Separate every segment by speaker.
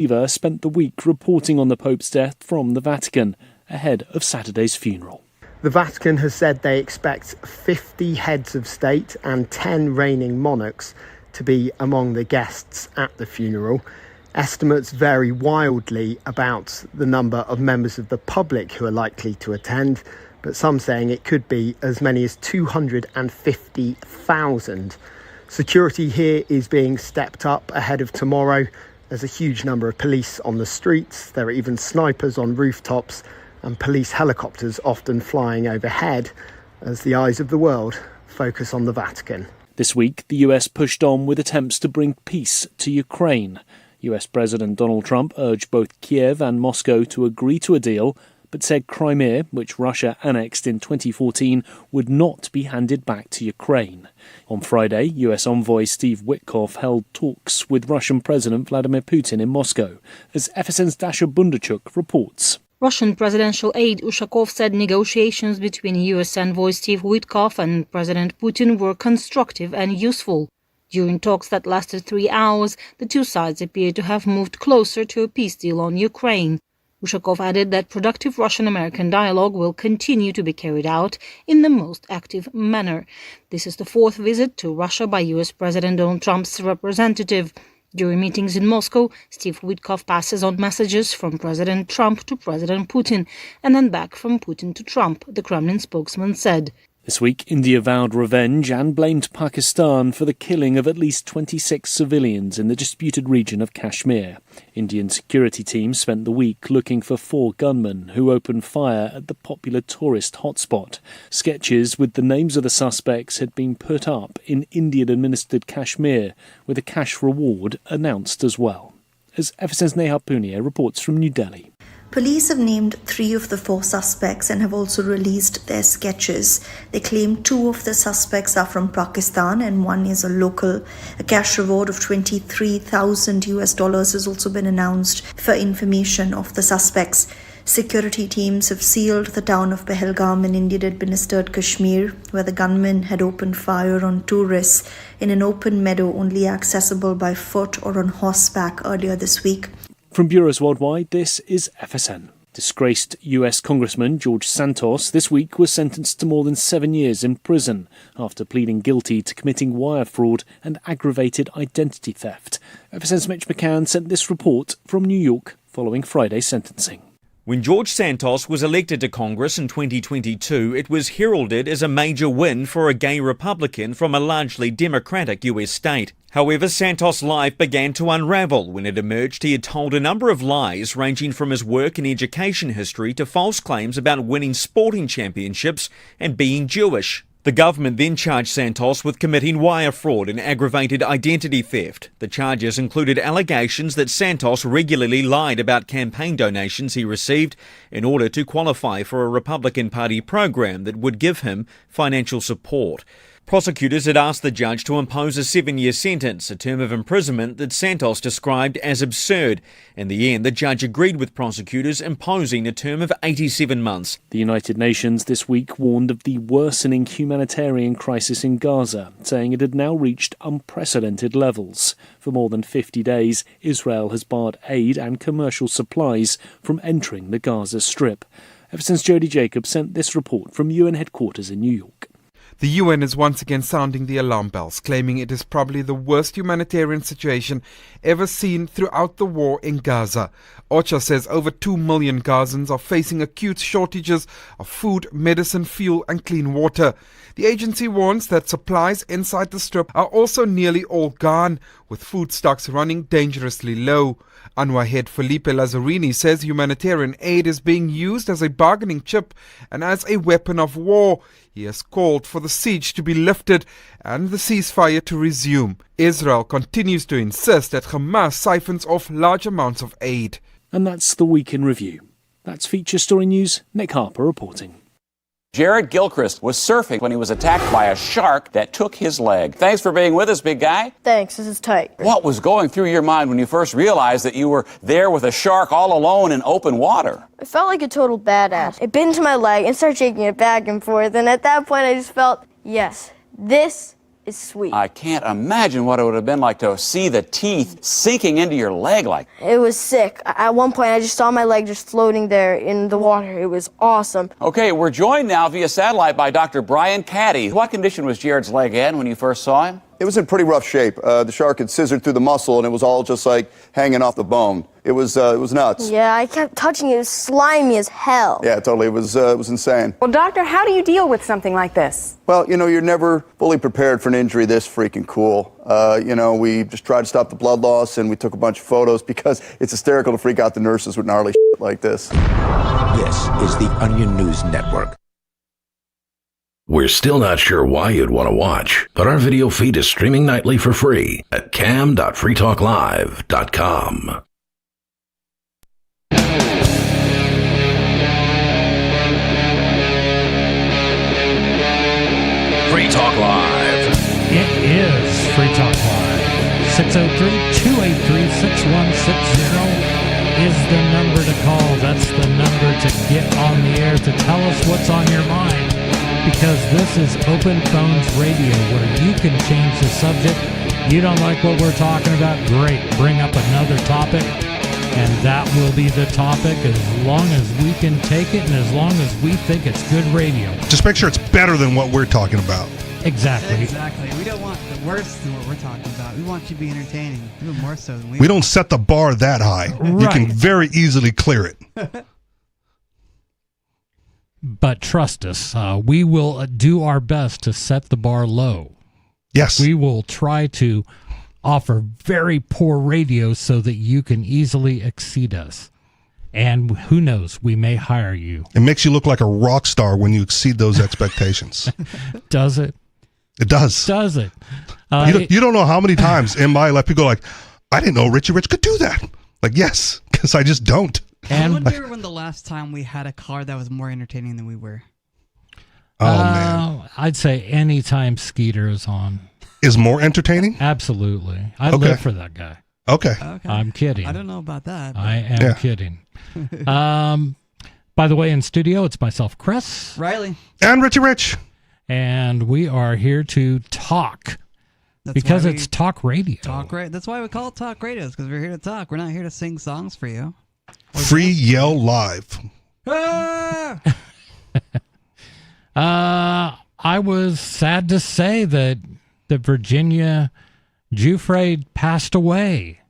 Speaker 1: Eva spent the week reporting on the Pope's death from the Vatican ahead of Saturday's funeral.
Speaker 2: The Vatican has said they expect 50 heads of state and 10 reigning monarchs to be among the guests at the funeral. Estimates vary wildly about the number of members of the public who are likely to attend, but some saying it could be as many as 250,000. Security here is being stepped up ahead of tomorrow. There's a huge number of police on the streets. There are even snipers on rooftops and police helicopters often flying overhead as the eyes of the world focus on the Vatican.
Speaker 1: This week, the US pushed on with attempts to bring peace to Ukraine. US President Donald Trump urged both Kiev and Moscow to agree to a deal, but said Crimea, which Russia annexed in 2014, would not be handed back to Ukraine. On Friday, US envoy Steve Witkoff held talks with Russian President Vladimir Putin in Moscow, as FSN's Dasha Bundarchuk reports.
Speaker 3: Russian presidential aide Ushakov said negotiations between US envoy Steve Witkoff and President Putin were constructive and useful. During talks that lasted 3 hours, the two sides appeared to have moved closer to a peace deal on Ukraine. Ushakov added that productive Russian-American dialogue will continue to be carried out in the most active manner. This is the fourth visit to Russia by US President Donald Trump's representative. During meetings in Moscow, Steve Witkoff passes on messages from President Trump to President Putin and then back from Putin to Trump, the Kremlin spokesman said.
Speaker 1: This week, India vowed revenge and blamed Pakistan for the killing of at least 26 civilians in the disputed region of Kashmir. Indian security teams spent the week looking for 4 gunmen who opened fire at the popular tourist hotspot. Sketches with the names of the suspects had been put up in Indian-administered Kashmir, with a cash reward announced as well. As FSN's Neha Punia reports from New Delhi.
Speaker 4: Police have named 3 of the 4 suspects and have also released their sketches. They claim 2 of the suspects are from Pakistan and 1 is a local. A cash reward of $23,000 has also been announced for information of the suspects. Security teams have sealed the town of Pahalgam in Indian-administered Kashmir, where the gunmen had opened fire on tourists in an open meadow only accessible by foot or on horseback earlier this week.
Speaker 1: From bureaus worldwide, this is FSN. Disgraced US Congressman George Santos this week was sentenced to more than 7 years in prison after pleading guilty to committing wire fraud and aggravated identity theft. FSN's Mitch McCann sent this report from New York following Friday's sentencing.
Speaker 5: When George Santos was elected to Congress in 2022, it was heralded as a major win for a gay Republican from a largely Democratic US state. However, Santos' life began to unravel when it emerged he had told a number of lies ranging from his work and education history to false claims about winning sporting championships and being Jewish. The government then charged Santos with committing wire fraud and aggravated identity theft. The charges included allegations that Santos regularly lied about campaign donations he received in order to qualify for a Republican Party program that would give him financial support. Prosecutors had asked the judge to impose a 7-year sentence, a term of imprisonment that Santos described as absurd. In the end, the judge agreed with prosecutors, imposing a term of 87 months.
Speaker 1: The United Nations this week warned of the worsening humanitarian crisis in Gaza, saying it had now reached unprecedented levels. For more than 50 days, Israel has barred aid and commercial supplies from entering the Gaza Strip. FSN's Jodie Jacobs sent this report from UN headquarters in New York.
Speaker 6: The UN is once again sounding the alarm bells, claiming it is probably the worst humanitarian situation ever seen throughout the war in Gaza. OCHA says over 2 million Gazans are facing acute shortages of food, medicine, fuel and clean water. The agency warns that supplies inside the strip are also nearly all gone, with food stocks running dangerously low. UNRWA head Felipe Lazzarini says humanitarian aid is being used as a bargaining chip and as a weapon of war. He has called for the siege to be lifted and the ceasefire to resume. Israel continues to insist that Hamas siphons off large amounts of aid.
Speaker 1: And that's the Week in Review. That's Feature Story News. Nick Harper reporting.
Speaker 7: Jared Gilchrist was surfing when he was attacked by a shark that took his leg. Thanks for being with us, big guy.
Speaker 8: Thanks, this is tight.
Speaker 7: What was going through your mind when you first realized that you were there with a shark all alone in open water?
Speaker 8: I felt like a total badass. It bit into my leg and started shaking it back and forth, and at that point I just felt, yes, this is sweet.
Speaker 7: I can't imagine what it would have been like to see the teeth sinking into your leg like.
Speaker 8: It was sick. At one point, I just saw my leg just floating there in the water. It was awesome.
Speaker 7: Okay, we're joined now via satellite by Dr. Brian Caddy. What condition was Jared's leg in when you first saw him?
Speaker 9: It was in pretty rough shape. The shark had scissored through the muscle, and it was all just like hanging off the bone. It was nuts.
Speaker 8: Yeah, I kept touching it. It was slimy as hell.
Speaker 9: Yeah, totally. It was insane.
Speaker 10: Well, doctor, how do you deal with something like this?
Speaker 9: Well, you're never fully prepared for an injury this freaking cool. We just tried to stop the blood loss, and we took a bunch of photos because it's hysterical to freak out the nurses with gnarly shit like this.
Speaker 11: This is the Onion News Network.
Speaker 12: We're still not sure why you'd want to watch, but our video feed is streaming nightly for free at cam.freetalklive.com. Free Talk Live.
Speaker 13: It is Free Talk Live. 603-283-6160 is the number to call. That's the number to get on the air to tell us what's on your mind. Because this is Open Phones Radio, where you can change the subject. You don't like what we're talking about? Great. Bring up another topic, and that will be the topic as long as we can take it and as long as we think it's good radio.
Speaker 14: Just make sure it's better than what we're talking about.
Speaker 13: Exactly.
Speaker 15: Exactly. We don't want the worst than what we're talking about. We want you to be entertaining, even more so than we
Speaker 14: We don't set the bar that high.
Speaker 13: Right.
Speaker 14: You can very easily clear it.
Speaker 13: But trust us, we will do our best to set the bar low.
Speaker 14: Yes.
Speaker 13: We will try to offer very poor radio so that you can easily exceed us. And who knows, we may hire you.
Speaker 14: It makes you look like a rock star when you exceed those expectations.
Speaker 13: Does it?
Speaker 14: It does.
Speaker 13: Does it?
Speaker 14: You don't know how many times in my life people are like, I didn't know Richie Rich could do that. Like, yes, because I just don't.
Speaker 15: I wonder when the last time we had a car that was more entertaining than we were.
Speaker 14: Oh, man.
Speaker 13: I'd say anytime Skeeter is on.
Speaker 14: Is more entertaining?
Speaker 13: Absolutely. I live for that guy.
Speaker 14: Okay.
Speaker 13: I'm kidding.
Speaker 15: I don't know about that.
Speaker 13: I am kidding. By the way, in studio, it's myself, Chris.
Speaker 15: Riley.
Speaker 14: And Richie Rich.
Speaker 13: And we are here to talk. Because it's talk radio.
Speaker 15: That's why we call it talk radio, because we're here to talk. We're not here to sing songs for you.
Speaker 14: Free Yell Live.
Speaker 13: I was sad to say that Virginia Giuffre passed away.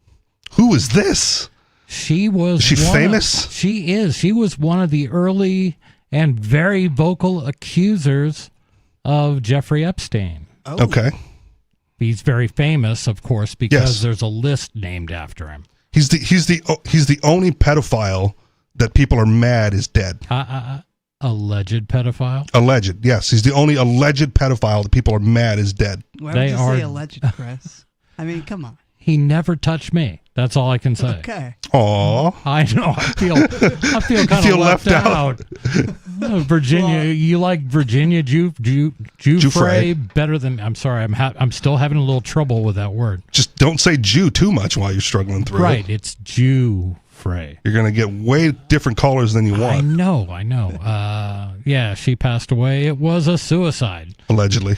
Speaker 14: Who is this?
Speaker 13: She was.
Speaker 14: Is she famous?
Speaker 13: She is. She was one of the early and very vocal accusers of Jeffrey Epstein.
Speaker 14: Oh. Okay.
Speaker 13: He's very famous, of course, because there's a list named after him.
Speaker 14: He's the only pedophile that people are mad is dead.
Speaker 13: Alleged pedophile?
Speaker 14: Alleged, yes. He's the only alleged pedophile that people are mad is dead.
Speaker 15: Why would you say alleged, Chris? I mean, come on.
Speaker 13: He never touched me. That's all I can say.
Speaker 15: Okay.
Speaker 14: Aw.
Speaker 13: I know. I feel kind of left out. Virginia, you like Virginia Giuffre better than? I'm sorry. I'm still having a little trouble with that word.
Speaker 14: Just don't say Jew too much while you're struggling through.
Speaker 13: Right. It's Giuffre.
Speaker 14: You're gonna get way different callers than you want.
Speaker 13: I know. Yeah, she passed away. It was a suicide.
Speaker 14: Allegedly.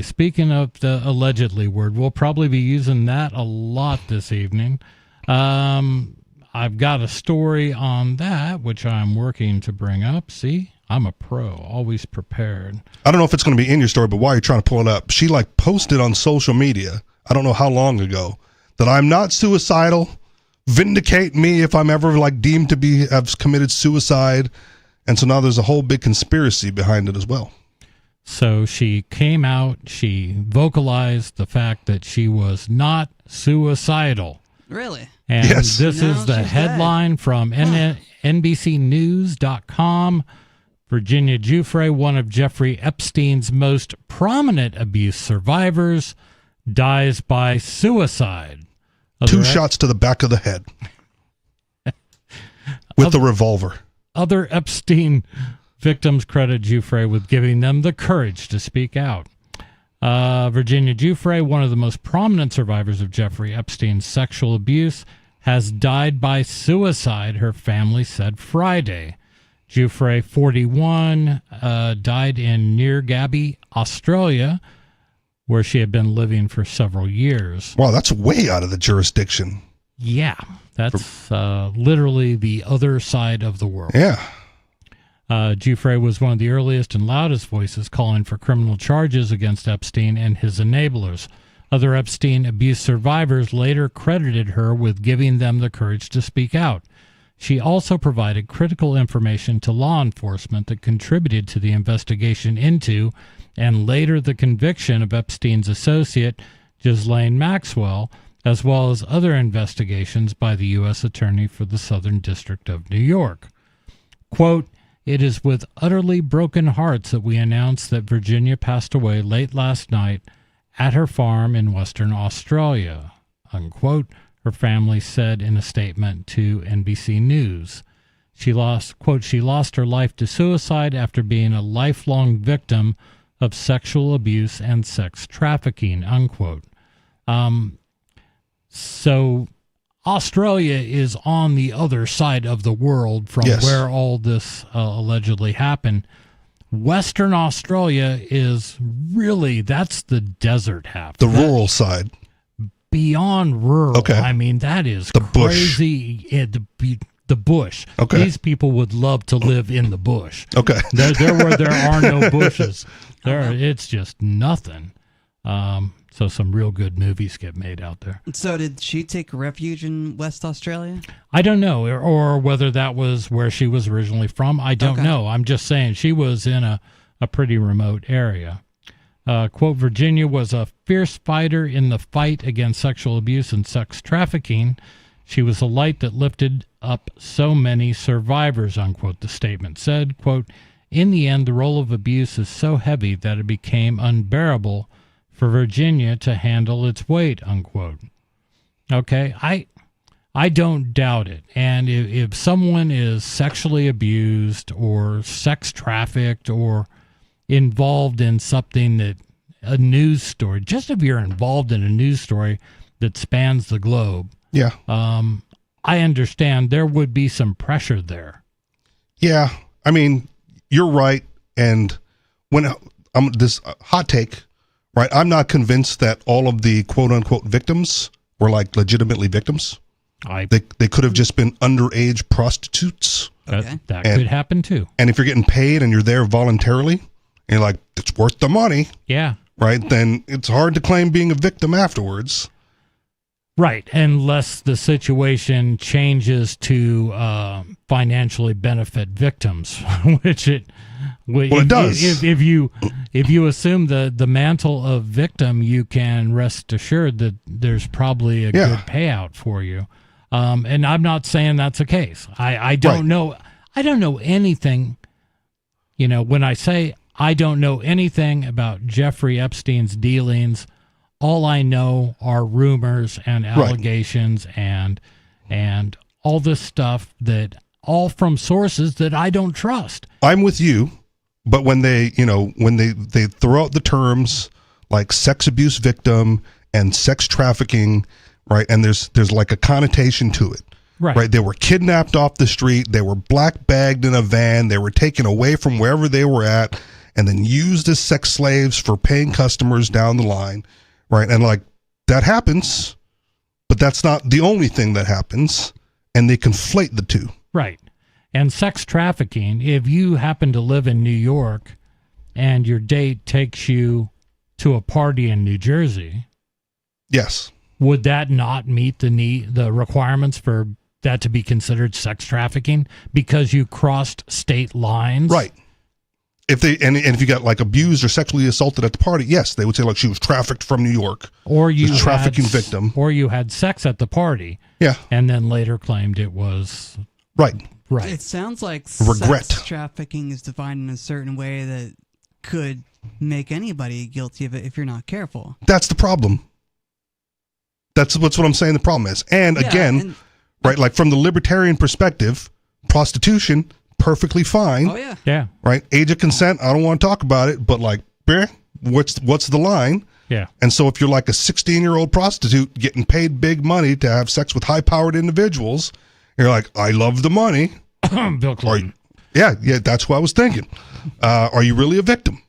Speaker 13: Speaking of the allegedly word, we'll probably be using that a lot this evening. I've got a story on that, which I'm working to bring up. See, I'm a pro, always prepared.
Speaker 14: I don't know if it's going to be in your story, but while you're trying to pull it up, she posted on social media, I don't know how long ago, that I'm not suicidal. Vindicate me if I'm ever deemed to have committed suicide. And so now there's a whole big conspiracy behind it as well.
Speaker 13: So she came out, she vocalized the fact that she was not suicidal.
Speaker 15: Really?
Speaker 13: And this is the headline from NBCnews.com. Virginia Giuffre, one of Jeffrey Epstein's most prominent abuse survivors, dies by suicide.
Speaker 14: 2 shots to the back of the head with the revolver.
Speaker 13: Other Epstein victims credit Giuffre with giving them the courage to speak out. Virginia Giuffre, one of the most prominent survivors of Jeffrey Epstein's sexual abuse, has died by suicide, her family said Friday. Giuffre, 41, died in Near Gabby, Australia, where she had been living for several years.
Speaker 14: Wow, that's way out of the jurisdiction.
Speaker 13: Yeah, that's literally the other side of the world.
Speaker 14: Yeah.
Speaker 13: Giuffre was one of the earliest and loudest voices calling for criminal charges against Epstein and his enablers. Other Epstein abuse survivors later credited her with giving them the courage to speak out. She also provided critical information to law enforcement that contributed to the investigation into and later the conviction of Epstein's associate, Ghislaine Maxwell, as well as other investigations by the U.S. Attorney for the Southern District of New York. Quote, "It is with utterly broken hearts that we announce that Virginia passed away late last night at her farm in Western Australia," unquote, her family said in a statement to NBC News. She lost her life to suicide after being a lifelong victim of sexual abuse and sex trafficking, unquote. So Australia is on the other side of the world from where all this allegedly happened. Western Australia is really, that's the desert half.
Speaker 14: The rural side.
Speaker 13: Beyond rural.
Speaker 14: Okay.
Speaker 13: I mean, that is
Speaker 14: the
Speaker 13: crazy. The bush.
Speaker 14: Okay.
Speaker 13: These people would love to live in the bush.
Speaker 14: Okay.
Speaker 13: They're where there are no bushes. It's just nothing. So some real good movies get made out there.
Speaker 15: So did she take refuge in West Australia?
Speaker 13: I don't know, or whether that was where she was originally from. I don't know. I'm just saying she was in a pretty remote area. Quote, "Virginia was a fierce fighter in the fight against sexual abuse and sex trafficking. She was a light that lifted up so many survivors," unquote, the statement said. Quote, "In the end, the role of abuse is so heavy that it became unbearable for Virginia to handle its weight," unquote. Okay, I don't doubt it. And if someone is sexually abused or sex trafficked or involved in something that a news story, just if you're involved in a news story that spans the globe, I understand there would be some pressure there.
Speaker 14: Yeah, I mean, you're right. And when this hot take, right, I'm not convinced that all of the quote unquote victims were like legitimately victims. They could have just been underage prostitutes.
Speaker 13: That could happen too.
Speaker 14: And if you're getting paid and you're there voluntarily, and you're like, it's worth the money.
Speaker 13: Yeah.
Speaker 14: Right. Then it's hard to claim being a victim afterwards.
Speaker 13: Right. Unless the situation changes to financially benefit victims, which it
Speaker 14: does.
Speaker 13: If you assume the mantle of victim, you can rest assured that there's probably a good payout for you. And I'm not saying that's the case. I don't know. I don't know anything. You know, when I say I don't know anything about Jeffrey Epstein's dealings, all I know are rumors and allegations and all this stuff that all from sources that I don't trust.
Speaker 14: I'm with you, but when they throw out the terms like sex abuse victim and sex trafficking, right? And there's like a connotation to it. Right. They were kidnapped off the street, they were black bagged in a van, they were taken away from wherever they were at and then used as sex slaves for paying customers down the line. Right. And like that happens, but that's not the only thing that happens. And they conflate the two.
Speaker 13: Right. And sex trafficking, if you happen to live in New York and your date takes you to a party in New Jersey.
Speaker 14: Yes.
Speaker 13: Would that not meet the requirements for that to be considered sex trafficking because you crossed state lines?
Speaker 14: Right. If you got like abused or sexually assaulted at the party, yes, they would say like she was trafficked from New York,
Speaker 13: or you
Speaker 14: trafficking victim,
Speaker 13: or you had sex at the party, and then later claimed it was
Speaker 14: right.
Speaker 15: It sounds like
Speaker 14: regret.
Speaker 15: Sex trafficking is defined in a certain way that could make anybody guilty of it if you're not careful.
Speaker 14: That's the problem. That's what I'm saying. The problem is, and again, right, like from the libertarian perspective, prostitution. Perfectly fine.
Speaker 15: Oh yeah.
Speaker 13: Yeah.
Speaker 14: Right. Age of consent. I don't want to talk about it, but like, what's the line?
Speaker 13: Yeah.
Speaker 14: And so if you're like a 16-year-old prostitute getting paid big money to have sex with high-powered individuals, you're like, I love the money.
Speaker 13: Bill Clinton.
Speaker 14: Yeah. That's what I was thinking. Are you really a victim?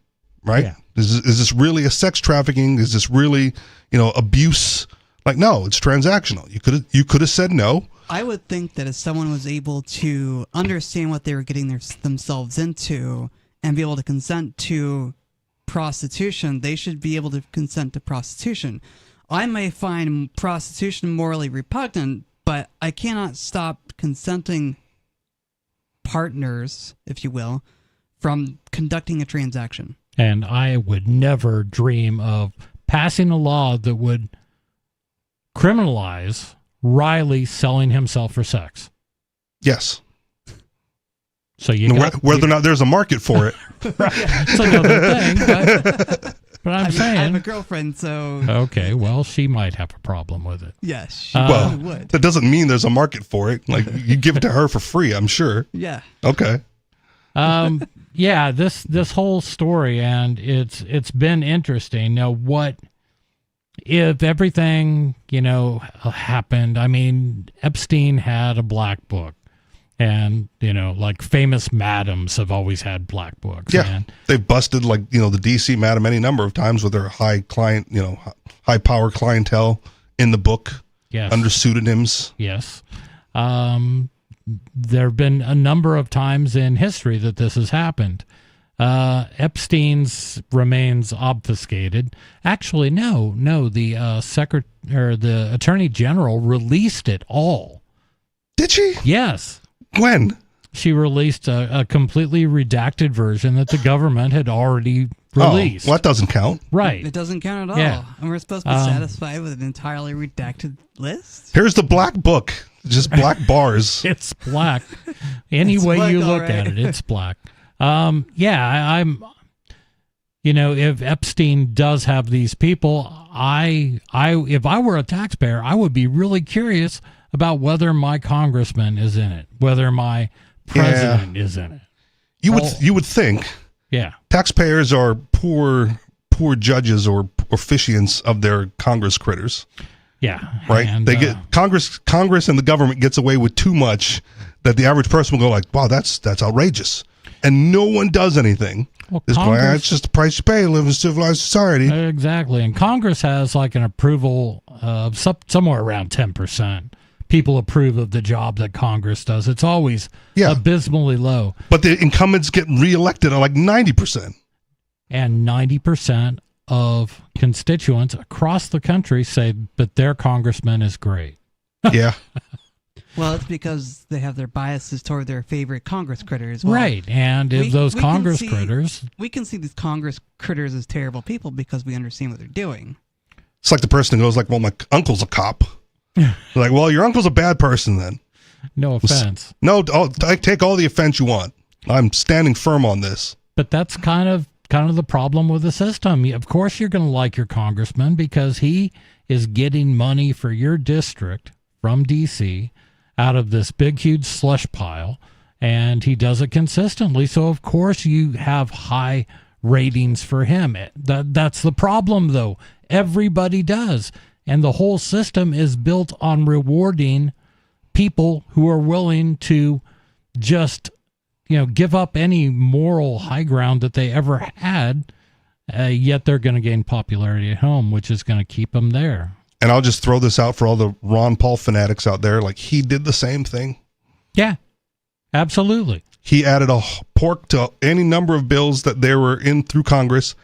Speaker 14: Right.
Speaker 13: Yeah.
Speaker 14: Is this really a sex trafficking? Is this really, abuse? Like, no, it's transactional. You could have said no.
Speaker 15: I would think that if someone was able to understand what they were getting themselves into and be able to consent to prostitution, they should be able to consent to prostitution. I may find prostitution morally repugnant, but I cannot stop consenting partners, if you will, from conducting a transaction.
Speaker 13: And I would never dream of passing a law that would criminalize Riley selling himself for sex.
Speaker 14: Yes.
Speaker 13: So
Speaker 14: whether or not there's a market for it.
Speaker 13: Right. It's another thing, but I'm saying
Speaker 15: I have a girlfriend, so
Speaker 13: okay. Well, she might have a problem with it.
Speaker 15: Yes, she would.
Speaker 14: That doesn't mean there's a market for it. Like, you give it to her for free, I'm sure.
Speaker 15: Yeah.
Speaker 14: Okay.
Speaker 13: Yeah. This whole story, and it's been interesting. Now, what if everything happened? I mean, Epstein had a black book. And, like famous madams have always had black books.
Speaker 14: Yeah.
Speaker 13: And
Speaker 14: they've busted the DC madam any number of times with their high power clientele in the book.
Speaker 13: Yes.
Speaker 14: Under pseudonyms.
Speaker 13: Yes. There have been a number of times in history that this has happened. Epstein's remains obfuscated. Actually, no. The Attorney General released it all.
Speaker 14: Did she?
Speaker 13: Yes.
Speaker 14: When?
Speaker 13: She released a completely redacted version that the government had already released.
Speaker 14: Oh, well, that doesn't count.
Speaker 13: Right.
Speaker 15: It doesn't count at all.
Speaker 13: Yeah.
Speaker 15: And we're supposed to be satisfied with an entirely redacted list?
Speaker 14: Here's the black book. Just black bars.
Speaker 13: It's black. Any
Speaker 15: It's
Speaker 13: way
Speaker 15: black,
Speaker 13: you look
Speaker 15: right.
Speaker 13: at it, it's black. I'm if Epstein does have these people, if I were a taxpayer, I would be really curious about whether my congressman is in it, whether my president is in it.
Speaker 14: You would think.
Speaker 13: Yeah.
Speaker 14: Taxpayers are poor judges or officiants of their Congress critters.
Speaker 13: Yeah.
Speaker 14: Right?
Speaker 13: And,
Speaker 14: they get Congress and the government gets away with too much that the average person will go like, wow, that's outrageous. And no one does anything.
Speaker 13: Well,
Speaker 14: it's just the price you pay to live in a civilized society.
Speaker 13: Exactly. And Congress has like an approval of somewhere around 10%. People approve of the job that Congress does. It's always abysmally low.
Speaker 14: But the incumbents get reelected at like 90%.
Speaker 13: And 90% of constituents across the country say that their congressman is great.
Speaker 14: Yeah.
Speaker 15: Well, it's because they have their biases toward their favorite Congress critters. Well,
Speaker 13: right. And if those Congress critters...
Speaker 15: We can see these Congress critters as terrible people because we understand what they're doing.
Speaker 14: It's like the person who goes like, well, my uncle's a cop. Like, well, your uncle's a bad person then.
Speaker 13: No offense.
Speaker 14: No, I take all the offense you want. I'm standing firm on this.
Speaker 13: But that's kind of the problem with the system. Of course you're going to like your congressman because he is getting money for your district from D.C. out of this big, huge slush pile, and he does it consistently. So, of course, you have high ratings for him. That's the problem, though. Everybody does. And the whole system is built on rewarding people who are willing to just, give up any moral high ground that they ever had, yet they're going to gain popularity at home, which is going to keep them there.
Speaker 14: And I'll just throw this out for all the Ron Paul fanatics out there. Like, he did the same thing.
Speaker 13: Yeah, absolutely.
Speaker 14: He added a pork to any number of bills that they were in through Congress,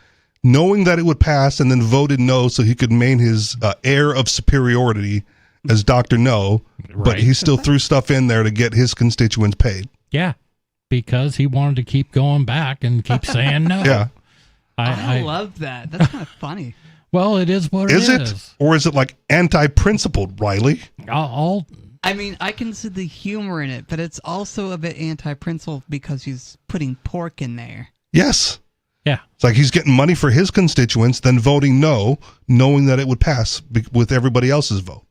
Speaker 14: knowing that it would pass, and then voted no so he could maintain his air of superiority as Dr. No,
Speaker 13: Right.
Speaker 14: but he still threw stuff in there to get his constituents paid.
Speaker 13: Yeah, because he wanted to keep going back and keep saying no.
Speaker 14: Yeah.
Speaker 15: I love that. That's kind of funny.
Speaker 13: Well, it is what it is.
Speaker 14: Is it? Or is it like anti-principled, Riley?
Speaker 15: I mean, I can see the humor in it, but it's also a bit anti-principled because he's putting pork in there.
Speaker 14: Yes.
Speaker 13: Yeah.
Speaker 14: It's like he's getting money for his constituents, then voting no, knowing that it would pass with everybody else's vote.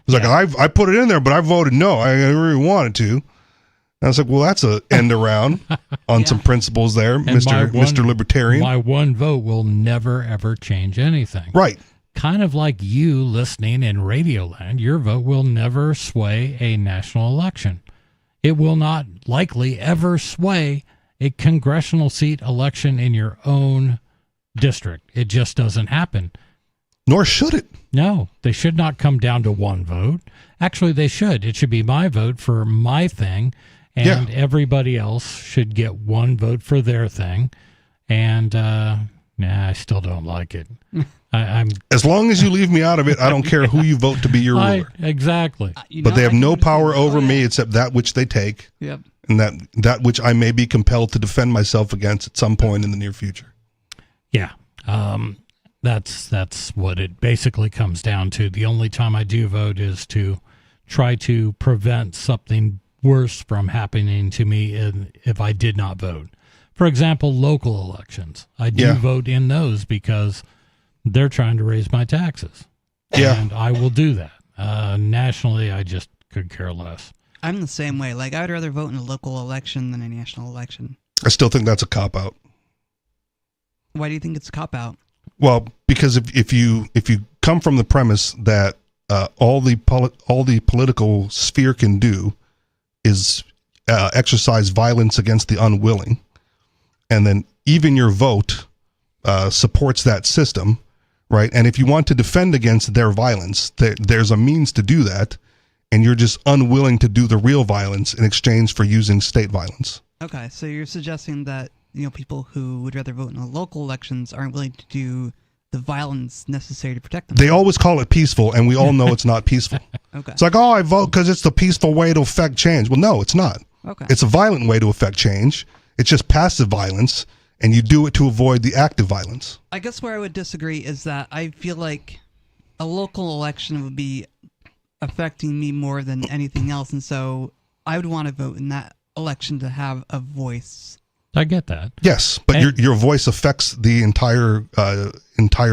Speaker 14: It's like, I put it in there, but I voted no. I really wanted to. And I was like, well, that's a end around on some principles there,
Speaker 13: And
Speaker 14: Mr. Libertarian.
Speaker 13: My one vote will never, ever change anything.
Speaker 14: Right.
Speaker 13: Kind of like you listening in Radioland, your vote will never sway a national election. It will not likely ever sway a congressional seat election in your own district. It just doesn't happen.
Speaker 14: Nor should it.
Speaker 13: No, they should not come down to one vote. Actually, they should. It should be my vote for my thing, and everybody else should get one vote for their thing. And I still don't like it. I'm
Speaker 14: as long as you leave me out of it, I don't care who you vote to be your ruler.
Speaker 13: Exactly.
Speaker 14: But they have no power over me except that which they take.
Speaker 15: Yep.
Speaker 14: And that which I may be compelled to defend myself against at some point in the near future.
Speaker 13: Yeah. That's what it basically comes down to. The only time I do vote is to try to prevent something worse from happening to me if I did not vote. For example, local elections. I do vote in those because they're trying to raise my taxes.
Speaker 14: Yeah.
Speaker 13: And I will do that. Nationally, I just could care less.
Speaker 15: I'm the same way. Like, I would rather vote in a local election than a national election.
Speaker 14: I still think that's a cop-out.
Speaker 15: Why do you think it's a cop-out?
Speaker 14: Well, because if you come from the premise that all the political sphere can do is exercise violence against the unwilling, and then even your vote supports that system, right? And if you want to defend against their violence, there's a means to do that, and you're just unwilling to do the real violence in exchange for using state violence.
Speaker 15: Okay, so you're suggesting that people who would rather vote in the local elections aren't willing to do the violence necessary to protect them.
Speaker 14: They always call it peaceful, and we all know it's not peaceful.
Speaker 15: Okay.
Speaker 14: It's like, I vote because it's the peaceful way to affect change. Well, no, it's not.
Speaker 15: Okay.
Speaker 14: It's a violent way to affect change. It's just passive violence, and you do it to avoid the active violence.
Speaker 15: I guess where I would disagree is that I feel like a local election would be affecting me more than anything else, and so I would want to vote in that election to have a voice.
Speaker 13: I get that.
Speaker 14: Yes, but your voice affects the entire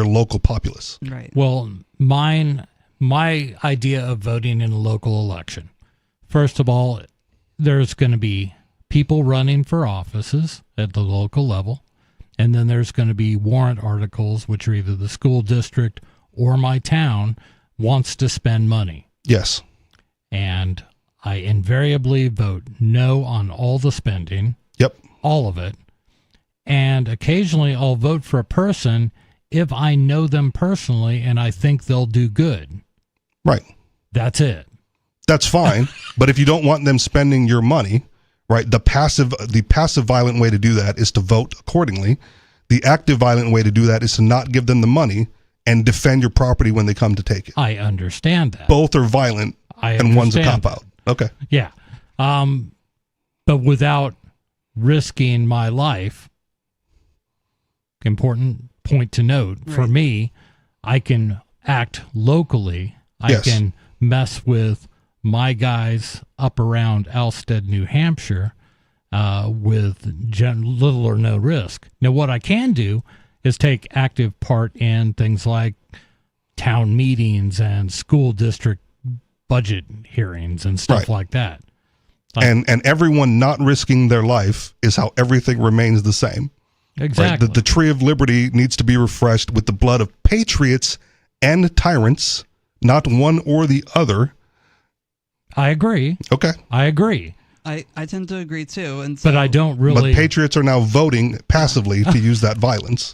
Speaker 14: local populace.
Speaker 15: Right.
Speaker 13: Well, my idea of voting in a local election. First of all, there's going to be people running for offices at the local level, and then there's going to be warrant articles, which are either the school district or my town wants to spend money.
Speaker 14: Yes.
Speaker 13: And I invariably vote no on all the spending.
Speaker 14: Yep.
Speaker 13: All of it. And occasionally I'll vote for a person if I know them personally and I think they'll do good.
Speaker 14: Right.
Speaker 13: That's it.
Speaker 14: That's fine. But if you don't want them spending your money, right, the passive violent way to do that is to vote accordingly. The active violent way to do that is to not give them the money and defend your property when they come to take it.
Speaker 13: I understand that.
Speaker 14: Both are violent and one's a cop-out. Okay.
Speaker 13: Yeah. But without risking my life, important point to note, for me, I can act locally. I can mess with my guys up around Alstead, New Hampshire, with little or no risk. Now, what I can do is take active part in things like town meetings and school district budget hearings and stuff like that.
Speaker 14: And everyone not risking their life is how everything remains the same.
Speaker 13: Exactly.
Speaker 14: Right? The tree of liberty needs to be refreshed with the blood of patriots and tyrants, not one or the other.
Speaker 13: I agree.
Speaker 14: Okay.
Speaker 13: I agree.
Speaker 15: I tend to agree too. And so,
Speaker 13: but I don't really.
Speaker 14: But patriots are now voting passively to use that violence.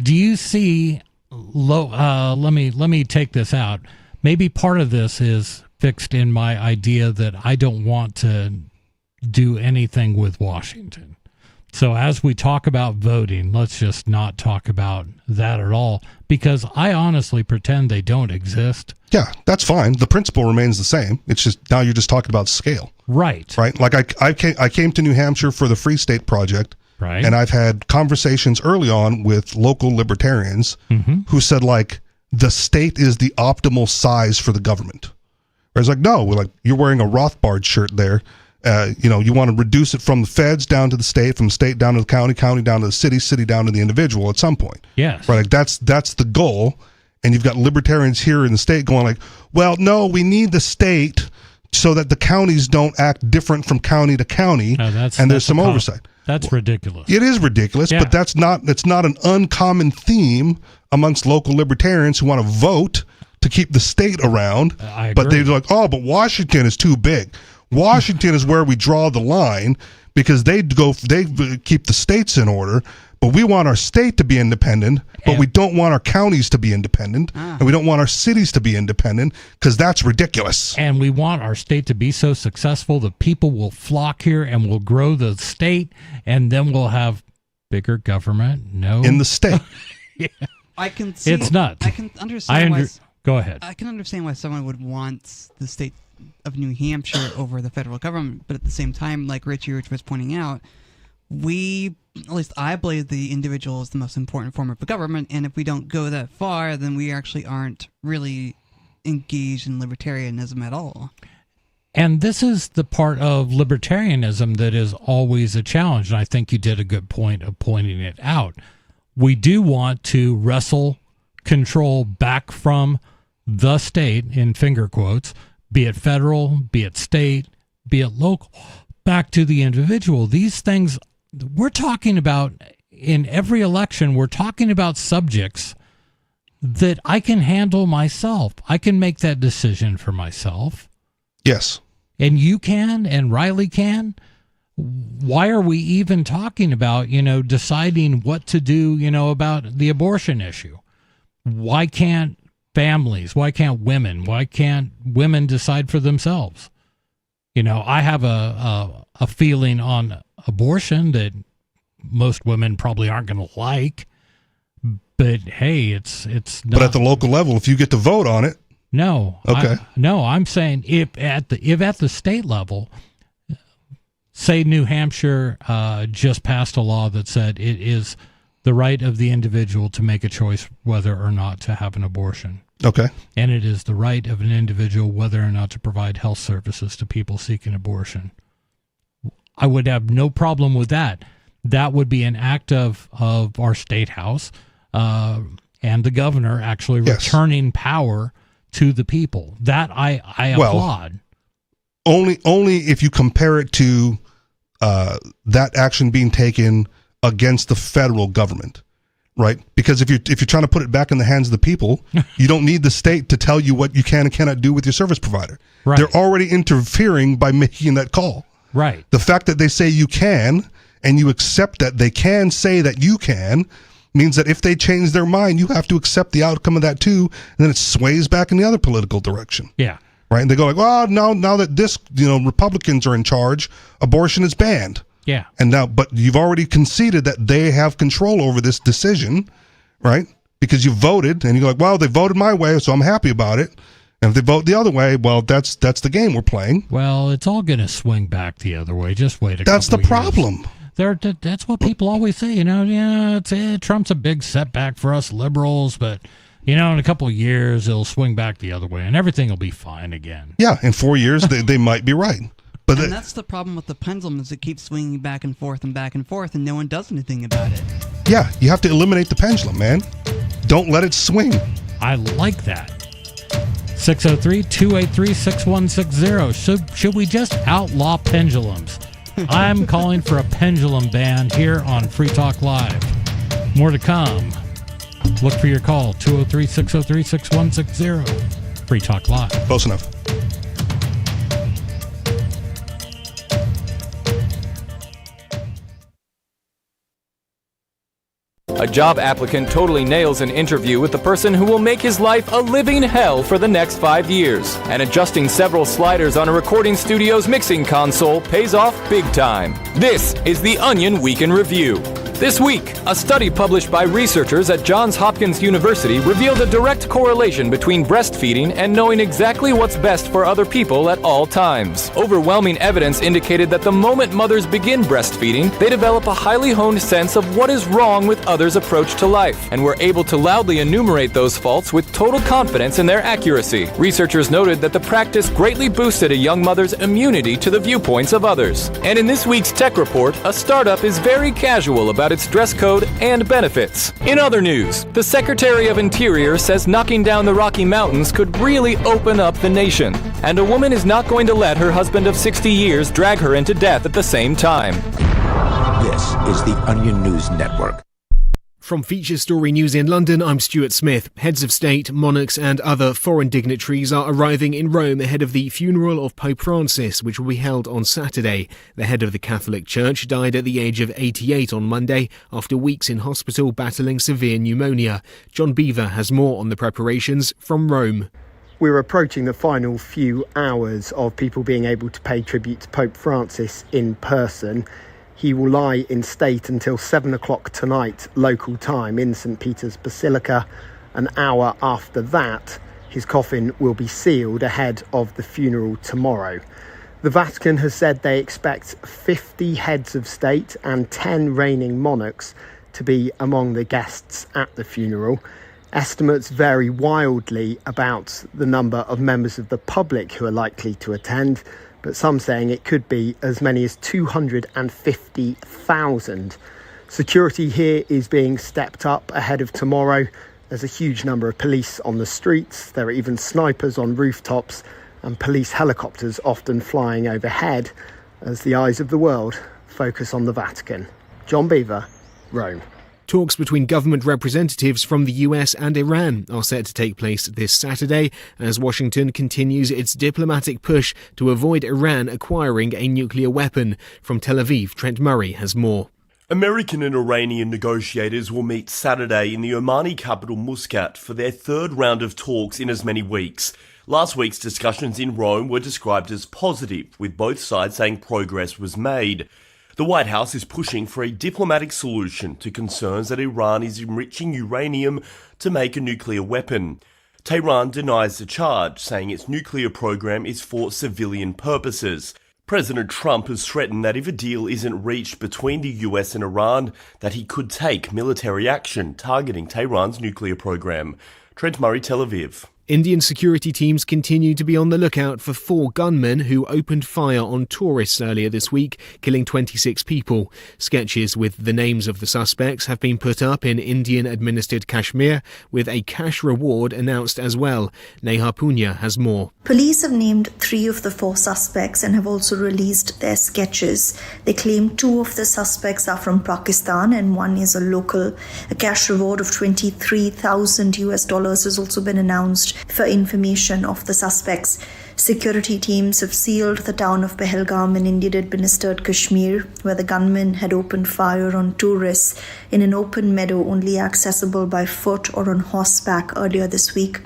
Speaker 13: Do you see? Let me take this out. Maybe part of this is fixed in my idea that I don't want to do anything with Washington. So as we talk about voting, let's just not talk about that at all, because I honestly pretend they don't exist.
Speaker 14: Yeah, that's fine. The principle remains the same. It's just now you're just talking about scale.
Speaker 13: Right.
Speaker 14: Right. Like I came to New Hampshire for the Free State Project.
Speaker 13: Right.
Speaker 14: And I've had conversations early on with local libertarians who said, like, the state is the optimal size for the government. Whereas, like, no, we're like, you're wearing a Rothbard shirt there. You want to reduce it from the feds down to the state, from the state down to the county down to the city down to the individual at some point.
Speaker 13: Yes.
Speaker 14: Right. Like that's the goal. And you've got libertarians here in the state going like, well, no, we need the state so that the counties don't act different from county to county. And there's some oversight.
Speaker 13: That's ridiculous.
Speaker 14: It is ridiculous, but it's not an uncommon theme amongst local libertarians who want to vote to keep the state around.
Speaker 13: I agree.
Speaker 14: But they're like, oh, but Washington is too big. Washington is where we draw the line because they keep the states in order, But we want our state to be independent, but we don't want our counties to be independent, and we don't want our cities to be independent, because that's ridiculous.
Speaker 13: And we want our state to be so successful that people will flock here and will grow the state, and then we'll have bigger government. No,
Speaker 14: in the state.
Speaker 13: Yeah.
Speaker 15: I can see
Speaker 13: it's nuts.
Speaker 15: I can understand.
Speaker 13: Go ahead.
Speaker 15: I can understand why someone would want the state of New Hampshire over the federal government, but at the same time, like Richie Rich was pointing out, at least I believe the individual is the most important form of government, and if we don't go that far, then we actually aren't really engaged in libertarianism at all.
Speaker 13: And this is the part of libertarianism that is always a challenge, and I think you did a good point of pointing it out. We do want to wrestle control back from the state, in finger quotes, be it federal, be it state, be it local, back to the individual. These things we're talking about in every election, we're talking about subjects that I can handle myself. I can make that decision for myself.
Speaker 14: Yes.
Speaker 13: And you can, and Riley can. Why are we even talking about, deciding what to do, about the abortion issue? Why can't families, why can't women decide for themselves? I have a feeling on abortion that most women probably aren't going to like, but hey, it's not.
Speaker 14: But at the local level, if you get to vote on it.
Speaker 13: No.
Speaker 14: Okay.
Speaker 13: I'm saying if at the state level, say New Hampshire just passed a law that said it is the right of the individual to make a choice whether or not to have an abortion.
Speaker 14: Okay.
Speaker 13: And it is the right of an individual whether or not to provide health services to people seeking abortion. I would have no problem with that. That would be an act of our state house and the governor actually returning power to the people. That I applaud.
Speaker 14: Only if you compare it to that action being taken against the federal government, right? Because if you're trying to put it back in the hands of the people, you don't need the state to tell you what you can and cannot do with your service provider.
Speaker 13: Right.
Speaker 14: They're already interfering by making that call.
Speaker 13: Right.
Speaker 14: The fact that they say you can and you accept that they can say that you can means that if they change their mind, you have to accept the outcome of that too, and then it sways back in the other political direction.
Speaker 13: Yeah.
Speaker 14: Right? And they go like, well, now that this, Republicans are in charge, abortion is banned.
Speaker 13: Yeah.
Speaker 14: And now, but you've already conceded that they have control over this decision, right? Because you voted, and you're like, well, they voted my way, so I'm happy about it. And if they vote the other way, well, that's the game we're playing.
Speaker 13: Well, it's all going to swing back the other way. Just wait a couple
Speaker 14: That's the
Speaker 13: years.
Speaker 14: problem.
Speaker 13: That's what people always say. Trump's a big setback for us liberals, but in a couple of years it'll swing back the other way, and everything will be fine again.
Speaker 14: Yeah, in 4 years they might be right. But
Speaker 15: and that's the problem with the pendulum, is it keeps swinging back and forth, and no one does anything about it.
Speaker 14: Yeah, you have to eliminate the pendulum, man. Don't let it swing.
Speaker 13: I like that. 603-283-6160. Should we just outlaw pendulums? I'm calling for a pendulum ban here on Free Talk Live. More to come. Look for your call, 203-603-6160. Free Talk Live.
Speaker 14: Close enough.
Speaker 16: A job applicant totally nails an interview with the person who will make his life a living hell for the next 5 years. And adjusting several sliders on a recording studio's mixing console pays off big time. This is the Onion Week in Review. This week, a study published by researchers at Johns Hopkins University revealed a direct correlation between breastfeeding and knowing exactly what's best for other people at all times. Overwhelming evidence indicated that the moment mothers begin breastfeeding, they develop a highly honed sense of what is wrong with others' approach to life, and were able to loudly enumerate those faults with total confidence in their accuracy. Researchers noted that the practice greatly boosted a young mother's immunity to the viewpoints of others. And in this week's Tech Report, a startup is very casual about its dress code and benefits. In other news, the Secretary of Interior says knocking down the Rocky Mountains could really open up the nation. And a woman is not going to let her husband of 60 years drag her into death at the same time.
Speaker 11: This is the Onion News Network.
Speaker 17: From Feature Story News in London, I'm Stuart Smith. Heads of state, monarchs and other foreign dignitaries are arriving in Rome ahead of the funeral of Pope Francis, which will be held on Saturday. The head of the Catholic Church died at the age of 88 on Monday after weeks in hospital battling severe pneumonia. John Beaver has more on the preparations from Rome.
Speaker 2: We're approaching the final few hours of people being able to pay tribute to Pope Francis in person. He will lie in state until 7 o'clock tonight, local time, in St. Peter's Basilica. An hour after that, his coffin will be sealed ahead of the funeral tomorrow. The Vatican has said they expect 50 heads of state and 10 reigning monarchs to be among the guests at the funeral. Estimates vary wildly about the number of members of the public who are likely to attend, but some saying it could be as many as 250,000. Security here is being stepped up ahead of tomorrow. There's a huge number of police on the streets. There are even snipers on rooftops and police helicopters often flying overhead as the eyes of the world focus on the Vatican. John Beaver, Rome.
Speaker 17: Talks between government representatives from the US and Iran are set to take place this Saturday as Washington continues its diplomatic push to avoid Iran acquiring a nuclear weapon. From Tel Aviv, Trent Murray has more.
Speaker 18: American and Iranian negotiators will meet Saturday in the Omani capital Muscat for their third round of talks in as many weeks. Last week's discussions in Rome were described as positive, with both sides saying progress was made. The White House is pushing for a diplomatic solution to concerns that Iran is enriching uranium to make a nuclear weapon. Tehran denies the charge, saying its nuclear program is for civilian purposes. President Trump has threatened that if a deal isn't reached between the US and Iran, that he could take military action targeting Tehran's nuclear program. Trent Murray, Tel Aviv.
Speaker 17: Indian security teams continue to be on the lookout for 4 gunmen who opened fire on tourists earlier this week, killing 26 people. Sketches with the names of the suspects have been put up in Indian-administered Kashmir, with a cash reward announced as well. Neha Punya has more.
Speaker 4: Police have named 3 of the 4 suspects and have also released their sketches. They claim 2 of the suspects are from Pakistan and one is a local. A cash reward of $23,000 has also been announced for information of the suspects. Security teams have sealed the town of Pahalgam in Indian-administered Kashmir, where the gunmen had opened fire on tourists in an open meadow only accessible by foot or on horseback earlier this week.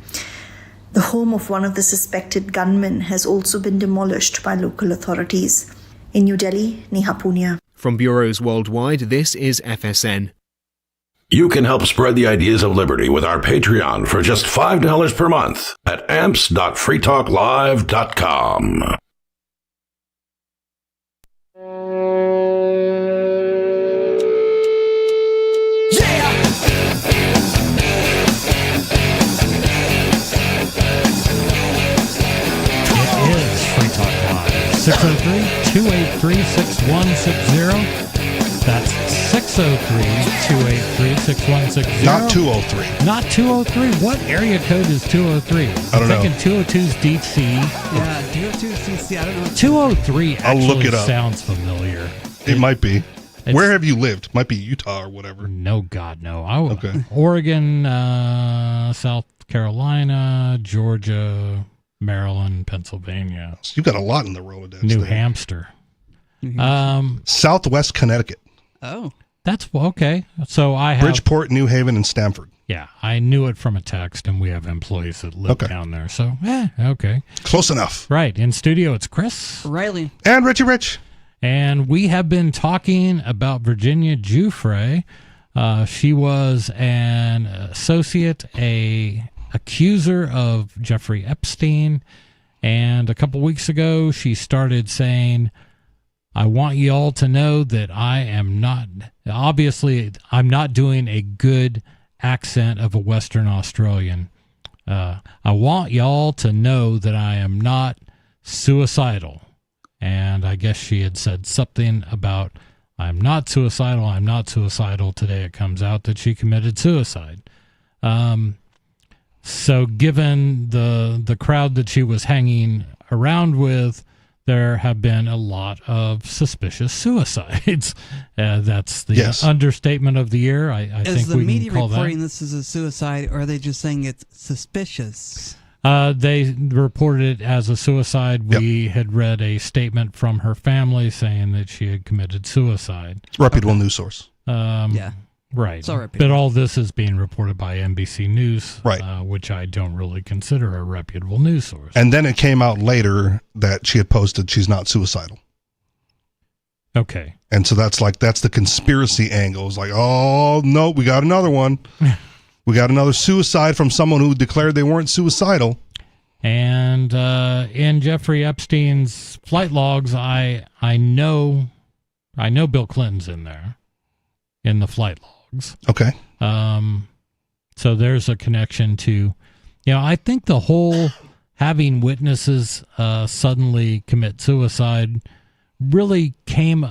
Speaker 4: The home of one of the suspected gunmen has also been demolished by local authorities. In New Delhi, Neha Punya.
Speaker 17: From bureaus worldwide, this is FSN.
Speaker 12: You can help spread the ideas of liberty with our Patreon for just $5 per month at amps.freetalklive.com.
Speaker 13: It is Free Talk Live. 603-283-6160. That's 603-283-6160.
Speaker 14: Not 203.
Speaker 13: Not 203. What area code is 203?
Speaker 14: I don't know.
Speaker 13: I'm thinking 202's DC.
Speaker 15: Yeah, 202's DC. I don't know.
Speaker 13: 203
Speaker 14: I'll look
Speaker 13: actually
Speaker 14: it up.
Speaker 13: sounds familiar.
Speaker 14: It might be. Where have you lived? Might be Utah or whatever.
Speaker 13: No, God, no.
Speaker 14: Okay.
Speaker 13: Oregon, South Carolina, Georgia, Maryland, Pennsylvania.
Speaker 14: So you've got a lot in the Rolodex.
Speaker 13: New
Speaker 14: there.
Speaker 13: Hampshire.
Speaker 14: Southwest Connecticut.
Speaker 15: Oh.
Speaker 13: That's okay. So I have
Speaker 14: Bridgeport, New Haven, and Stamford.
Speaker 13: Yeah, I knew it from a text, and we have employees that live down there. So, okay.
Speaker 14: Close enough.
Speaker 13: Right. In studio, it's Chris.
Speaker 15: Riley.
Speaker 14: And Richie Rich.
Speaker 13: And we have been talking about Virginia Giuffre. She was an associate, a accuser of Jeffrey Epstein. And a couple weeks ago, she started saying, I want you all to know that I am not, obviously, I'm not doing a good accent of a Western Australian. I want y'all to know that I am not suicidal. And I guess she had said something about, I'm not suicidal. Today it comes out that she committed suicide. So given the crowd that she was hanging around with, there have been a lot of suspicious suicides. That's the understatement of the year. I think we can call that.
Speaker 15: Is the media reporting this as a suicide, or are they just saying it's suspicious?
Speaker 13: They reported it as a suicide. We had read a statement from her family saying that she had committed suicide.
Speaker 14: Reputable news source.
Speaker 15: Yeah.
Speaker 13: Right.
Speaker 15: So
Speaker 13: but all this is being reported by NBC News,
Speaker 14: right.
Speaker 13: Which I don't really consider a reputable news source.
Speaker 14: And then it came out later that she had posted she's not suicidal.
Speaker 13: Okay.
Speaker 14: And so that's the conspiracy angle. It's like, oh, no, we got another one. We got another suicide from someone who declared they weren't suicidal.
Speaker 13: And in Jeffrey Epstein's flight logs, I know Bill Clinton's in there in the flight logs.
Speaker 14: Okay.
Speaker 13: So there's a connection to, I think the whole having witnesses suddenly commit suicide really came,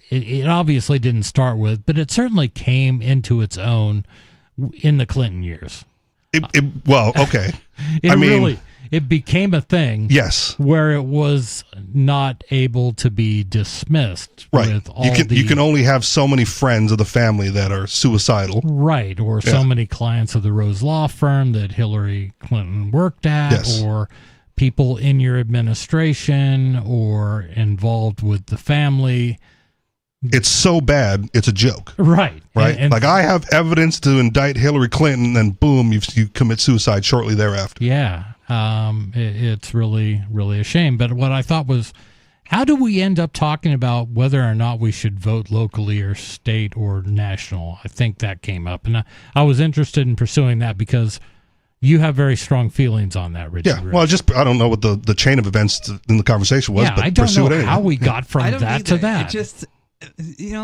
Speaker 13: it obviously didn't start with, but it certainly came into its own in the Clinton years.
Speaker 14: Well, okay.
Speaker 13: It became a thing.
Speaker 14: Yes.
Speaker 13: Where it was not able to be dismissed.
Speaker 14: Right.
Speaker 13: With all
Speaker 14: you can only have so many friends of the family that are suicidal.
Speaker 13: Right. Or so many clients of the Rose Law Firm that Hillary Clinton worked at.
Speaker 14: Yes.
Speaker 13: Or people in your administration or involved with the family.
Speaker 14: It's so bad, it's a joke.
Speaker 13: Right.
Speaker 14: Right?
Speaker 13: And
Speaker 14: like, I have evidence to indict Hillary Clinton, and boom, you commit suicide shortly thereafter.
Speaker 13: Yeah. It's really, really a shame. But what I thought was, how do we end up talking about whether or not we should vote locally or state or national? I think that came up. And I was interested in pursuing that because you have very strong feelings on that, Richard.
Speaker 14: Yeah, well, I don't know what the chain of events in the conversation was, but
Speaker 13: I don't know
Speaker 14: anyway.
Speaker 13: how we got from that to that.
Speaker 15: It just,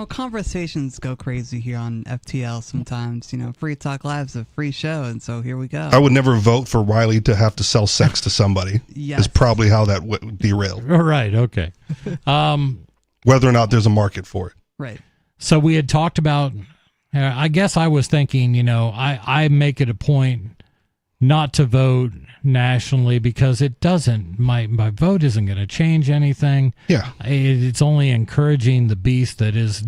Speaker 15: conversations go crazy here on FTL sometimes. Free Talk Live's a free show, and so here we go.
Speaker 14: I would never vote for Riley to have to sell sex to somebody.
Speaker 15: Yes.
Speaker 14: Is probably how that derailed.
Speaker 13: Right, okay.
Speaker 14: Whether or not there's a market for it.
Speaker 15: Right.
Speaker 13: So we had talked about, I guess I was thinking, I make it a point not to vote nationally because it doesn't, my vote isn't going to change anything.
Speaker 14: Yeah.
Speaker 13: It's only encouraging the beast that is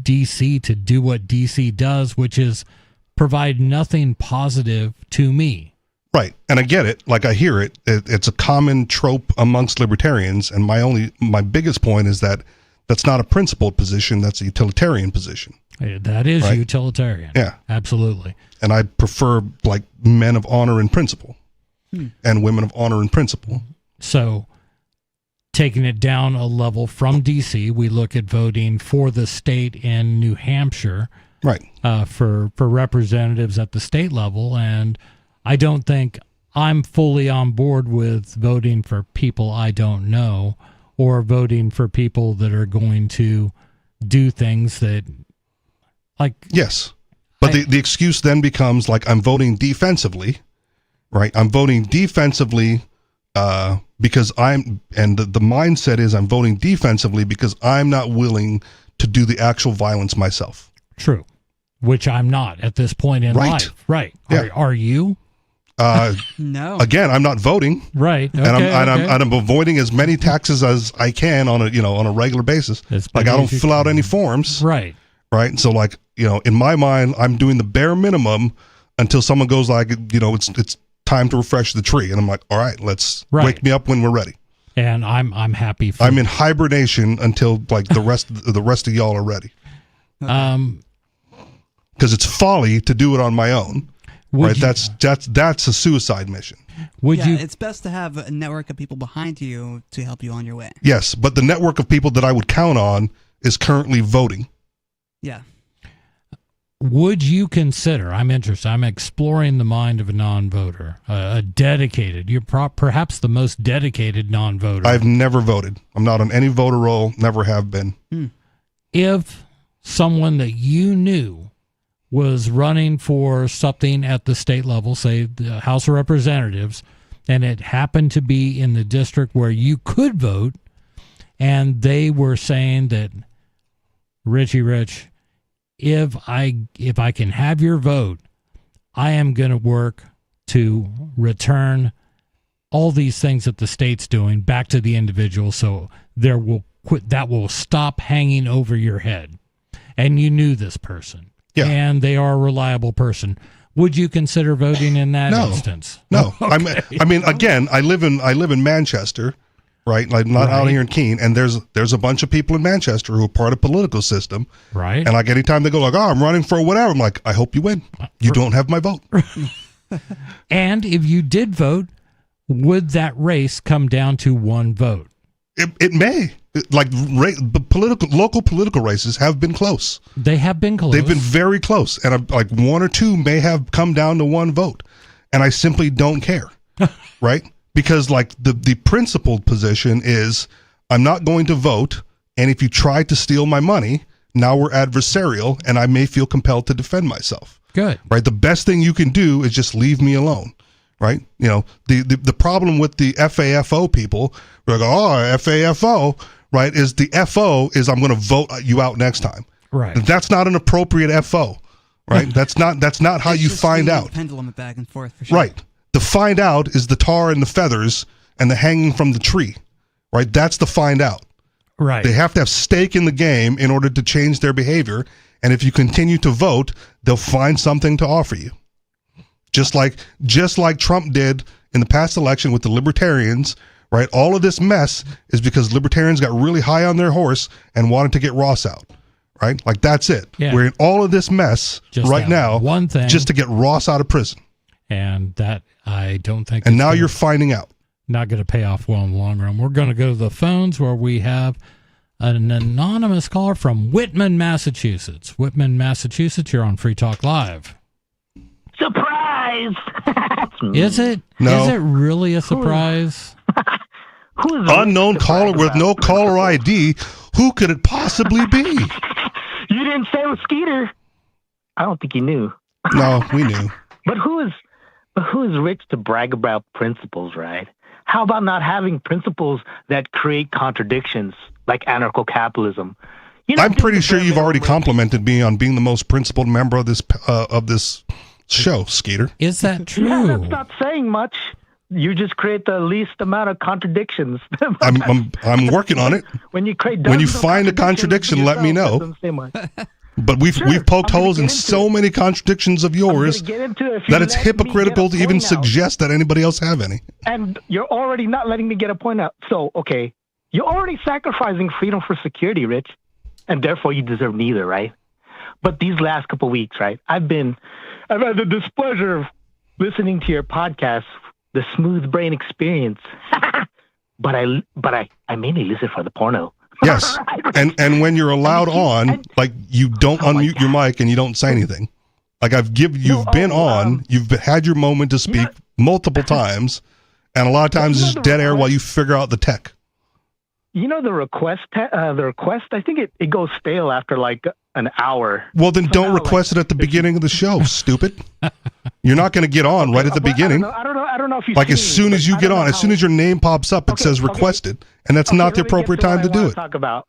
Speaker 13: DC to do what DC does, which is provide nothing positive to me.
Speaker 14: Right. And I get it. Like, I hear it. It's a common trope amongst libertarians. And my biggest point is that that's not a principled position. That's a utilitarian position.
Speaker 13: That is right? Utilitarian.
Speaker 14: Yeah.
Speaker 13: Absolutely.
Speaker 14: And I prefer like men of honor and principle and women of honor and principle.
Speaker 13: So taking it down a level from DC, we look at voting for the state in New Hampshire.
Speaker 14: Right.
Speaker 13: For representatives at the state level. And I don't think I'm fully on board with voting for people I don't know or voting for people that are going to do things that, like...
Speaker 14: Yes. But the excuse then becomes, like, I'm voting defensively, right? I'm voting defensively because the mindset is I'm voting defensively because I'm not willing to do the actual violence myself.
Speaker 13: True. Which I'm not at this point in life. Right.
Speaker 14: Yeah.
Speaker 13: Are you?
Speaker 15: No.
Speaker 14: Again, I'm not voting.
Speaker 13: Right. Okay,
Speaker 14: and I'm avoiding as many taxes as I can on a regular basis. Like, I don't fill out any forms.
Speaker 13: Right.
Speaker 14: Right. So, like, in my mind, I'm doing the bare minimum until someone goes like, it's time to refresh the tree, and I'm like, all right, let's wake me up when we're ready.
Speaker 13: And I'm happy.
Speaker 14: I'm in hibernation until like the rest of y'all are ready. Because it's folly to do it on my own. Right, that's a suicide mission.
Speaker 15: It's best to have a network of people behind you to help you on your way.
Speaker 14: Yes, but the network of people that I would count on is currently voting.
Speaker 15: Yeah.
Speaker 13: Would you consider, I'm interested, I'm exploring the mind of a non-voter, a dedicated, you're perhaps the most dedicated non-voter.
Speaker 14: I've never voted. I'm not on any voter roll, never have been.
Speaker 13: If someone that you knew was running for something at the state level, say the House of Representatives, and it happened to be in the district where you could vote, and they were saying that, Rich, if I can have your vote, I am going to work to return all these things that the state's doing back to the individual, so that will stop hanging over your head. And you knew this person. Yeah. And they are a reliable person. Would you consider voting in that instance?
Speaker 14: No.
Speaker 13: Okay.
Speaker 14: I mean, again, I live in Manchester, right? Like not out here in Keene, and there's a bunch of people in Manchester who are part of the political system.
Speaker 13: Right.
Speaker 14: And like anytime they go like, oh, I'm running for whatever, I'm like, I hope you win. You don't have my vote.
Speaker 13: And if you did vote, would that race come down to one vote?
Speaker 14: It may. Like local political races have been close.
Speaker 13: They have been close.
Speaker 14: They've been very close, and like one or two may have come down to one vote, and I simply don't care, right? Because like the principled position is, I'm not going to vote, and if you try to steal my money, now we're adversarial, and I may feel compelled to defend myself.
Speaker 13: Good.
Speaker 14: Right. The best thing you can do is just leave me alone. Right. You know, the problem with the FAFO people, we're like, oh, FAFO, right, is the FO is I'm going to vote you out next time.
Speaker 13: Right.
Speaker 14: That's not an appropriate FO. Right. That's not how you find out.
Speaker 15: Pendulum back and forth for sure.
Speaker 14: Right. The find out is the tar and the feathers and the hanging from the tree. Right. That's the find out.
Speaker 13: Right.
Speaker 14: They have to have stake in the game in order to change their behavior. And if you continue to vote, they'll find something to offer you. Just like Trump did in the past election with the libertarians, right? All of this mess is because libertarians got really high on their horse and wanted to get Ross out, right? Like that's it.
Speaker 13: Yeah.
Speaker 14: We're in all of this mess
Speaker 13: just
Speaker 14: right now,
Speaker 13: one thing,
Speaker 14: just to get Ross out of prison.
Speaker 13: And that I don't think.
Speaker 14: And now you're finding out.
Speaker 13: Not going to pay off well in the long run. We're going to go to the phones where we have an anonymous caller from Whitman, Massachusetts. Whitman, Massachusetts, you're on Free Talk Live.
Speaker 19: Surprise!
Speaker 13: Is it?
Speaker 14: No.
Speaker 13: Is it really a surprise?
Speaker 19: Who's
Speaker 14: unknown caller with no caller ID? Who could it possibly be?
Speaker 19: You didn't say it was Skeeter. I don't think you knew.
Speaker 14: No, we knew.
Speaker 19: But who is rich to brag about principles, right? How about not having principles that create contradictions, like anarcho-capitalism?
Speaker 14: I'm pretty sure you've already complimented me on being the most principled member of this show, Skeeter.
Speaker 13: Is that true?
Speaker 19: Yeah, that's not saying much. You just create the least amount of contradictions.
Speaker 14: I'm working on it.
Speaker 19: When you
Speaker 14: find a contradiction, let me know. But we've poked holes in so many contradictions of yours that it's hypocritical to even suggest that anybody else have any.
Speaker 19: And you're already not letting me get a point out. So, okay, you're already sacrificing freedom for security, Rich, and therefore you deserve neither, right? But these last couple of weeks, right, I've had the displeasure of listening to your podcast, The Smooth Brain Experience. but I mainly listen for the porno.
Speaker 14: Yes, and when you're allowed on, like you don't unmute your mic and you don't say anything. Like you've been on, you've had your moment to speak multiple times, and a lot of times it's dead air while you figure out the tech.
Speaker 19: You know the request. I think it goes stale after like an hour.
Speaker 14: Well, then don't request it at the beginning of the show, stupid. You're not going to get on right at the beginning.
Speaker 19: I don't know if you
Speaker 14: like as soon as you get on, as soon as your name pops up, it says requested, and that's not the appropriate time to do it.
Speaker 19: Talk about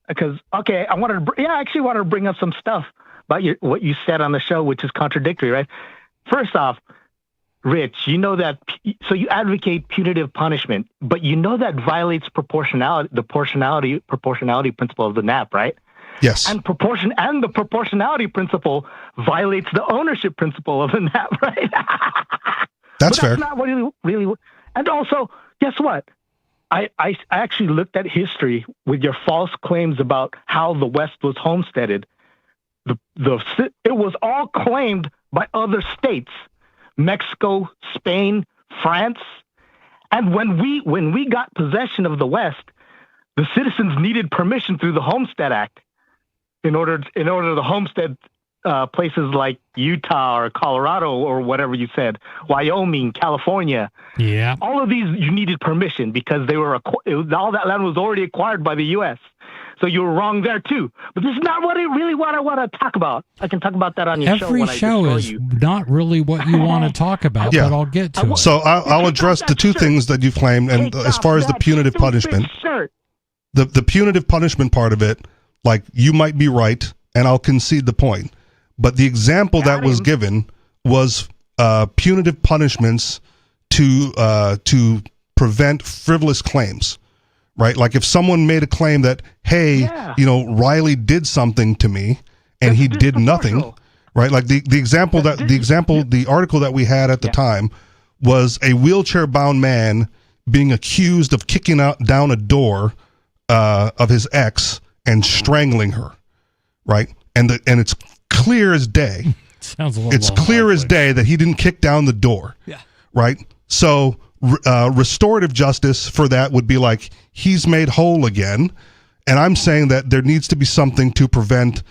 Speaker 19: because I actually wanted to bring up some stuff about what you said on the show, which is contradictory, right? First off, Rich, you know that, so you advocate punitive punishment, but you know that violates the proportionality principle of the NAP, right?
Speaker 14: Yes.
Speaker 19: And the proportionality principle violates the ownership principle of the NAP, right?
Speaker 14: That's fair.
Speaker 19: That's not really. And also, guess what? I actually looked at history with your false claims about how the West was homesteaded. It was all claimed by other states. Mexico, Spain, France. And when we got possession of the West, the citizens needed permission through the Homestead Act in order to homestead places like Utah or Colorado or whatever you said, Wyoming, California.
Speaker 13: Yeah.
Speaker 19: All of these you needed permission because all that land was already acquired by the U.S. So you were wrong there too. But this is not what I want to talk about. I can talk about that on your show.
Speaker 13: Every show is not really what you want to talk about, but I'll get to it.
Speaker 14: So I'll address the two things that you've claimed, and as far as the punitive punishment, the punitive punishment part of it, like you might be right, and I'll concede the point. But the example that was given was punitive punishments to prevent frivolous claims, right? Like if someone made a claim that, hey, Riley did something to me and he did nothing, right? Like the article that we had at the time was a wheelchair-bound man being accused of kicking down a door of his ex and strangling her, right? And it's clear as day.
Speaker 13: Sounds a little.
Speaker 14: It's clear as day that he didn't kick down the door.
Speaker 15: Yeah.
Speaker 14: Right. So restorative justice for that would be like he's made whole again, and I'm saying that there needs to be something to prevent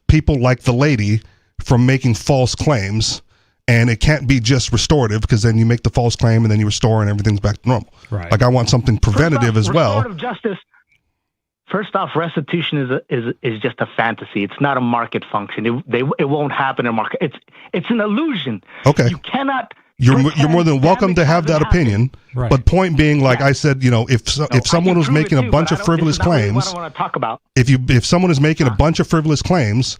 Speaker 14: people like the lady from making false claims. And it can't be just restorative because then you make the false claim and then you restore and everything's back to normal.
Speaker 19: Right.
Speaker 14: Like I want something preventative as well.
Speaker 19: Restorative justice. First off, restitution is just a fantasy. It's not a market function. It won't happen in a market. It's an illusion.
Speaker 14: Okay.
Speaker 19: You cannot.
Speaker 14: You're more than welcome to have that opinion. Right. But point being, like I said, if someone was making a bunch of frivolous claims,
Speaker 19: I want to talk about.
Speaker 14: If someone is making a bunch of frivolous claims,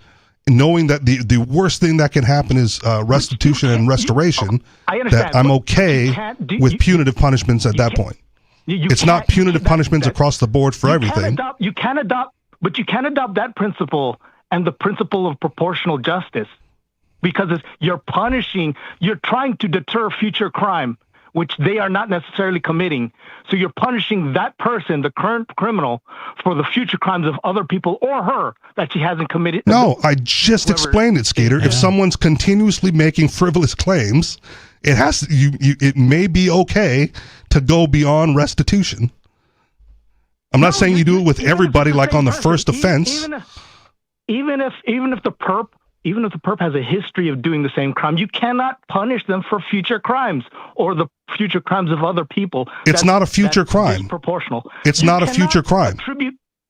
Speaker 14: knowing that the worst thing that can happen is restitution and restoration,
Speaker 19: I understand,
Speaker 14: that I'm okay with punitive punishments at that point. It's not punitive punishments across the board for everything.
Speaker 19: You can adopt that principle and the principle of proportional justice, because you're trying to deter future crime, which they are not necessarily committing. So you're punishing that person, the current criminal, for the future crimes of other people or her that she hasn't committed.
Speaker 14: No, I just explained it, Skeeter. If someone's continuously making frivolous claims, it may be okay to go beyond restitution. I'm not saying you do it with everybody like on the first offense.
Speaker 19: Even if the perp has a history of doing the same crime, you cannot punish them for future crimes or the future crimes of other people.
Speaker 14: It's not a future crime.
Speaker 19: Disproportional.
Speaker 14: It's not a future crime.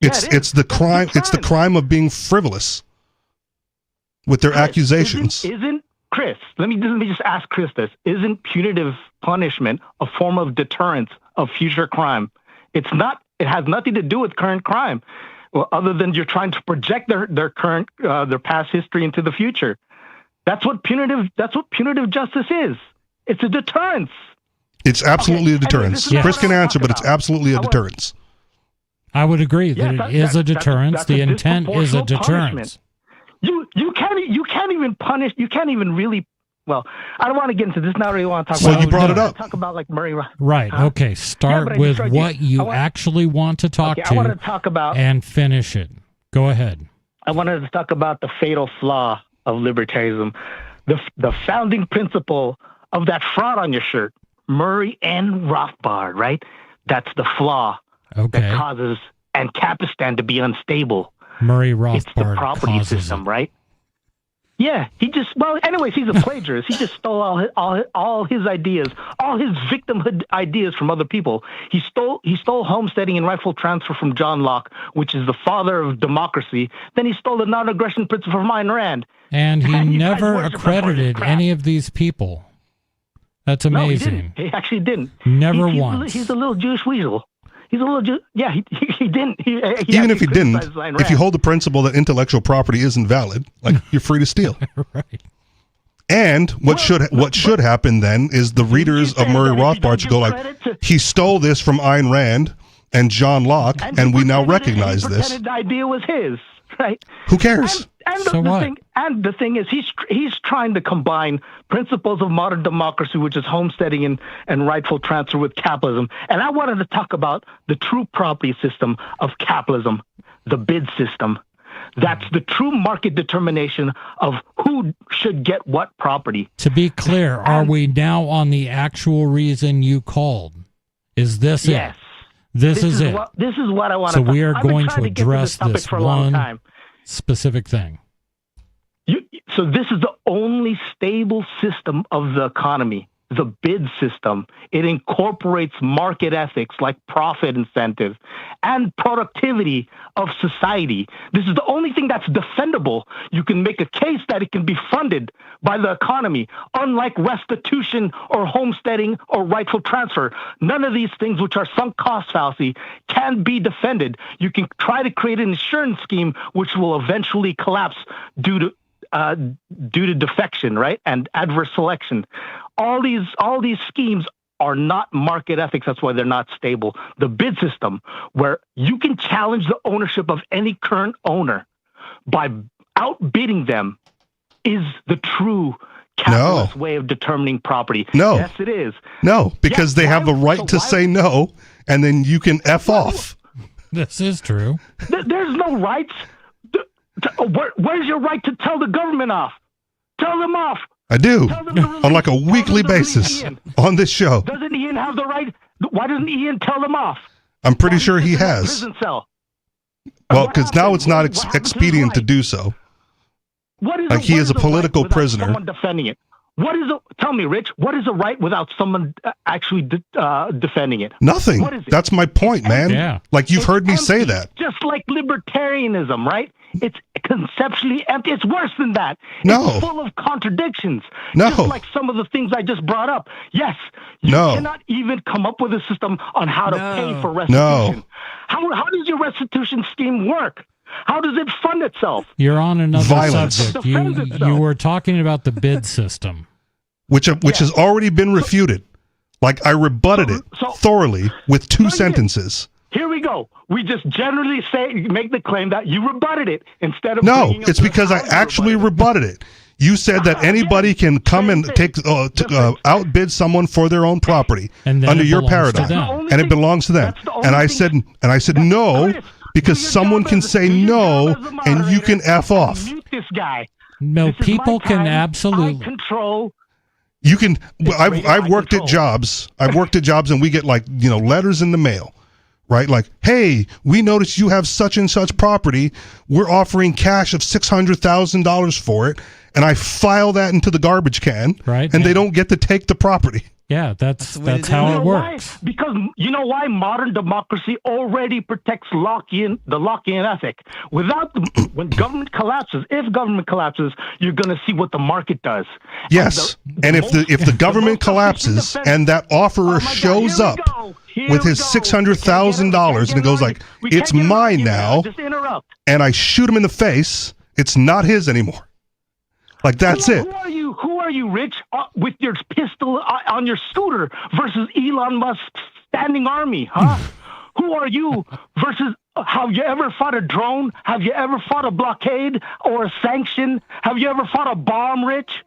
Speaker 14: It's the crime. It's the crime of being frivolous with their accusations.
Speaker 19: Isn't Chris? Let me just ask Chris this: isn't punitive punishment a form of deterrence of future crime? It's not. It has nothing to do with current crime. Well, other than you're trying to project their past history into the future. That's what punitive justice is. It's a deterrence.
Speaker 14: It's absolutely a deterrence. Chris can answer, but it's absolutely a deterrence.
Speaker 13: I would agree that it is a deterrence. The intent is a deterrence.
Speaker 19: You can't even punish. You can't even really. Well, I don't want to get into this. Not really want to talk
Speaker 14: about.
Speaker 19: Well,
Speaker 14: you brought it up.
Speaker 19: Talk about like Murray.
Speaker 13: Right. Okay. Start with what you actually want to talk to.
Speaker 19: I wanted to talk about
Speaker 13: and finish it. Go ahead.
Speaker 19: I wanted to talk about the fatal flaw of libertarianism, the founding principle of that fraud on your shirt, Murray and Rothbard. Right. That's the flaw that causes Ancapistan to be unstable.
Speaker 13: Murray Rothbard.
Speaker 19: It's the property system, right? Yeah, anyways, he's a plagiarist. He just stole all his ideas, all his victimhood ideas from other people. He stole homesteading and rightful transfer from John Locke, which is the father of democracy. Then he stole the non-aggression principle from Ayn Rand.
Speaker 13: And he never accredited any of these people. That's amazing.
Speaker 19: No, he didn't. He actually didn't.
Speaker 13: Never once.
Speaker 19: He's a little Jewish weasel. He's a little he didn't.
Speaker 14: Even if he didn't, if you hold the principle that intellectual property isn't valid, like you're free to steal.
Speaker 13: Right.
Speaker 14: And what should happen then is the readers of Murray Rothbard should go like, he stole this from Ayn Rand and John Locke, and we now recognize this.
Speaker 19: The idea was his, right?
Speaker 14: Who cares?
Speaker 19: The thing is, he's trying to combine principles of modern democracy, which is homesteading and rightful transfer, with capitalism. And I wanted to talk about the true property system of capitalism, the bid system. That's the true market determination of who should get what property.
Speaker 13: To be clear, are we now on the actual reason you called? Is this it? This is it.
Speaker 19: This is what I want to
Speaker 13: talk about. So we are going to address this one specific thing.
Speaker 19: So this is the only stable system of the economy, the bid system. It incorporates market ethics like profit incentive and productivity of society. This is the only thing that's defendable. You can make a case that it can be funded by the economy, unlike restitution or homesteading or rightful transfer. None of these things, which are sunk cost fallacy, can be defended. You can try to create an insurance scheme which will eventually collapse due to defection, right, and adverse selection. All these schemes are not market ethics. That's why they're not stable. The bid system, where you can challenge the ownership of any current owner by outbidding them, is the true capitalist way of determining property.
Speaker 14: No.
Speaker 19: Yes, it is.
Speaker 14: No, because they have the right to say no, and then you can F off.
Speaker 13: This is true.
Speaker 19: There's no rights. Where's your right to tell the government off? Tell them off.
Speaker 14: I do, on like a weekly basis on this show.
Speaker 19: Doesn't Ian have the right? Why doesn't Ian tell them off?
Speaker 14: I'm pretty sure he has.
Speaker 19: Prison cell.
Speaker 14: Well, because now it's not expedient to do so.
Speaker 19: What is
Speaker 14: like he is a political prisoner.
Speaker 19: Someone defending it. Tell me, Rich, what is a right without someone actually defending it?
Speaker 14: Nothing.
Speaker 19: What is it?
Speaker 14: That's my point, man.
Speaker 13: Yeah.
Speaker 14: Like you've heard me say that.
Speaker 19: Just like libertarianism, right? It's conceptually empty. It's worse than that.
Speaker 14: No.
Speaker 19: It's full of contradictions.
Speaker 14: No.
Speaker 19: Just like some of the things I just brought up. Yes. You cannot even come up with a system on how to pay for restitution.
Speaker 14: No.
Speaker 19: How does your restitution scheme work? How does it fund itself?
Speaker 13: You're on another
Speaker 14: Violence.
Speaker 13: subject. You were talking about the bid system,
Speaker 14: which has already been refuted. Like I rebutted it thoroughly with 2 sentences.
Speaker 19: Here we go. We just generally make the claim that you rebutted it instead of
Speaker 14: no. It's because I actually rebutted it. You said that anybody can come and take outbid someone for their own property under your paradigm, and it belongs to them. And I said no. Because someone can say no, and you can F off.
Speaker 19: Mute this guy.
Speaker 13: No, people can absolutely
Speaker 19: control.
Speaker 14: You can. I've worked at jobs. I've worked at jobs, and we get letters in the mail, right? Like, hey, we noticed you have such and such property. We're offering cash of $600,000 for it, and I file that into the garbage can,
Speaker 13: right?
Speaker 14: And they don't get to take the property.
Speaker 13: Yeah, that's how it works.
Speaker 19: Because you know why modern democracy already protects the Lockean ethic. When government collapses, if government collapses, you're going to see what the market does.
Speaker 14: Yes, and if the government collapses and that offerer shows up with his $600,000 and it goes like, it's mine now,
Speaker 19: just interrupt.
Speaker 14: And I shoot him in the face, it's not his anymore. Like that's it.
Speaker 19: Who are you, Rich, with your pistol on your scooter versus Elon Musk's standing army, huh? Who are you versus? Have you ever fought a drone? Have you ever fought a blockade or a sanction? Have you ever fought a bomb, Rich?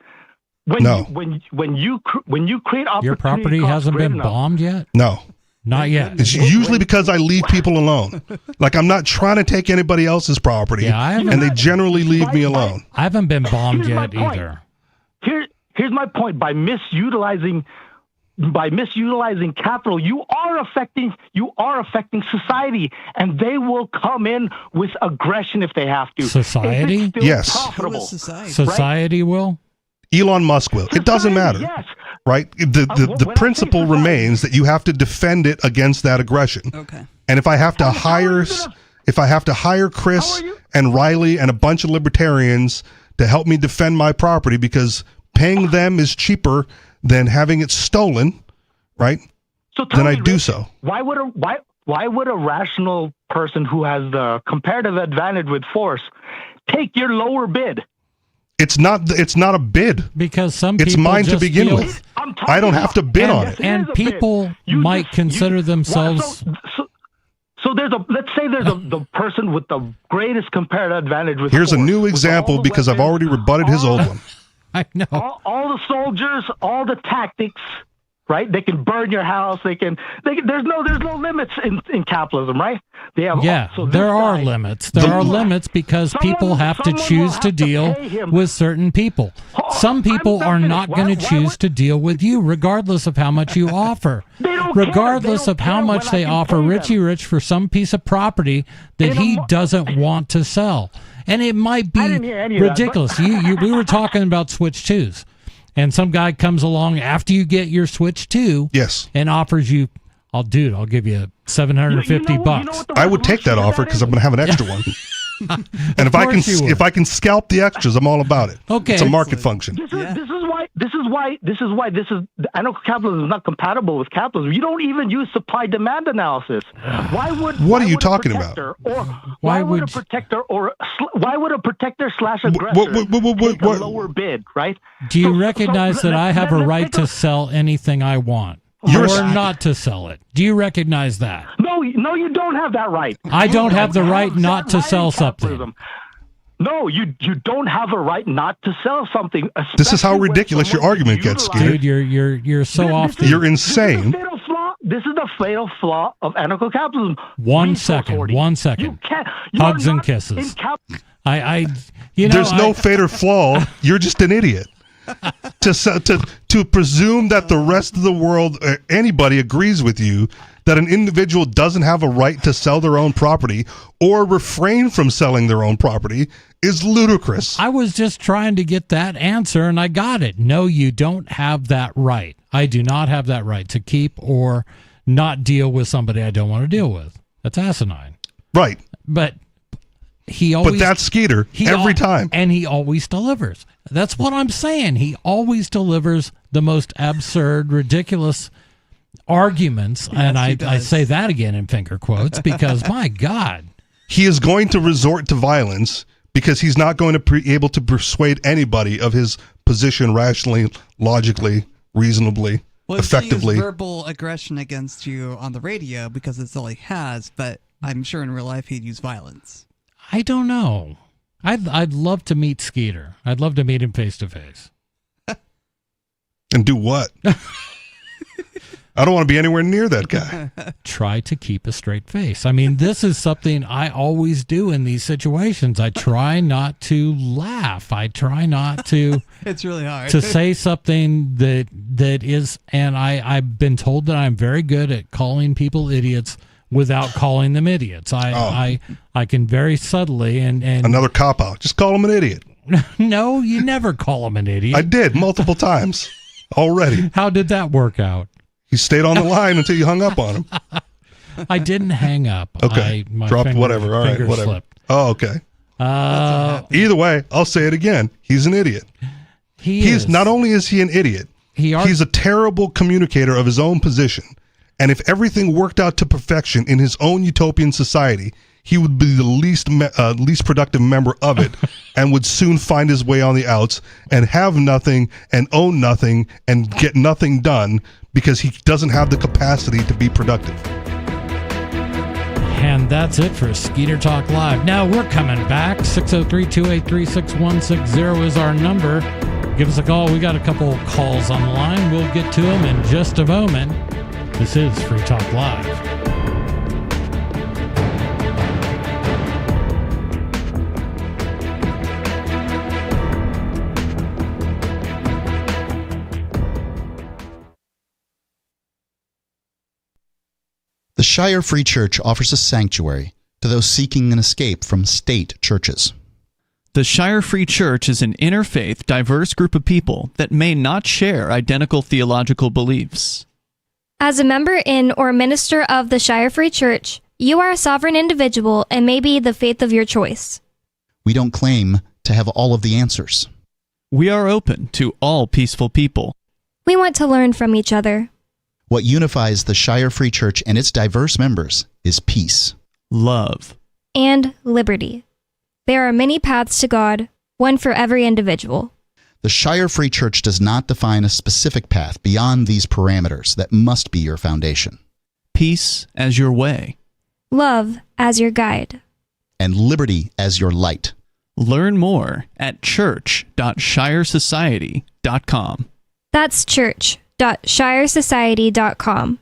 Speaker 14: No.
Speaker 19: When you create opportunity,
Speaker 13: your property hasn't been bombed yet?
Speaker 14: No.
Speaker 13: Not yet.
Speaker 14: It's usually because I leave people alone. Like I'm not trying to take anybody else's property, and they generally leave me alone.
Speaker 13: I haven't been bombed yet either.
Speaker 19: Here's my point. By misutilizing capital, you are affecting society, and they will come in with aggression if they have to.
Speaker 13: Society?
Speaker 14: Yes.
Speaker 19: Profitable,
Speaker 13: society will?
Speaker 14: Elon Musk will. It doesn't matter.
Speaker 19: Yes.
Speaker 14: Right? The principle remains that you have to defend it against that aggression.
Speaker 15: Okay.
Speaker 14: And if I have to hire Chris and Riley and a bunch of libertarians to help me defend my property because paying them is cheaper than having it stolen, right? Then I do so.
Speaker 19: Why would a rational person who has the comparative advantage with force take your lower bid?
Speaker 14: It's not a bid.
Speaker 13: Because some people
Speaker 14: it's mine
Speaker 13: just
Speaker 14: to begin
Speaker 13: feel,
Speaker 14: with. I don't have to bid on it.
Speaker 13: And people might consider themselves.
Speaker 19: So let's say there's the person with the greatest comparative advantage with
Speaker 14: Here's
Speaker 19: force,
Speaker 14: a new example because I've already rebutted his old one.
Speaker 13: I know.
Speaker 19: All the soldiers, all the tactics, right? They can burn your house. There's no limits in capitalism, right? They have
Speaker 13: there are limits. There are limits because people have to choose to deal with certain people. Some people are not going to choose to deal with you, regardless of how much you offer. Regardless of how much they offer Richie Rich for some piece of property that he doesn't want to sell. And it might be ridiculous. We were talking about Switch 2s. And some guy comes along after you get your Switch 2 and offers you, I'll give you $750.
Speaker 14: I would take that offer because I'm going to have an extra one. And if I can scalp the extras, I'm all about it.
Speaker 13: Okay.
Speaker 14: It's a market function.
Speaker 19: This is why I know capitalism is not compatible with capitalism. You don't even use supply-demand analysis.
Speaker 14: What are you talking about?
Speaker 19: Why would a protector slash aggressor take a lower bid, right?
Speaker 13: Do you recognize that I have a right to sell anything I want? or not to sell it. Do you recognize that?
Speaker 19: No, you don't have that right.
Speaker 13: I don't have the right not to sell something.
Speaker 19: No, you don't have a right not to sell something.
Speaker 14: This is how ridiculous your argument gets, Skeeter.
Speaker 13: Dude, you're so off.
Speaker 14: You're insane.
Speaker 19: This is the fatal flaw of anarcho-capitalism.
Speaker 13: One second. Hugs and kisses.
Speaker 14: There's no fatal flaw. You're just an idiot. To presume that the rest of the world, anybody agrees with you that an individual doesn't have a right to sell their own property or refrain from selling their own property is ludicrous.
Speaker 13: I was just trying to get that answer and I got it. No, you don't have that right. I do not have that right to keep or not deal with somebody I don't want to deal with. That's asinine.
Speaker 14: Right.
Speaker 13: But that's Skeeter
Speaker 14: every time.
Speaker 13: And he always delivers. That's what I'm saying. He always delivers the most absurd, ridiculous arguments. Yes, and I say that again in finger quotes because, my God.
Speaker 14: He is going to resort to violence because he's not going to be able to persuade anybody of his position rationally, logically, reasonably, effectively.
Speaker 15: He used verbal aggression against you on the radio because it's all he has, but I'm sure in real life he'd use violence.
Speaker 13: I don't know. I'd love to meet Skeeter. I'd love to meet him face to face.
Speaker 14: And do what? I don't want to be anywhere near that guy.
Speaker 13: Try to keep a straight face. I mean, this is something I always do in these situations. I try not to laugh. I try not to.
Speaker 15: It's really hard
Speaker 13: to say something that is. And I've been told that I'm very good at calling people idiots without calling them idiots. I can very subtly and
Speaker 14: another cop out. Just call them an idiot.
Speaker 13: No, you never call them an idiot.
Speaker 14: I did multiple times already.
Speaker 13: How did that work out?
Speaker 14: He stayed on the line until you hung up on him.
Speaker 13: I didn't hang up.
Speaker 14: Okay. Dropped whatever. All right. Whatever. Slipped. Oh, okay. Either way, I'll say it again. He's an idiot. He's not only is he an idiot, he's a terrible communicator of his own position. And if everything worked out to perfection in his own utopian society, he would be the least productive member of it and would soon find his way on the outs and have nothing and own nothing and get nothing done because he doesn't have the capacity to be productive.
Speaker 13: And that's it for Skeeter Talk Live. Now we're coming back. 603-283-6160 is our number. Give us a call. We got a couple calls on the line. We'll get to them in just a moment. This is Free Talk Live.
Speaker 20: The Shire Free Church offers a sanctuary to those seeking an escape from state churches.
Speaker 21: The Shire Free Church is an interfaith, diverse group of people that may not share identical theological beliefs.
Speaker 22: As a member in or minister of the Shire Free Church, you are a sovereign individual and may be the faith of your choice.
Speaker 20: We don't claim to have all of the answers.
Speaker 21: We are open to all peaceful people.
Speaker 22: We want to learn from each other.
Speaker 20: What unifies the Shire Free Church and its diverse members is peace,
Speaker 21: love,
Speaker 22: and liberty. There are many paths to God, one for every individual.
Speaker 20: The Shire Free Church does not define a specific path beyond these parameters that must be your foundation.
Speaker 21: Peace as your way.
Speaker 22: Love as your guide.
Speaker 20: And liberty as your light.
Speaker 21: Learn more at church.shiresociety.com.
Speaker 22: That's church.shiresociety.com.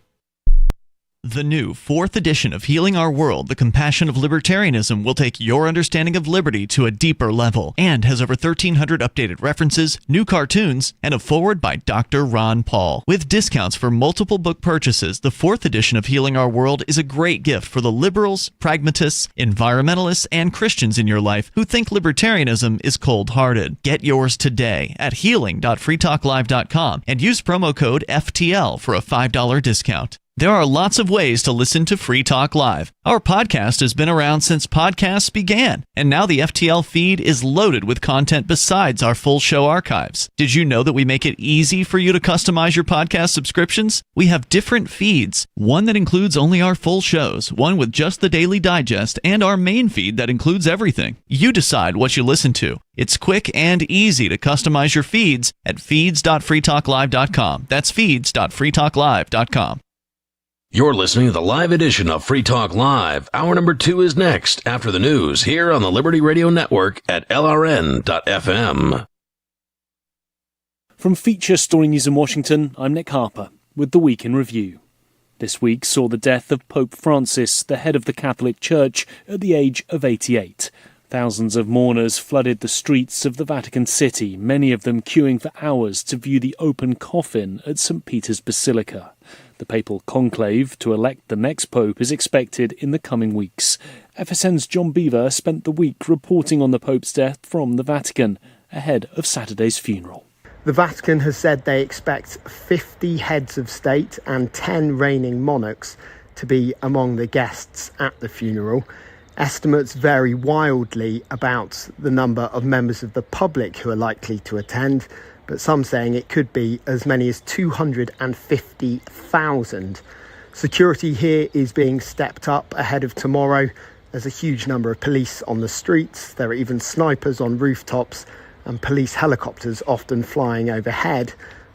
Speaker 21: The new 4th edition of Healing Our World, The Compassion of Libertarianism, will take your understanding of liberty to a deeper level and has over 1,300 updated references, new cartoons, and a foreword by Dr. Ron Paul. With discounts for multiple book purchases, the 4th edition of Healing Our World is a great gift for the liberals, pragmatists, environmentalists, and Christians in your life who think libertarianism is cold-hearted. Get yours today at healing.freetalklive.com and use promo code FTL for a $5 discount. There are lots of ways to listen to Free Talk Live. Our podcast has been around since podcasts began, and now the FTL feed is loaded with content besides our full show archives. Did you know that we make it easy for you to customize your podcast subscriptions? We have different feeds, one that includes only our full shows, one with just the Daily Digest, and our main feed that includes everything. You decide what you listen to. It's quick and easy to customize your feeds at feeds.freetalklive.com. That's feeds.freetalklive.com.
Speaker 12: You're listening to the live edition of Free Talk Live. Hour number 2 is next after the news here on the Liberty Radio Network at LRN.FM.
Speaker 1: From Feature Story News in Washington, I'm Nick Harper with the Week in Review. This week saw the death of Pope Francis, the head of the Catholic Church, at the age of 88. Thousands of mourners flooded the streets of the Vatican City, many of them queuing for hours to view the open coffin at St. Peter's Basilica. The papal conclave to elect the next pope is expected in the coming weeks. FSN's John Beaver spent the week reporting on the Pope's death from the Vatican ahead of Saturday's funeral.
Speaker 2: The Vatican has said they expect 50 heads of state and 10 reigning monarchs to be among the guests at the funeral. Estimates vary wildly about the number of members of the public who are likely to attend, but some saying it could be as many as 250,000. Security here is being stepped up ahead of tomorrow. There's a huge number of police on the streets. There are even snipers on rooftops and police helicopters often flying overhead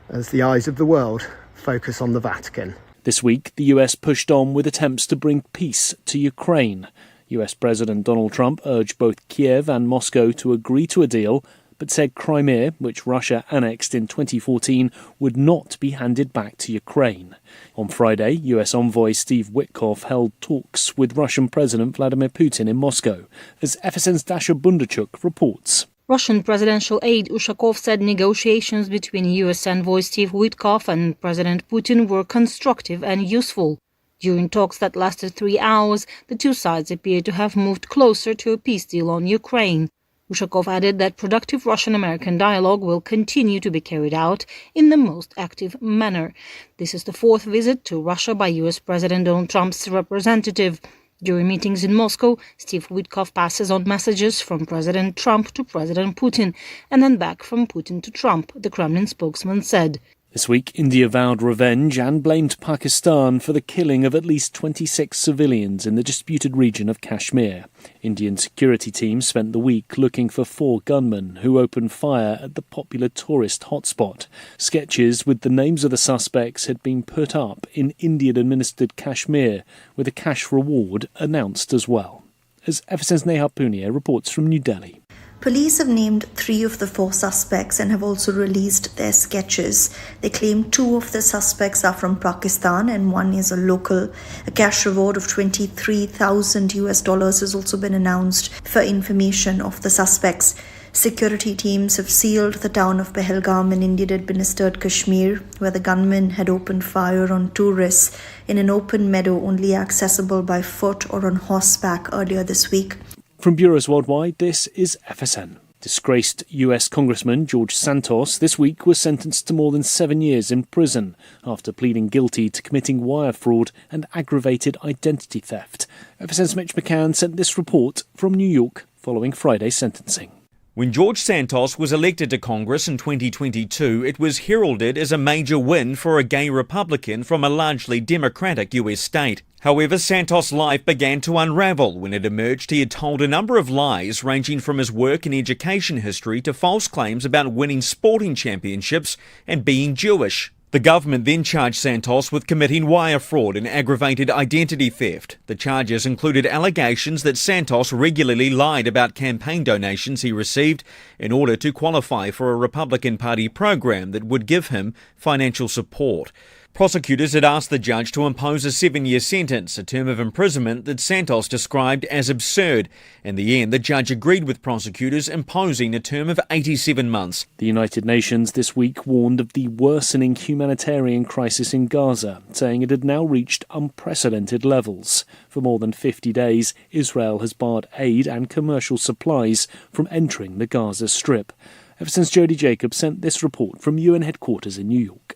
Speaker 2: as the eyes of the world focus on the Vatican.
Speaker 1: This week, the US pushed on with attempts to bring peace to Ukraine. US President Donald Trump urged both Kiev and Moscow to agree to a deal, but said Crimea, which Russia annexed in 2014, would not be handed back to Ukraine. On Friday, US envoy Steve Witkoff held talks with Russian President Vladimir Putin in Moscow, as FSN's Dasha Bundarchuk reports.
Speaker 3: Russian presidential aide Ushakov said negotiations between US envoy Steve Witkoff and President Putin were constructive and useful. During talks that lasted 3 hours, the two sides appeared to have moved closer to a peace deal on Ukraine. Ushakov added that productive Russian-American dialogue will continue to be carried out in the most active manner. This is the 4th visit to Russia by US President Donald Trump's representative. During meetings in Moscow, Steve Witkoff passes on messages from President Trump to President Putin and then back from Putin to Trump, the Kremlin spokesman said.
Speaker 1: This week, India vowed revenge and blamed Pakistan for the killing of at least 26 civilians in the disputed region of Kashmir. Indian security teams spent the week looking for 4 gunmen who opened fire at the popular tourist hotspot. Sketches with the names of the suspects had been put up in Indian-administered Kashmir, with a cash reward announced as well. As FSN's Neha Punia reports from New Delhi.
Speaker 4: Police have named 3 of the 4 suspects and have also released their sketches. They claim 2 of the suspects are from Pakistan and 1 is a local. A cash reward of $23,000 has also been announced for information of the suspects. Security teams have sealed the town of Pahalgam in Indian-administered Kashmir, where the gunmen had opened fire on tourists in an open meadow only accessible by foot or on horseback earlier this week.
Speaker 1: From Bureaus Worldwide, this is FSN. Disgraced US Congressman George Santos this week was sentenced to more than 7 years in prison after pleading guilty to committing wire fraud and aggravated identity theft. FSN's Mitch McCann sent this report from New York following Friday's sentencing.
Speaker 5: When George Santos was elected to Congress in 2022, it was heralded as a major win for a gay Republican from a largely Democratic US state. However, Santos' life began to unravel when it emerged he had told a number of lies ranging from his work and education history to false claims about winning sporting championships and being Jewish. The government then charged Santos with committing wire fraud and aggravated identity theft. The charges included allegations that Santos regularly lied about campaign donations he received in order to qualify for a Republican Party program that would give him financial support. Prosecutors had asked the judge to impose a 7-year sentence, a term of imprisonment that Santos described as absurd. In the end, the judge agreed with prosecutors, imposing a term of 87 months.
Speaker 1: The United Nations this week warned of the worsening humanitarian crisis in Gaza, saying it had now reached unprecedented levels. For more than 50 days, Israel has barred aid and commercial supplies from entering the Gaza Strip. FSN's Jody Jacobs sent this report from UN headquarters in New York.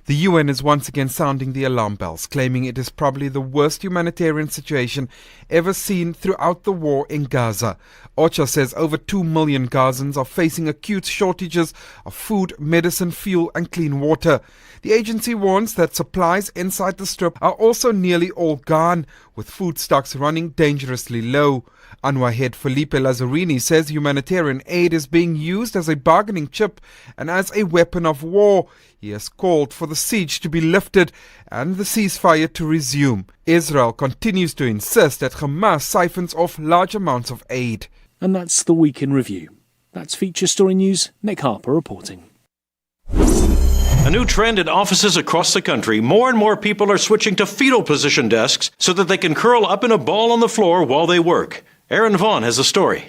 Speaker 6: The UN is once again sounding the alarm bells, claiming it is probably the worst humanitarian situation ever seen throughout the war in Gaza. OCHA says over 2 million Gazans are facing acute shortages of food, medicine, fuel and clean water. The agency warns that supplies inside the strip are also nearly all gone, with food stocks running dangerously low. UNRWA head Felipe Lazzarini says humanitarian aid is being used as a bargaining chip and as a weapon of war. He has called for the siege to be lifted and the ceasefire to resume. Israel continues to insist that Hamas siphons off large amounts of aid.
Speaker 1: And that's the Week in Review. That's Feature Story News. Nick Harper reporting.
Speaker 7: A new trend in offices across the country. More and more people are switching to fetal position desks so that they can curl up in a ball on the floor while they work. Aaron Vaughn has a story.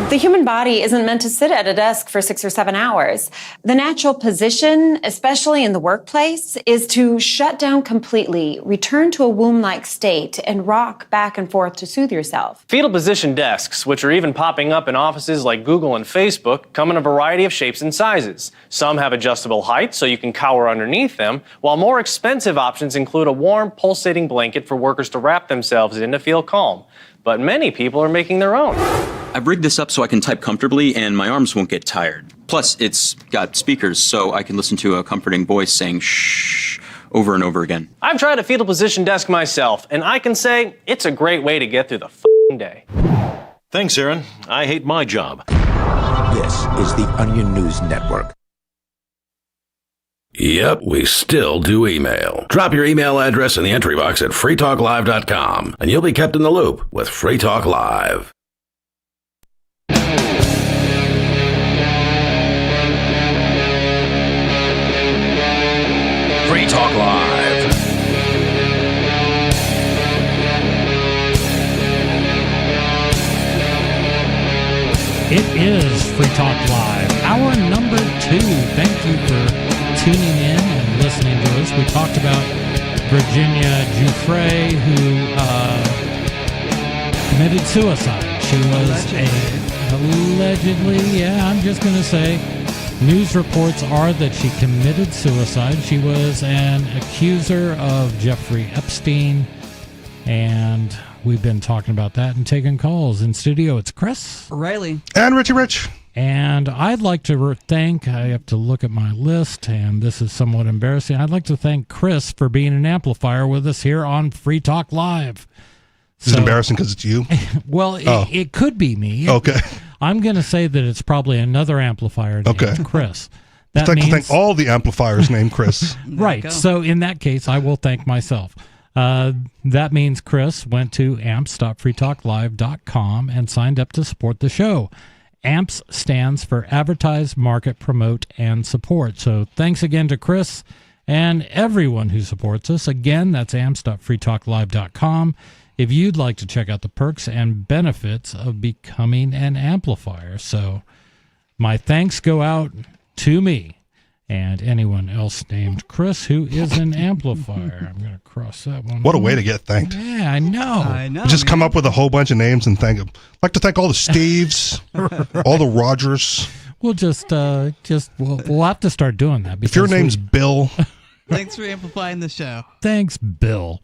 Speaker 23: The human body isn't meant to sit at a desk for 6 or 7 hours. The natural position, especially in the workplace, is to shut down completely, return to a womb-like state, and rock back and forth to soothe yourself.
Speaker 24: Fetal position desks, which are even popping up in offices like Google and Facebook, come in a variety of shapes and sizes. Some have adjustable heights so you can cower underneath them, while more expensive options include a warm, pulsating blanket for workers to wrap themselves in to feel calm. But many people are making their own.
Speaker 25: I've rigged this up so I can type comfortably and my arms won't get tired. Plus, it's got speakers so I can listen to a comforting voice saying shh over and over again.
Speaker 24: I've tried a fetal position desk myself, and I can say it's a great way to get through the f***ing day.
Speaker 7: Thanks, Aaron. I hate my job.
Speaker 11: This is the Onion News Network.
Speaker 12: Yep, we still do email. Drop your email address in the entry box at freetalklive.com, and you'll be kept in the loop with Free Talk Live. Free Talk Live.
Speaker 13: It is Free Talk Live, hour number 2. Thank you for tuning in and listening to us. We talked about Virginia Giuffre, who committed suicide. She was allegedly, I'm just going to say, news reports are that she committed suicide. She was an accuser of Jeffrey Epstein, and we've been talking about that and taking calls. In studio, it's Chris.
Speaker 15: Riley.
Speaker 14: And Richie Rich.
Speaker 13: And I'd like to thank, I have to look at my list, and this is somewhat embarrassing. I'd like to thank Chris for being an amplifier with us here on Free Talk Live.
Speaker 14: Is it embarrassing because it's you?
Speaker 13: Well, it could be me.
Speaker 14: Okay.
Speaker 13: I'm going to say that it's probably another amplifier named Chris. That
Speaker 14: means, thank all the amplifiers named Chris.
Speaker 13: Right. So in that case, I will thank myself. That means Chris went to amps.freetalklive.com and signed up to support the show. AMPS stands for Advertise, Market, Promote, and Support. So thanks again to Chris and everyone who supports us. Again, that's amps.freetalklive.com if you'd like to check out the perks and benefits of becoming an amplifier. So my thanks go out to me and anyone else named Chris who is an amplifier. I'm going to cross that one.
Speaker 14: What a way to get thanked.
Speaker 13: Yeah, I know.
Speaker 14: You just come up with a whole bunch of names and thank them. I'd like to thank all the Steves, all the Rogers.
Speaker 13: We'll we'll have to start doing that.
Speaker 14: If your name's Bill.
Speaker 15: Thanks for amplifying the show.
Speaker 13: Thanks, Bill.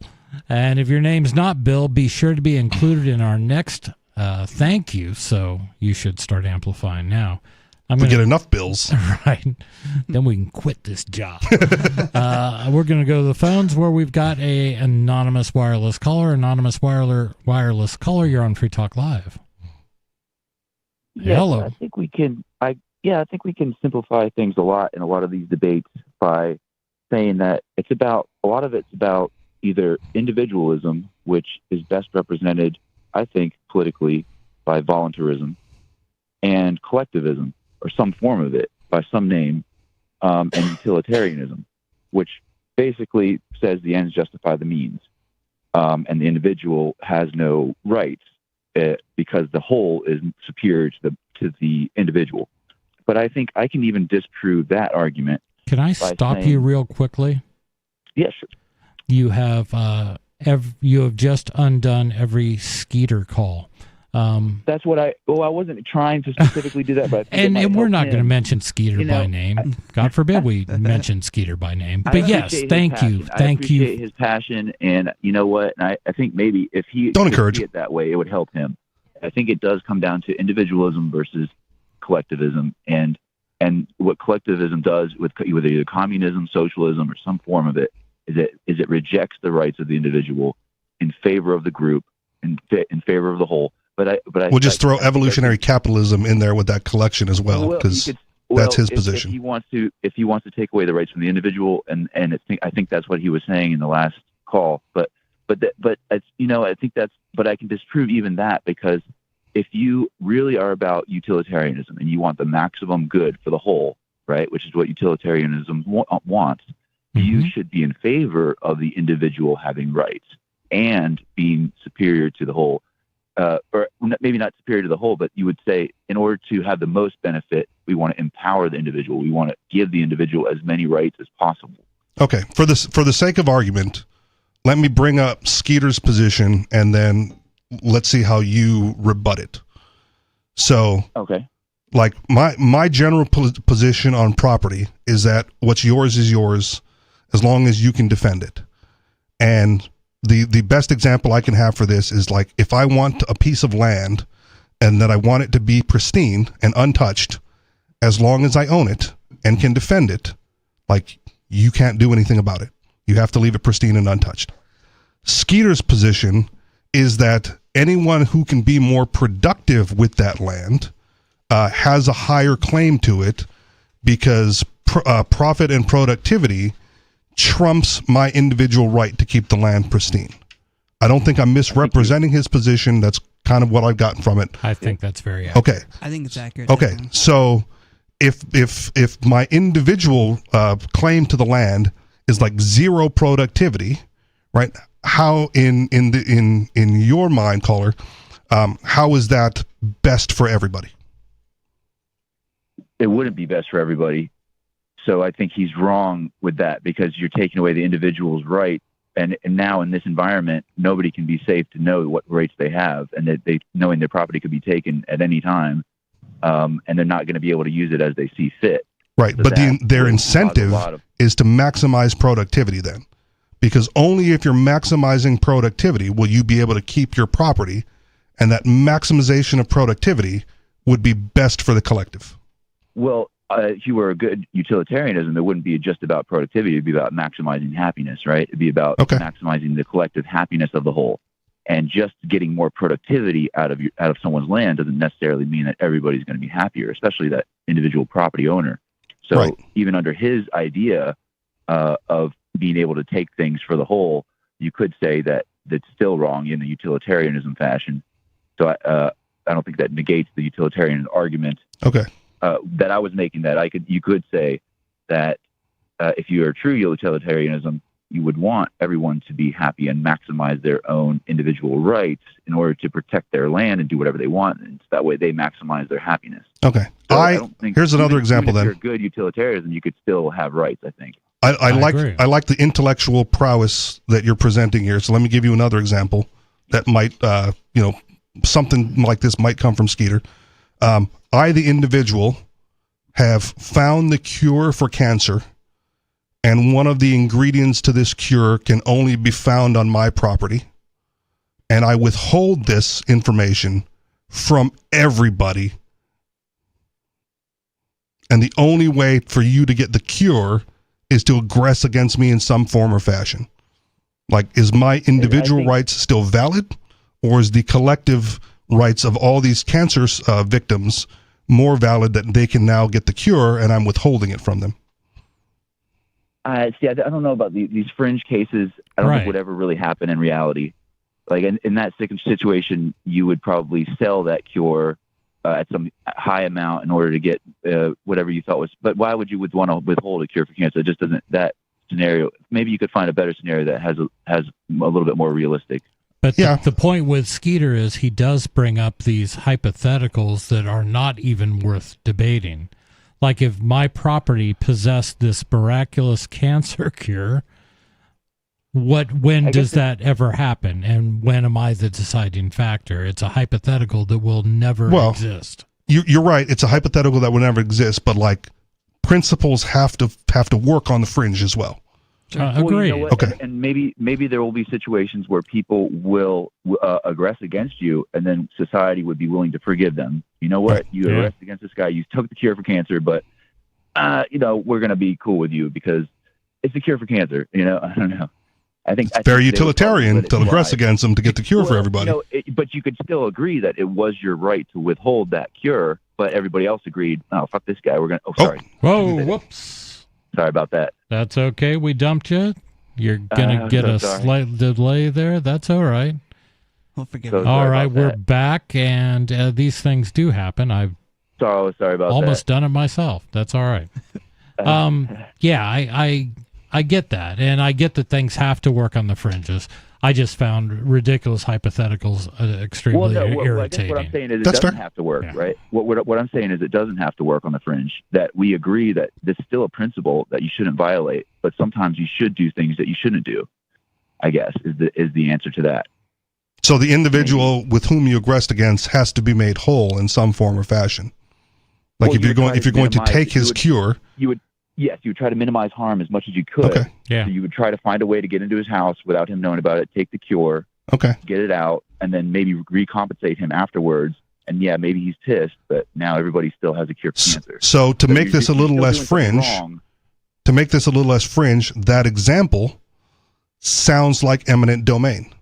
Speaker 13: And if your name's not Bill, be sure to be included in our next thank you. So you should start amplifying now.
Speaker 14: We get enough bills.
Speaker 13: Right. Then we can quit this job. We're going to go to the phones where we've got a anonymous wireless caller. Anonymous wireless caller, you're on Free Talk Live.
Speaker 26: Yeah,
Speaker 13: Hello.
Speaker 26: I think we can simplify things a lot in a lot of these debates by saying that a lot of it's about either individualism, which is best represented, I think, politically by voluntarism, and collectivism, or some form of it by some name, and utilitarianism, which basically says the ends justify the means, and the individual has no rights because the whole is superior to the individual. But I think I can even disprove that argument.
Speaker 13: Can I stop you real quickly?
Speaker 26: Yes. Sure.
Speaker 13: You have just undone every Skeeter call.
Speaker 26: That's what I wasn't trying to specifically do that, but
Speaker 13: and we're not going to mention Skeeter by name. God forbid we mention Skeeter by name. But yes, thank you.
Speaker 26: I appreciate his passion, and you know what? And I think maybe if he
Speaker 14: don't
Speaker 26: could
Speaker 14: encourage
Speaker 26: see it that way, it would help him. I think it does come down to individualism versus collectivism, and what collectivism does with either communism, socialism, or some form of it is it rejects the rights of the individual in favor of the group, in favor of the whole. We'll
Speaker 14: just throw evolutionary capitalism in there with that collection as well, because that's his position.
Speaker 26: If he wants to take away the rights from the individual, I think that's what he was saying in the last call. But it's, I think but I can disprove even that, because if you really are about utilitarianism and you want the maximum good for the whole, right, which is what utilitarianism wants, you should be in favor of the individual having rights and being superior to the whole. Or maybe not superior to the whole, but you would say in order to have the most benefit, we want to empower the individual. We want to give the individual as many rights as possible.
Speaker 14: Okay, for the sake of argument, let me bring up Skeeter's position, and then let's see how you rebut it. So,
Speaker 26: okay,
Speaker 14: like my general position on property is that what's yours is yours, as long as you can defend it. And the best example I can have for this is, like, if I want a piece of land and that I want it to be pristine and untouched, as long as I own it and can defend it, like, you can't do anything about it. You have to leave it pristine and untouched. Skeeter's position is that anyone who can be more productive with that land has a higher claim to it, because profit and productivity trumps my individual right to keep the land pristine. I don't think I'm misrepresenting his position. That's kind of what I've gotten from it.
Speaker 13: I think that's very accurate.
Speaker 14: Okay.
Speaker 15: I think it's accurate.
Speaker 14: Okay. So if my individual claim to the land is like zero productivity, right? How in your mind, caller, how is that best for everybody?
Speaker 26: It wouldn't be best for everybody. So I think he's wrong with that, because you're taking away the individual's right. And now in this environment, nobody can be safe to know what rights they have, and that they knowing their property could be taken at any time, and they're not going to be able to use it as they see fit.
Speaker 14: Right, so but their incentive is to maximize productivity then, because only if you're maximizing productivity will you be able to keep your property, and that maximization of productivity would be best for the collective.
Speaker 26: Well, if you were a good utilitarianism, it wouldn't be just about productivity. It'd be about maximizing happiness, right? It'd be about maximizing the collective happiness of the whole. And just getting more productivity out of someone's land doesn't necessarily mean that everybody's going to be happier, especially that individual property owner. So even under his idea of being able to take things for the whole, you could say that that's still wrong in the utilitarianism fashion. So I don't think that negates the utilitarian argument.
Speaker 14: Okay.
Speaker 26: That I was making, that you could say that if you are true utilitarianism, you would want everyone to be happy and maximize their own individual rights in order to protect their land and do whatever they want. And so that way they maximize their happiness.
Speaker 14: Okay.
Speaker 26: So
Speaker 14: here's another example then.
Speaker 26: If you're a good utilitarian, you could still have rights, I think.
Speaker 14: I like the intellectual prowess that you're presenting here. So let me give you another example that might, something like this might come from Skeeter. I, the individual, have found the cure for cancer, and one of the ingredients to this cure can only be found on my property, and I withhold this information from everybody, and the only way for you to get the cure is to aggress against me in some form or fashion. Like, is my individual rights still valid, or is the collective rights of all these cancer victims more valid, that they can now get the cure and I'm withholding it from them?
Speaker 26: I don't know about these fringe cases. I don't think would ever really happen in reality. Like in that situation, you would probably sell that cure at some high amount in order to get whatever you thought was. But why would you want to withhold a cure for cancer? It just doesn't. That scenario. Maybe you could find a better scenario that has a little bit more realistic.
Speaker 13: But the point with Skeeter is he does bring up these hypotheticals that are not even worth debating. Like, if my property possessed this miraculous cancer cure, When does that ever happen? And when am I the deciding factor? It's a hypothetical that will never exist.
Speaker 14: You're right. It's a hypothetical that will never exist, but like principles have to work on the fringe as well.
Speaker 13: Agree.
Speaker 26: You know what?
Speaker 14: Okay.
Speaker 26: And maybe there will be situations where people will aggress against you, and then society would be willing to forgive them. You know what? You aggress against this guy. You took the cure for cancer, but we're going to be cool with you because it's the cure for cancer. I don't know. I think
Speaker 14: very utilitarian to aggress against them to get the cure for everybody.
Speaker 26: But you could still agree that it was your right to withhold that cure, but everybody else agreed, oh, fuck this guy. We're going to, sorry.
Speaker 13: Whoa, whoops.
Speaker 26: Sorry about that.
Speaker 13: That's okay. We dumped you. You're going to get a slight delay there. That's all right.
Speaker 15: We'll forgive
Speaker 26: you.
Speaker 13: All right, we're back, and these things do happen. I've
Speaker 26: sorry about
Speaker 13: almost done it myself. That's all right. I get that, and I get that things have to work on the fringes. I just found ridiculous hypotheticals extremely irritating.
Speaker 26: I guess what I'm saying is it doesn't have to work, right? What I'm saying is it doesn't have to work on the fringe. That we agree that this is still a principle that you shouldn't violate, but sometimes you should do things that you shouldn't do. I guess is the answer to that.
Speaker 14: So the individual with whom you aggressed against has to be made whole in some form or fashion. Like if you're going to take his cure,
Speaker 26: you would try to minimize harm as much as you could.
Speaker 14: Okay.
Speaker 13: Yeah.
Speaker 26: So you would try to find a way to get into his house without him knowing about it, take the cure, get it out, and then maybe recompensate him afterwards. And maybe he's pissed, but now everybody still has a cure for cancer.
Speaker 14: So to make this a little less fringe, that example sounds like eminent domain,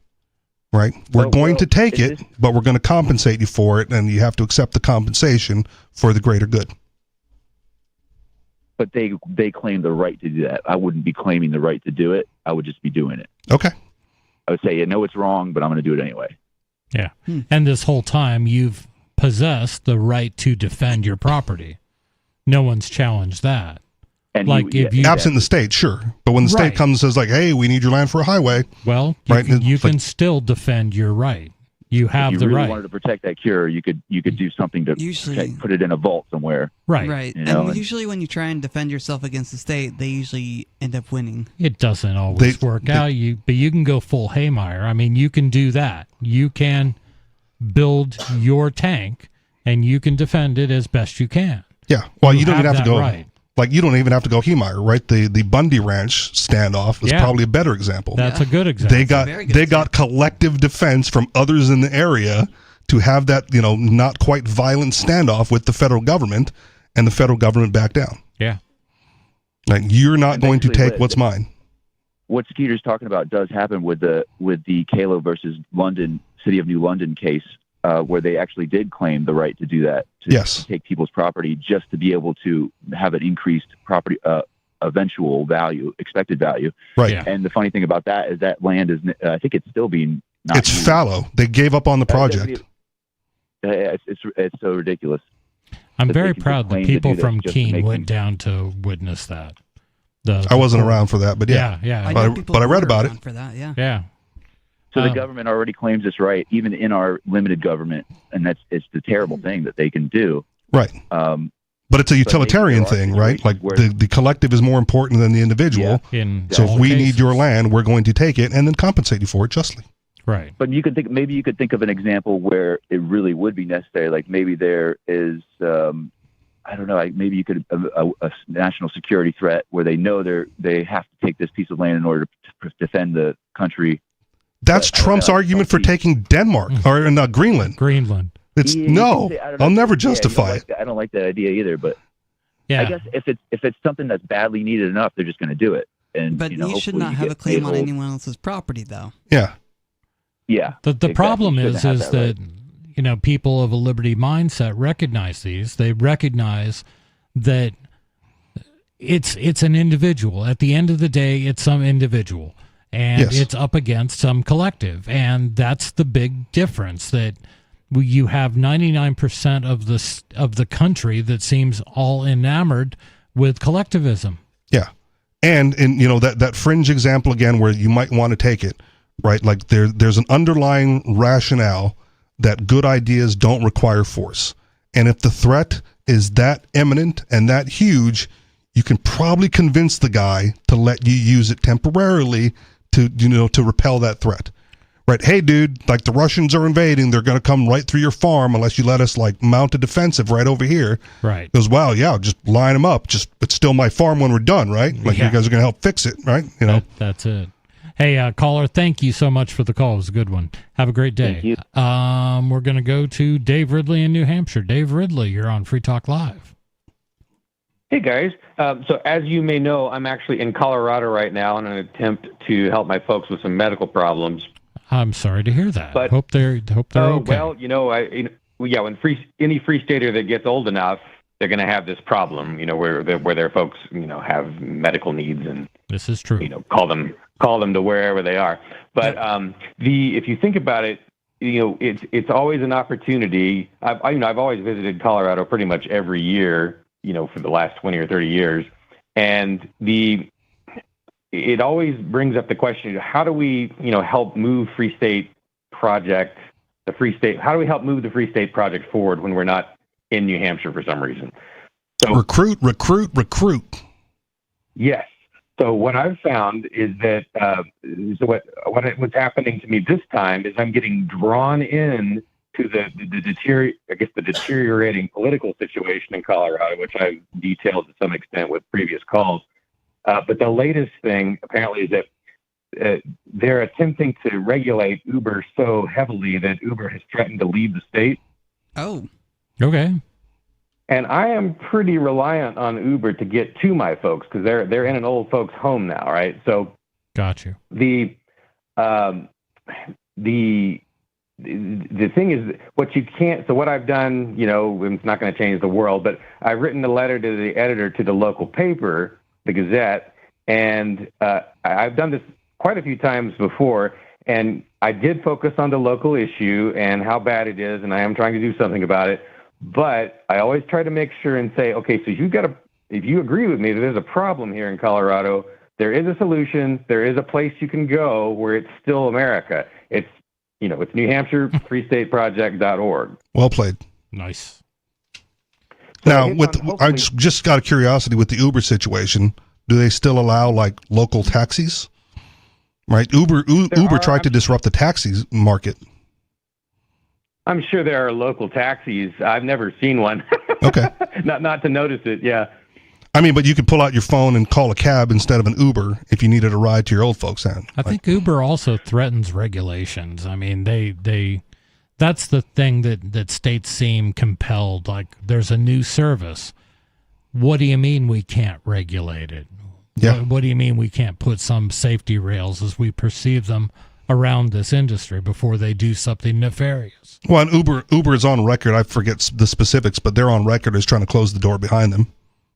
Speaker 14: right? We're going to take it, but we're going to compensate you for it, and you have to accept the compensation for the greater good.
Speaker 26: But they claim the right to do that. I wouldn't be claiming the right to do it. I would just be doing it.
Speaker 14: Okay.
Speaker 26: I would say, it's wrong, but I'm going to do it anyway.
Speaker 13: Yeah. And this whole time, you've possessed the right to defend your property. No one's challenged that.
Speaker 26: And
Speaker 14: absent the state, sure. But when the state comes and says, like, hey, we need your land for a highway.
Speaker 13: Well, you can still defend your right. You have
Speaker 26: if
Speaker 13: the
Speaker 26: you really
Speaker 13: right.
Speaker 26: wanted to protect that cure, you could do something to put it in a vault somewhere.
Speaker 13: Right.
Speaker 15: And usually when you try and defend yourself against the state, they usually end up winning.
Speaker 13: It doesn't always work out. But you can go full haymire. I mean, you can do that. You can build your tank, and you can defend it as best you can.
Speaker 14: Yeah. Well, you don't even have to go.
Speaker 13: Right.
Speaker 14: Like, you don't even have to go haymire, right? The Bundy Ranch standoff is probably a better example.
Speaker 13: That's a good example.
Speaker 14: They got collective defense from others in the area to have that, not quite violent standoff with the federal government, and the federal government backed down.
Speaker 13: Yeah.
Speaker 14: Like, you're not going to take what's mine.
Speaker 26: What Skeeter's talking about does happen with the Kalo versus London, City of New London case, where they actually did claim the right to do that, to take people's property just to be able to have an increased property eventual value, expected value.
Speaker 14: Right. Yeah.
Speaker 26: And the funny thing about that is that land is, I think it's still being
Speaker 14: It's used. Fallow. They gave up on the project.
Speaker 26: It's so ridiculous.
Speaker 13: I'm very proud that people from Keene went down to witness that.
Speaker 14: I wasn't around for that, but yeah. But I read about it.
Speaker 15: For that,
Speaker 13: yeah.
Speaker 26: So the government already claims this right, even in our limited government, and it's the terrible thing that they can do.
Speaker 14: Right. But it's a utilitarian thing, right? Like the collective is more important than the individual.
Speaker 26: Yeah.
Speaker 14: So if we need your land, we're going to take it and then compensate you for it justly.
Speaker 13: Right.
Speaker 26: But you could think of an example where it really would be necessary. Like maybe there is, I don't know, like maybe you could a national security threat where they know they have to take this piece of land in order to defend the country.
Speaker 14: That's Trump's argument for taking Denmark or Greenland.
Speaker 13: Greenland.
Speaker 14: It's I'll never justify it.
Speaker 26: I don't like that idea either, but
Speaker 13: I
Speaker 26: guess if it's something that's badly needed enough, they're just going to do it.
Speaker 15: But you should not have a claim on anyone else's property, though.
Speaker 14: Yeah.
Speaker 26: Yeah.
Speaker 13: The problem is that people of a liberty mindset recognize these. They recognize that it's an individual. At the end of the day, it's some individual. And it's up against some collective. And that's the big difference, that you have 99% of the country that seems all enamored with collectivism.
Speaker 14: Yeah. And that fringe example again, where you might want to take it, right? Like there's an underlying rationale that good ideas don't require force. And if the threat is that imminent and that huge, you can probably convince the guy to let you use it temporarily to repel that threat. Right. Hey, dude, like the Russians are invading. They're going to come right through your farm unless you let us like mount a defensive right over here.
Speaker 13: Right.
Speaker 14: Goes, wow, yeah, just line them up. Just it's still my farm when we're done, right? Like you guys are going to help fix it, right? You know.
Speaker 13: That's it. Hey, caller, thank you so much for the call. It was a good one. Have a great day.
Speaker 26: Thank you.
Speaker 13: We're going to go to Dave Ridley in New Hampshire. Dave Ridley, you're on Free Talk Live.
Speaker 8: Hey, guys. So as you may know, I'm actually in Colorado right now in an attempt to help my folks with some medical problems.
Speaker 13: I'm sorry to hear that.
Speaker 8: But
Speaker 13: hope they're okay.
Speaker 8: Well, when any free stater that gets old enough, they're going to have this problem. Where their folks have medical needs, and
Speaker 13: this is true.
Speaker 8: Call them to wherever they are. But if you think about it, it's always an opportunity. I've always visited Colorado pretty much every year, for the last 20 or 30 years, and it always brings up the question: how do we, help move how do we help move the Free State Project forward when we're not in New Hampshire for some reason? So
Speaker 14: recruit.
Speaker 8: Yes. So what I've found is that what's happening to me this time is I'm getting drawn in to the deteriorating political situation in Colorado, which I've detailed to some extent with previous calls. But the latest thing apparently is that they're attempting to regulate Uber so heavily that Uber has threatened to leave the state.
Speaker 15: Oh.
Speaker 13: Okay.
Speaker 8: And I am pretty reliant on Uber to get to my folks because they're in an old folks' home now, right? So,
Speaker 13: got you.
Speaker 8: The thing is, what you can't. So what I've done, it's not going to change the world, but I've written a letter to the editor to the local paper, the Gazette, and I've done this quite a few times before, and I did focus on the local issue and how bad it is, and I am trying to do something about it. But I always try to make sure and say, okay, so if you agree with me that there's a problem here in Colorado, there is a solution. There is a place you can go where it's still America. It's New Hampshire freestateproject.org.
Speaker 14: Well played.
Speaker 13: Nice.
Speaker 14: Now, I just got a curiosity with the Uber situation. Do they still allow like local taxis? Right. Uber tried to disrupt the taxis market.
Speaker 8: I'm sure there are local taxis. I've never seen one.
Speaker 14: Okay.
Speaker 8: Not to notice it. Yeah.
Speaker 14: I mean, but you could pull out your phone and call a cab instead of an Uber if you needed a ride to your old folks' house.
Speaker 13: I think Uber also threatens regulations. I mean, that's the thing that states seem compelled. Like, there's a new service. What do you mean we can't regulate it?
Speaker 14: Yeah.
Speaker 13: What do you mean we can't put some safety rails as we perceive them around this industry before they do something nefarious?
Speaker 14: Well, and Uber is on record. I forget the specifics, but they're on record as trying to close the door behind them.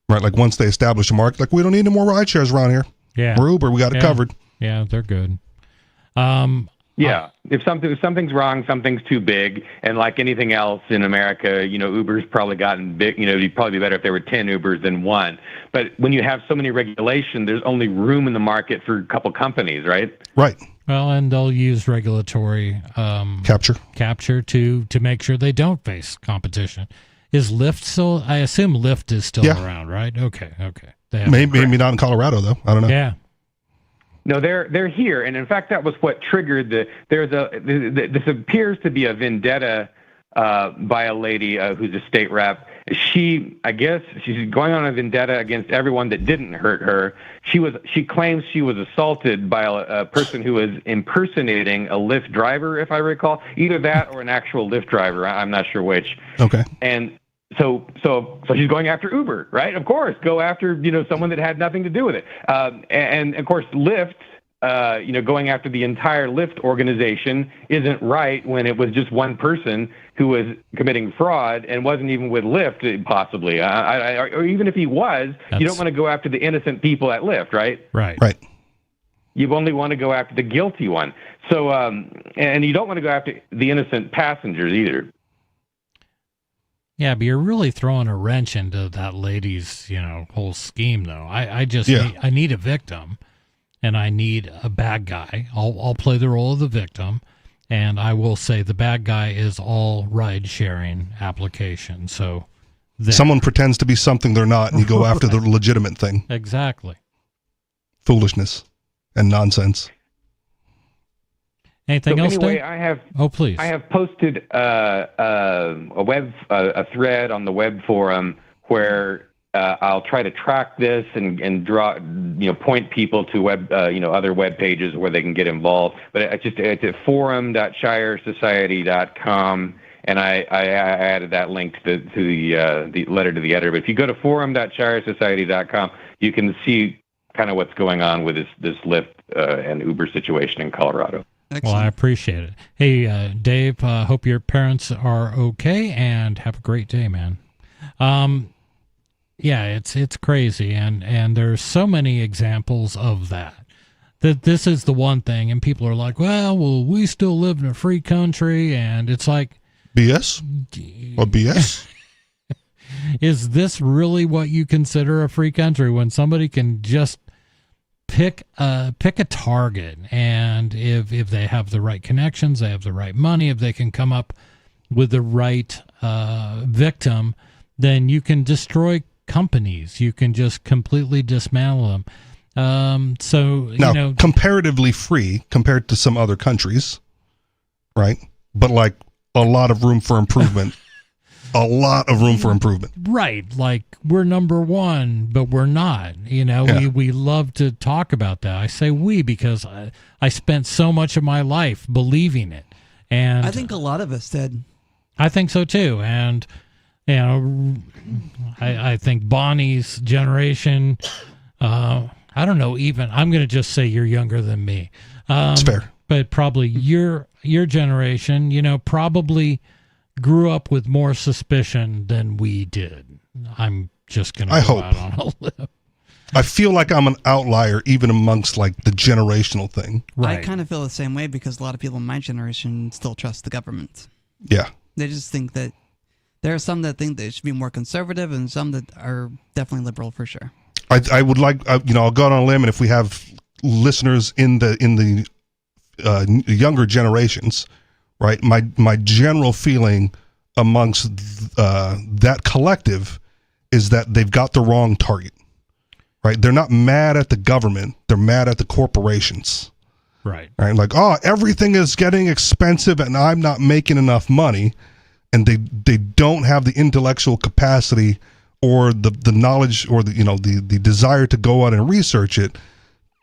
Speaker 14: Right, like once they establish a market, like we don't need any more ride shares around here.
Speaker 13: Yeah,
Speaker 14: we're Uber, we got it covered.
Speaker 13: Yeah, they're good.
Speaker 8: If something's wrong, something's too big, and like anything else in America, Uber's probably gotten big. It'd probably be better if there were 10 Ubers than one. But when you have so many regulations, there's only room in the market for a couple companies, right?
Speaker 14: Right.
Speaker 13: Well, and they'll use regulatory capture to make sure they don't face competition. Is Lyft still? I assume Lyft is still around, right? Okay.
Speaker 14: Maybe not in Colorado though. I don't know.
Speaker 13: Yeah.
Speaker 8: No, they're here, and in fact, that was what triggered this appears to be a vendetta by a lady who's a state rep. I guess she's going on a vendetta against everyone that didn't hurt her. She claims she was assaulted by a person who was impersonating a Lyft driver, if I recall, either that or an actual Lyft driver. I'm not sure which.
Speaker 14: Okay.
Speaker 8: And so she's going after Uber, right? Of course, go after someone that had nothing to do with it. And of course, Lyft, going after the entire Lyft organization isn't right when it was just one person who was committing fraud and wasn't even with Lyft, possibly. Or even if he was, you don't want to go after the innocent people at Lyft, right?
Speaker 13: Right.
Speaker 8: You only want to go after the guilty one. So, and you don't want to go after the innocent passengers either.
Speaker 13: Yeah, but you're really throwing a wrench into that lady's, whole scheme, though. I need a victim, and I need a bad guy. I'll play the role of the victim, and I will say the bad guy is all ride-sharing application. So
Speaker 14: someone pretends to be something they're not, and you go after the legitimate thing.
Speaker 13: Exactly.
Speaker 14: Foolishness and nonsense.
Speaker 13: Anything else,
Speaker 8: anyway,
Speaker 13: Dave? Please.
Speaker 8: I have posted a thread on the web forum where I'll try to track this and draw, point people to other web pages where they can get involved. But it's at forum.shiresociety.com, and I added that link to the letter to the editor. But if you go to forum.shiresociety.com, you can see kind of what's going on with this Lyft and Uber situation in Colorado.
Speaker 13: Excellent. Well, I appreciate it. Hey, Dave, hope your parents are okay, and have a great day, man. Yeah, it's crazy, and there's so many examples of that. That this is the one thing, and people are like, well, we still live in a free country, and it's like...
Speaker 14: BS? Or BS?
Speaker 13: Is this really what you consider a free country, when somebody can just pick a target, and if they have the right connections, they have the right money, if they can come up with the right victim, then you can destroy companies. You can just completely dismantle them. So
Speaker 14: comparatively free compared to some other countries, right? But like a lot of room for improvement. A lot of room for improvement.
Speaker 13: Right. Like we're number one, but we're not. We love to talk about that. I say we because I spent so much of my life believing it. And
Speaker 15: I think a lot of us did.
Speaker 13: I think so too. And, I think Bonnie's generation, I don't know, even, I'm going to just say you're younger than me.
Speaker 14: It's fair.
Speaker 13: But probably your generation, probably grew up with more suspicion than we did. I'm just going to go out on a limb.
Speaker 14: I feel like I'm an outlier even amongst like the generational thing.
Speaker 15: Right. I kind of feel the same way because a lot of people in my generation still trust the government.
Speaker 14: Yeah.
Speaker 15: They just think that there are some that think they should be more conservative and some that are definitely liberal for sure.
Speaker 14: I would like, I'll go out on a limb, and if we have listeners in the younger generations, right? My general feeling amongst that collective is that they've got the wrong target, right? They're not mad at the government. They're mad at the corporations.
Speaker 13: Right.
Speaker 14: Right. Like, everything is getting expensive and I'm not making enough money. And they don't have the intellectual capacity or the knowledge or the desire to go out and research it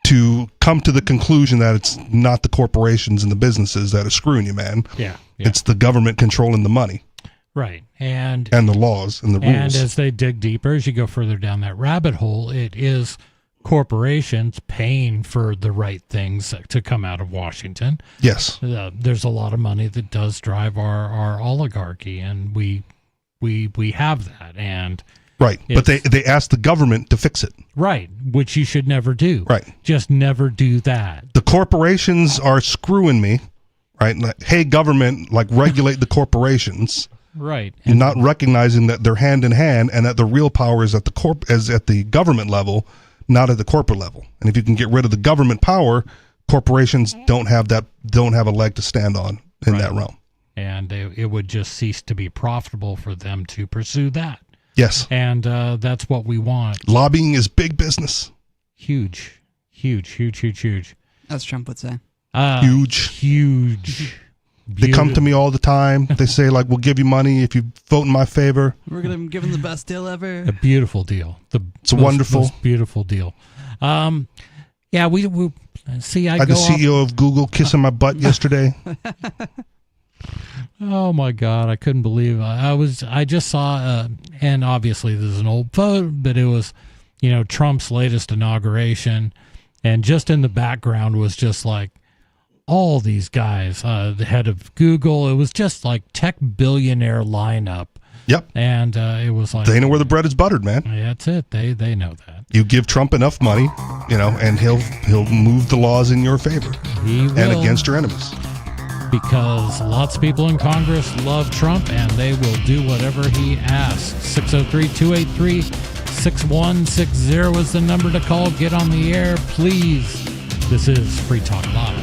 Speaker 14: to come to the conclusion that it's not the corporations and the businesses that are screwing you, man.
Speaker 13: Yeah.
Speaker 14: It's the government controlling the money.
Speaker 13: Right. And
Speaker 14: the laws and the rules.
Speaker 13: And as they dig deeper, as you go further down that rabbit hole, it is corporations paying for the right things to come out of Washington.
Speaker 14: Yes.
Speaker 13: There's a lot of money that does drive our oligarchy, and we have that. And
Speaker 14: right. But they ask the government to fix it.
Speaker 13: Right. Which you should never do.
Speaker 14: Right.
Speaker 13: Just never do that.
Speaker 14: The corporations are screwing me. Right. Like, hey, government, like regulate the corporations.
Speaker 13: Right.
Speaker 14: And not recognizing that they're hand in hand and that the real power is at the government level, not at the corporate level. And if you can get rid of the government power, corporations don't have a leg to stand on in that realm.
Speaker 13: And it would just cease to be profitable for them to pursue that.
Speaker 14: Yes.
Speaker 13: And that's what we want.
Speaker 14: Lobbying is big business.
Speaker 13: Huge.
Speaker 15: As Trump would say.
Speaker 13: Huge.
Speaker 14: They come to me all the time. They say, like, we'll give you money if you vote in my favor.
Speaker 15: We're going to give them the best deal ever.
Speaker 13: A beautiful deal.
Speaker 14: It's wonderful.
Speaker 13: Most beautiful deal. Yeah, we see. I
Speaker 14: had the CEO of Google kissing my butt yesterday.
Speaker 13: Oh my God, I couldn't believe it. I just saw, and obviously this is an old photo, but it was, Trump's latest inauguration, and just in the background was just like all these guys, the head of Google. It was just like tech billionaire lineup.
Speaker 14: Yep.
Speaker 13: And it was like,
Speaker 14: they know where the bread is buttered, man.
Speaker 13: Yeah, that's it. They know that.
Speaker 14: You give Trump enough money, and he'll move the laws in your favor and against your enemies.
Speaker 13: Because lots of people in Congress love Trump, and they will do whatever he asks. 603-283-6160 is the number to call. Get on the air, please. This is Free Talk Live.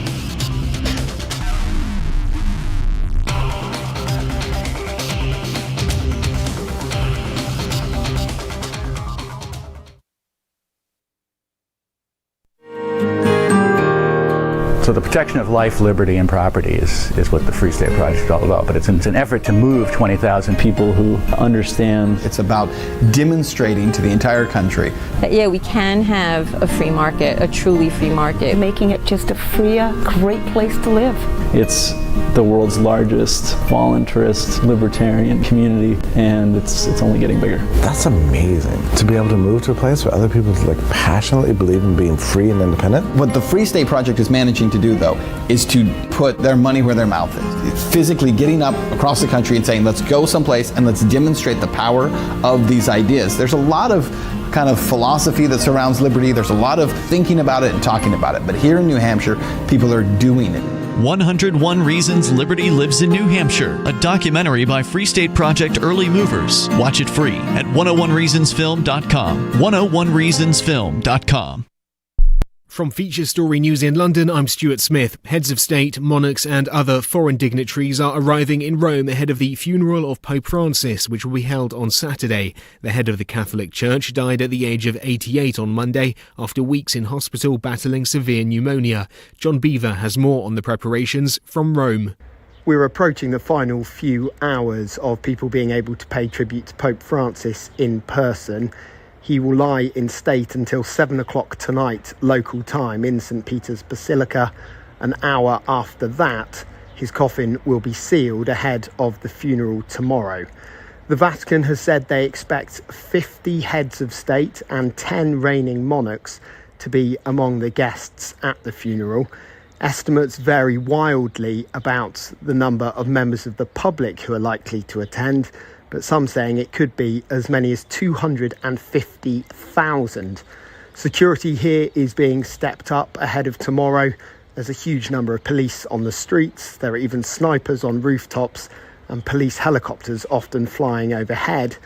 Speaker 9: So the protection of life, liberty, and property is what the Free State Project is all about. But it's an effort to move 20,000 people who understand.
Speaker 10: It's about demonstrating to the entire country
Speaker 16: that, yeah, we can have a free market, a truly free market.
Speaker 17: Making it just a freer, great place to live.
Speaker 9: It's the world's largest voluntarist libertarian community, and it's only getting bigger.
Speaker 18: That's amazing, to be able to move to a place where other people passionately believe in being free and independent.
Speaker 10: What the Free State Project is managing to do, though, is to put their money where their mouth is. It's physically getting up across the country and saying, let's go someplace and let's demonstrate the power of these ideas. There's a lot of kind of philosophy that surrounds liberty. There's a lot of thinking about it and talking about it. But here in New Hampshire, people are doing it.
Speaker 21: 101 Reasons Liberty Lives in New Hampshire, a documentary by Free State Project Early Movers. Watch it free at 101reasonsfilm.com. 101reasonsfilm.com.
Speaker 19: From Feature Story News in London, I'm Stuart Smith. Heads of state, monarchs and other foreign dignitaries are arriving in Rome ahead of the funeral of Pope Francis, which will be held on Saturday. The head of the Catholic Church died at the age of 88 on Monday after weeks in hospital battling severe pneumonia. John Beaver has more on the preparations from Rome.
Speaker 2: We're approaching the final few hours of people being able to pay tribute to Pope Francis in person. He will lie in state until 7 o'clock tonight, local time, in St. Peter's Basilica. An hour after that, his coffin will be sealed ahead of the funeral tomorrow. The Vatican has said they expect 50 heads of state and 10 reigning monarchs to be among the guests at the funeral. Estimates vary wildly about the number of members of the public who are likely to attend, but some saying it could be as many as 250,000. Security here is being stepped up ahead of tomorrow. There's a huge number of police on the streets. There are even snipers on rooftops and police helicopters often flying overhead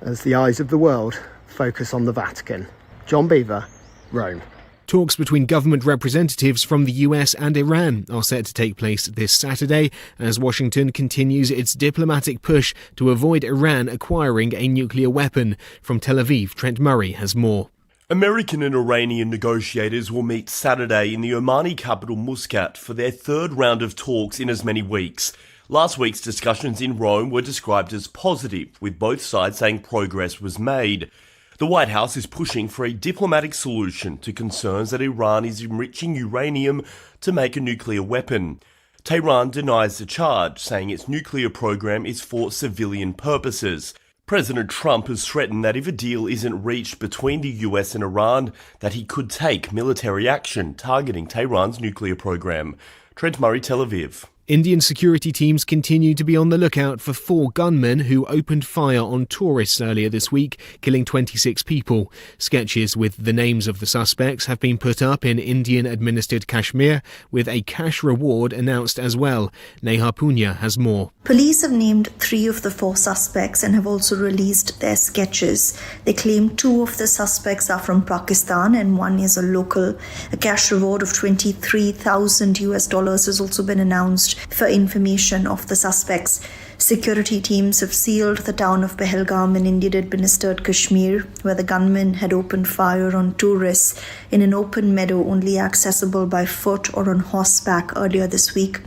Speaker 2: as the eyes of the world focus on the Vatican. John Beaver, Rome.
Speaker 19: Talks between government representatives from the US and Iran are set to take place this Saturday as Washington continues its diplomatic push to avoid Iran acquiring a nuclear weapon. From Tel Aviv, Trent Murray has more.
Speaker 27: American and Iranian negotiators will meet Saturday in the Omani capital Muscat for their third round of talks in as many weeks. Last week's discussions in Rome were described as positive, with both sides saying progress was made. The White House is pushing for a diplomatic solution to concerns that Iran is enriching uranium to make a nuclear weapon. Tehran denies the charge, saying its nuclear program is for civilian purposes. President Trump has threatened that if a deal isn't reached between the US and Iran, that he could take military action targeting Tehran's nuclear program. Trent Murray, Tel Aviv.
Speaker 19: Indian security teams continue to be on the lookout for 4 gunmen who opened fire on tourists earlier this week, killing 26 people. Sketches with the names of the suspects have been put up in Indian-administered Kashmir, with a cash reward announced as well. Neha Punya has more.
Speaker 4: Police have named 3 of the 4 suspects and have also released their sketches. They claim 2 of the suspects are from Pakistan and 1 is a local. A cash reward of $23,000 has also been announced for information of the suspects. Security teams have sealed the town of Pahalgam in Indian-administered Kashmir, where the gunmen had opened fire on tourists in an open meadow only accessible by foot or on horseback earlier this week.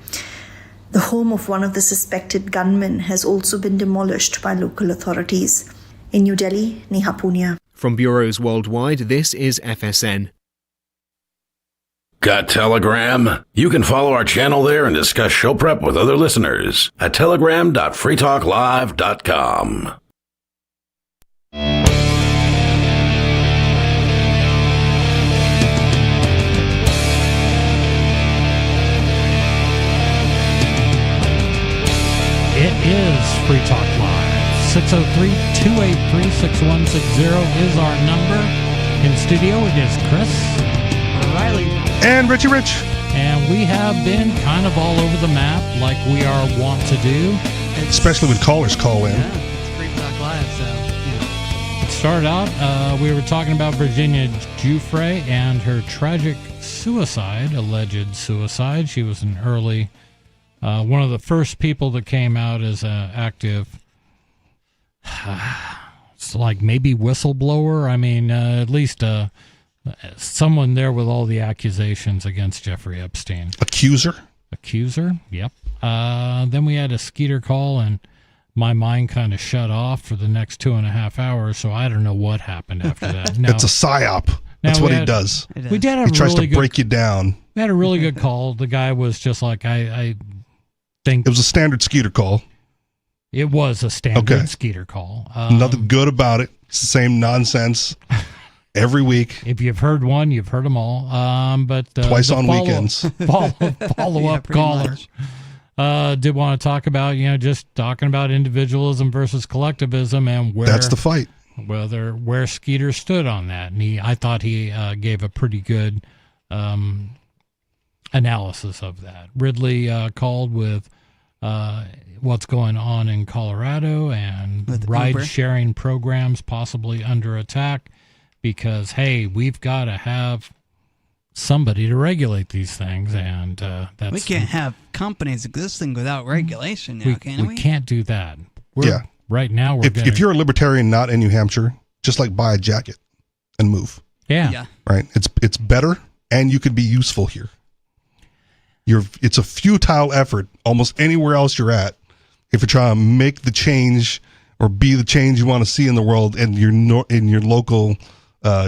Speaker 4: The home of one of the suspected gunmen has also been demolished by local authorities. In New Delhi, Neha Punya.
Speaker 19: From bureaus worldwide, this is FSN.
Speaker 12: Got Telegram? You can follow our channel there and discuss show prep with other listeners at telegram.freetalklive.com.
Speaker 13: It is Free Talk Live. 603-283-6160 is our number. In studio, it is Chris
Speaker 15: Riley
Speaker 14: and Richie Rich.
Speaker 13: And we have been kind of all over the map like we are wont to do.
Speaker 14: Especially when callers call in.
Speaker 15: Yeah, it's Free Talk Live, so, yeah.
Speaker 13: It started out, we were talking about Virginia Giuffre and her tragic suicide, alleged suicide. She was an early, one of the first people that came out as an active, it's like maybe whistleblower. I mean, at least someone there with all the accusations against Jeffrey Epstein.
Speaker 14: Accuser?
Speaker 13: Accuser, yep. Then we had a Skeeter call, and my mind kind of shut off for the next 2.5 hours, so I don't know what happened after that. Now,
Speaker 14: it's a psyop. That's what he does.
Speaker 13: We did have
Speaker 14: he tries
Speaker 13: really
Speaker 14: to break you down.
Speaker 13: We had a really good call. The guy was just like, I think...
Speaker 14: It was a standard Skeeter call.
Speaker 13: It was a standard Skeeter call.
Speaker 14: Nothing good about it. It's the same nonsense every week.
Speaker 13: If you've heard one, you've heard them all. But
Speaker 14: twice on weekends.
Speaker 13: Follow-up caller did want to talk about, just talking about individualism versus collectivism and where
Speaker 14: that's the fight.
Speaker 13: Where Skeeter stood on that, and I thought he gave a pretty good analysis of that. Ridley called with what's going on in Colorado and ride-sharing programs possibly under attack because, hey, we've got to have somebody to regulate these things, and
Speaker 15: we can't have companies existing without regulation now, can we?
Speaker 13: We can't do that. Right now,
Speaker 14: if you're a libertarian not in New Hampshire, just like buy a jacket and move.
Speaker 13: Yeah.
Speaker 14: Right. It's better, and you could be useful here. It's a futile effort almost anywhere else you're at if you're trying to make the change or be the change you want to see in the world in your local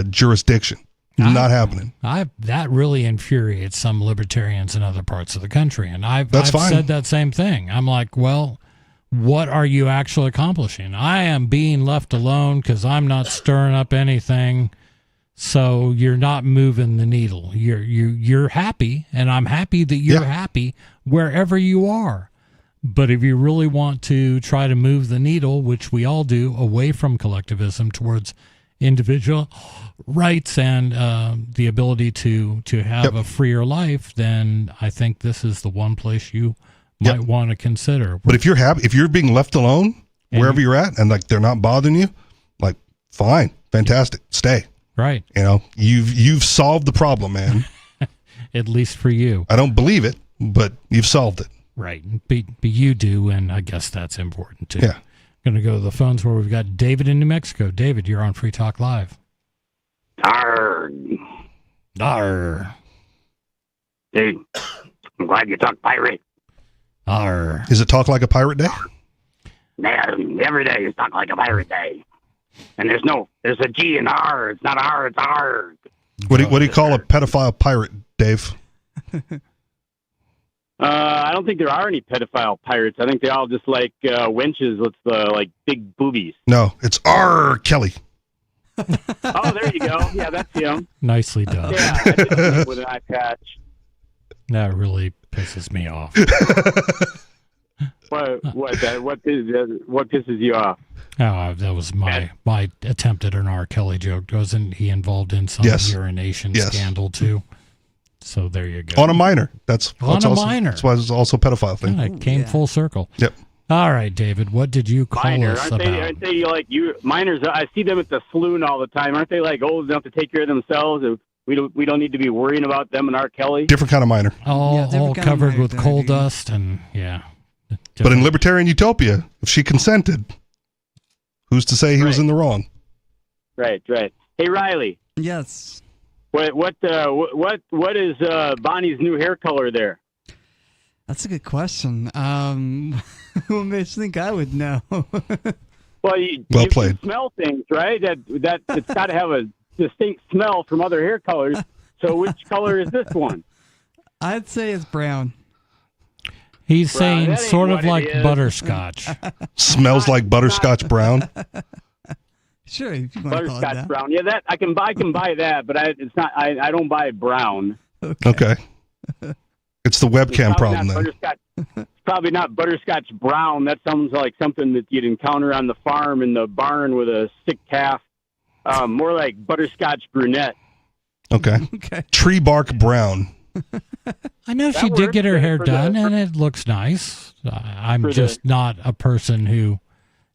Speaker 14: jurisdiction. Not happening.
Speaker 13: That really infuriates some libertarians in other parts of the country, and I've said that same thing. I'm like, well, what are you actually accomplishing? I am being left alone because I'm not stirring up anything. So you're not moving the needle. You're happy, and I'm happy that you're happy wherever you are. But if you really want to try to move the needle, which we all do, away from collectivism towards individual rights and the ability to have a freer life, then I think this is the one place you might want to consider.
Speaker 14: But if you're happy, if you're being left alone wherever you're at, and like they're not bothering you, like fine, fantastic, stay.
Speaker 13: Right.
Speaker 14: You've solved the problem, man.
Speaker 13: At least for you.
Speaker 14: I don't believe it, but you've solved it.
Speaker 13: Right. But you do, and I guess that's important too.
Speaker 14: Yeah.
Speaker 13: Going to go to the phones where we've got David in New Mexico. David, you're on Free Talk Live.
Speaker 1: Arrgh.
Speaker 13: Arr.
Speaker 1: Dude, I'm glad you talk pirate.
Speaker 13: Arr.
Speaker 14: Is it Talk Like a Pirate Day?
Speaker 1: Man, every day is Talk Like a Pirate Day. And there's a G in R. It's not R, it's R.
Speaker 14: What do you call a pedophile pirate, Dave?
Speaker 1: I don't think there are any pedophile pirates. I think they all just like wenches with like big boobies.
Speaker 14: No, it's R. Kelly.
Speaker 1: Oh, there you go. Yeah, that's him.
Speaker 13: Nicely done.
Speaker 1: Yeah, I did a with an eye patch.
Speaker 13: That really pisses me off.
Speaker 1: What pisses you off?
Speaker 13: Oh, that was my attempt at an R. Kelly joke. Wasn't he involved in some urination scandal too? So there you go.
Speaker 14: On a minor. That's why it's also a pedophile thing.
Speaker 13: Yeah, it came full circle.
Speaker 14: Yep.
Speaker 13: All right, David, what did you call us about?
Speaker 1: Aren't they like you minors? I see them at the saloon all the time. Aren't they like old enough to take care of themselves? We don't need to be worrying about them and R. Kelly.
Speaker 14: Different kind of minor.
Speaker 13: All covered with coal dust and
Speaker 14: But in libertarian utopia, if she consented, who's to say he was in the wrong?
Speaker 1: Right. Hey, Riley.
Speaker 15: Yes.
Speaker 1: What is Bonnie's new hair color there?
Speaker 15: That's a good question. What makes you think I would know?
Speaker 1: Well, you
Speaker 14: played.
Speaker 1: Can smell things, right? That it's got to have a distinct smell from other hair colors. So which color is this one?
Speaker 15: I'd say it's brown.
Speaker 13: He's saying sort of like butterscotch.
Speaker 14: Smells like butterscotch brown.
Speaker 15: Sure, if you want
Speaker 1: butterscotch
Speaker 15: to call it that.
Speaker 1: brown. Yeah, that I can buy that, but it's not. I don't buy brown.
Speaker 14: Okay. It's the webcam problem then.
Speaker 1: It's probably not butterscotch brown. That sounds like something that you'd encounter on the farm in the barn with a sick calf. More like butterscotch brunette.
Speaker 14: Okay. Tree bark brown.
Speaker 13: I know she did get her hair done, and it looks nice. I'm just not a person who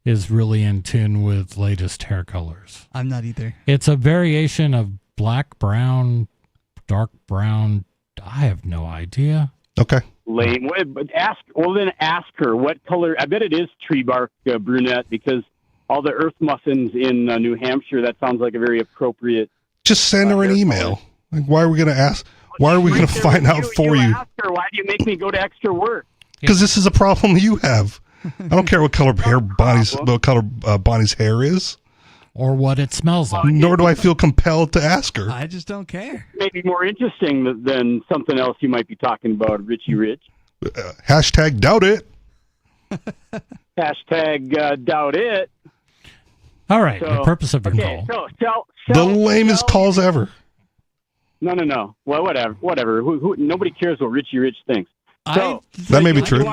Speaker 13: is really in tune with latest hair colors.
Speaker 15: I'm not either.
Speaker 13: It's a variation of black, brown, dark brown. I have no idea.
Speaker 14: Okay.
Speaker 1: Lame. Ask her what color. I bet it is tree bark brunette because all the earth muffins in New Hampshire. That sounds like a very appropriate
Speaker 14: Just send her an email. Like, why are we going to ask? Why are we going to find out for you?
Speaker 1: Ask her, why do you make me go to extra work?
Speaker 14: Because this is a problem you have. I don't care what color Bonnie's hair is.
Speaker 13: Or what it smells like.
Speaker 14: Nor do I feel compelled to ask her.
Speaker 15: I just don't care.
Speaker 1: Maybe more interesting than something else you might be talking about, Richie Rich.
Speaker 14: Hashtag doubt it.
Speaker 1: Hashtag doubt it.
Speaker 13: All right, the purpose of your call.
Speaker 1: So
Speaker 14: the lamest calls ever.
Speaker 1: No. Well, whatever. Nobody cares what Richie Rich thinks.
Speaker 14: That may be true.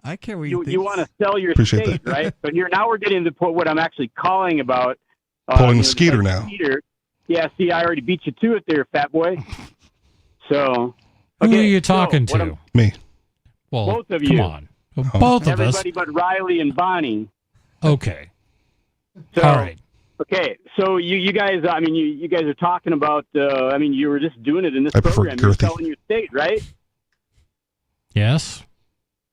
Speaker 15: I care what you think.
Speaker 1: You want to sell your
Speaker 14: Appreciate
Speaker 1: state,
Speaker 14: that.
Speaker 1: right? But now we're getting to the point what I'm actually calling about.
Speaker 14: Pulling the skeeter now.
Speaker 1: Yeah, see, I already beat you to it there, fat boy. So,
Speaker 13: who are you talking to?
Speaker 14: Me.
Speaker 13: Well,
Speaker 1: both of
Speaker 13: come
Speaker 1: you.
Speaker 13: on. Both of us.
Speaker 1: Everybody but Riley and Bonnie.
Speaker 13: Okay.
Speaker 1: So,
Speaker 13: all right.
Speaker 1: Okay, so you guys, you guys are talking about, you were just doing it in this program. You're selling your state, right?
Speaker 13: Yes.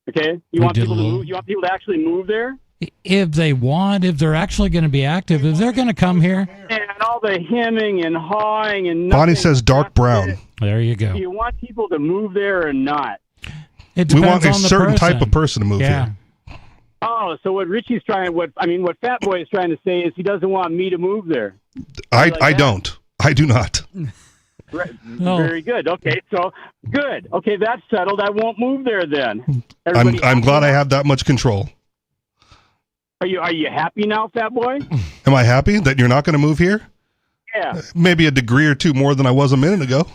Speaker 1: Okay. You want people to move? You want people to actually move there?
Speaker 13: If they want, if they're actually going to be active, if they're going to come here.
Speaker 1: And all the hemming and hawing and nothing.
Speaker 14: Bonnie says dark brown.
Speaker 13: There you go.
Speaker 1: Do you want people to move there or not?
Speaker 13: It
Speaker 14: we
Speaker 13: depends
Speaker 14: want a
Speaker 13: on the
Speaker 14: certain
Speaker 13: person.
Speaker 14: type of person to move here.
Speaker 1: Oh, so what Richie's what Fat Boy is trying to say is he doesn't want me to move there.
Speaker 14: I don't. I do not.
Speaker 1: Right. Very good. Okay, so good. Okay, that's settled. I won't move there then.
Speaker 14: I'm glad I have that much control.
Speaker 1: Are you happy now, Fat Boy?
Speaker 14: Am I happy that you're not going to move here?
Speaker 1: Yeah.
Speaker 14: Maybe a degree or two more than I was a minute ago.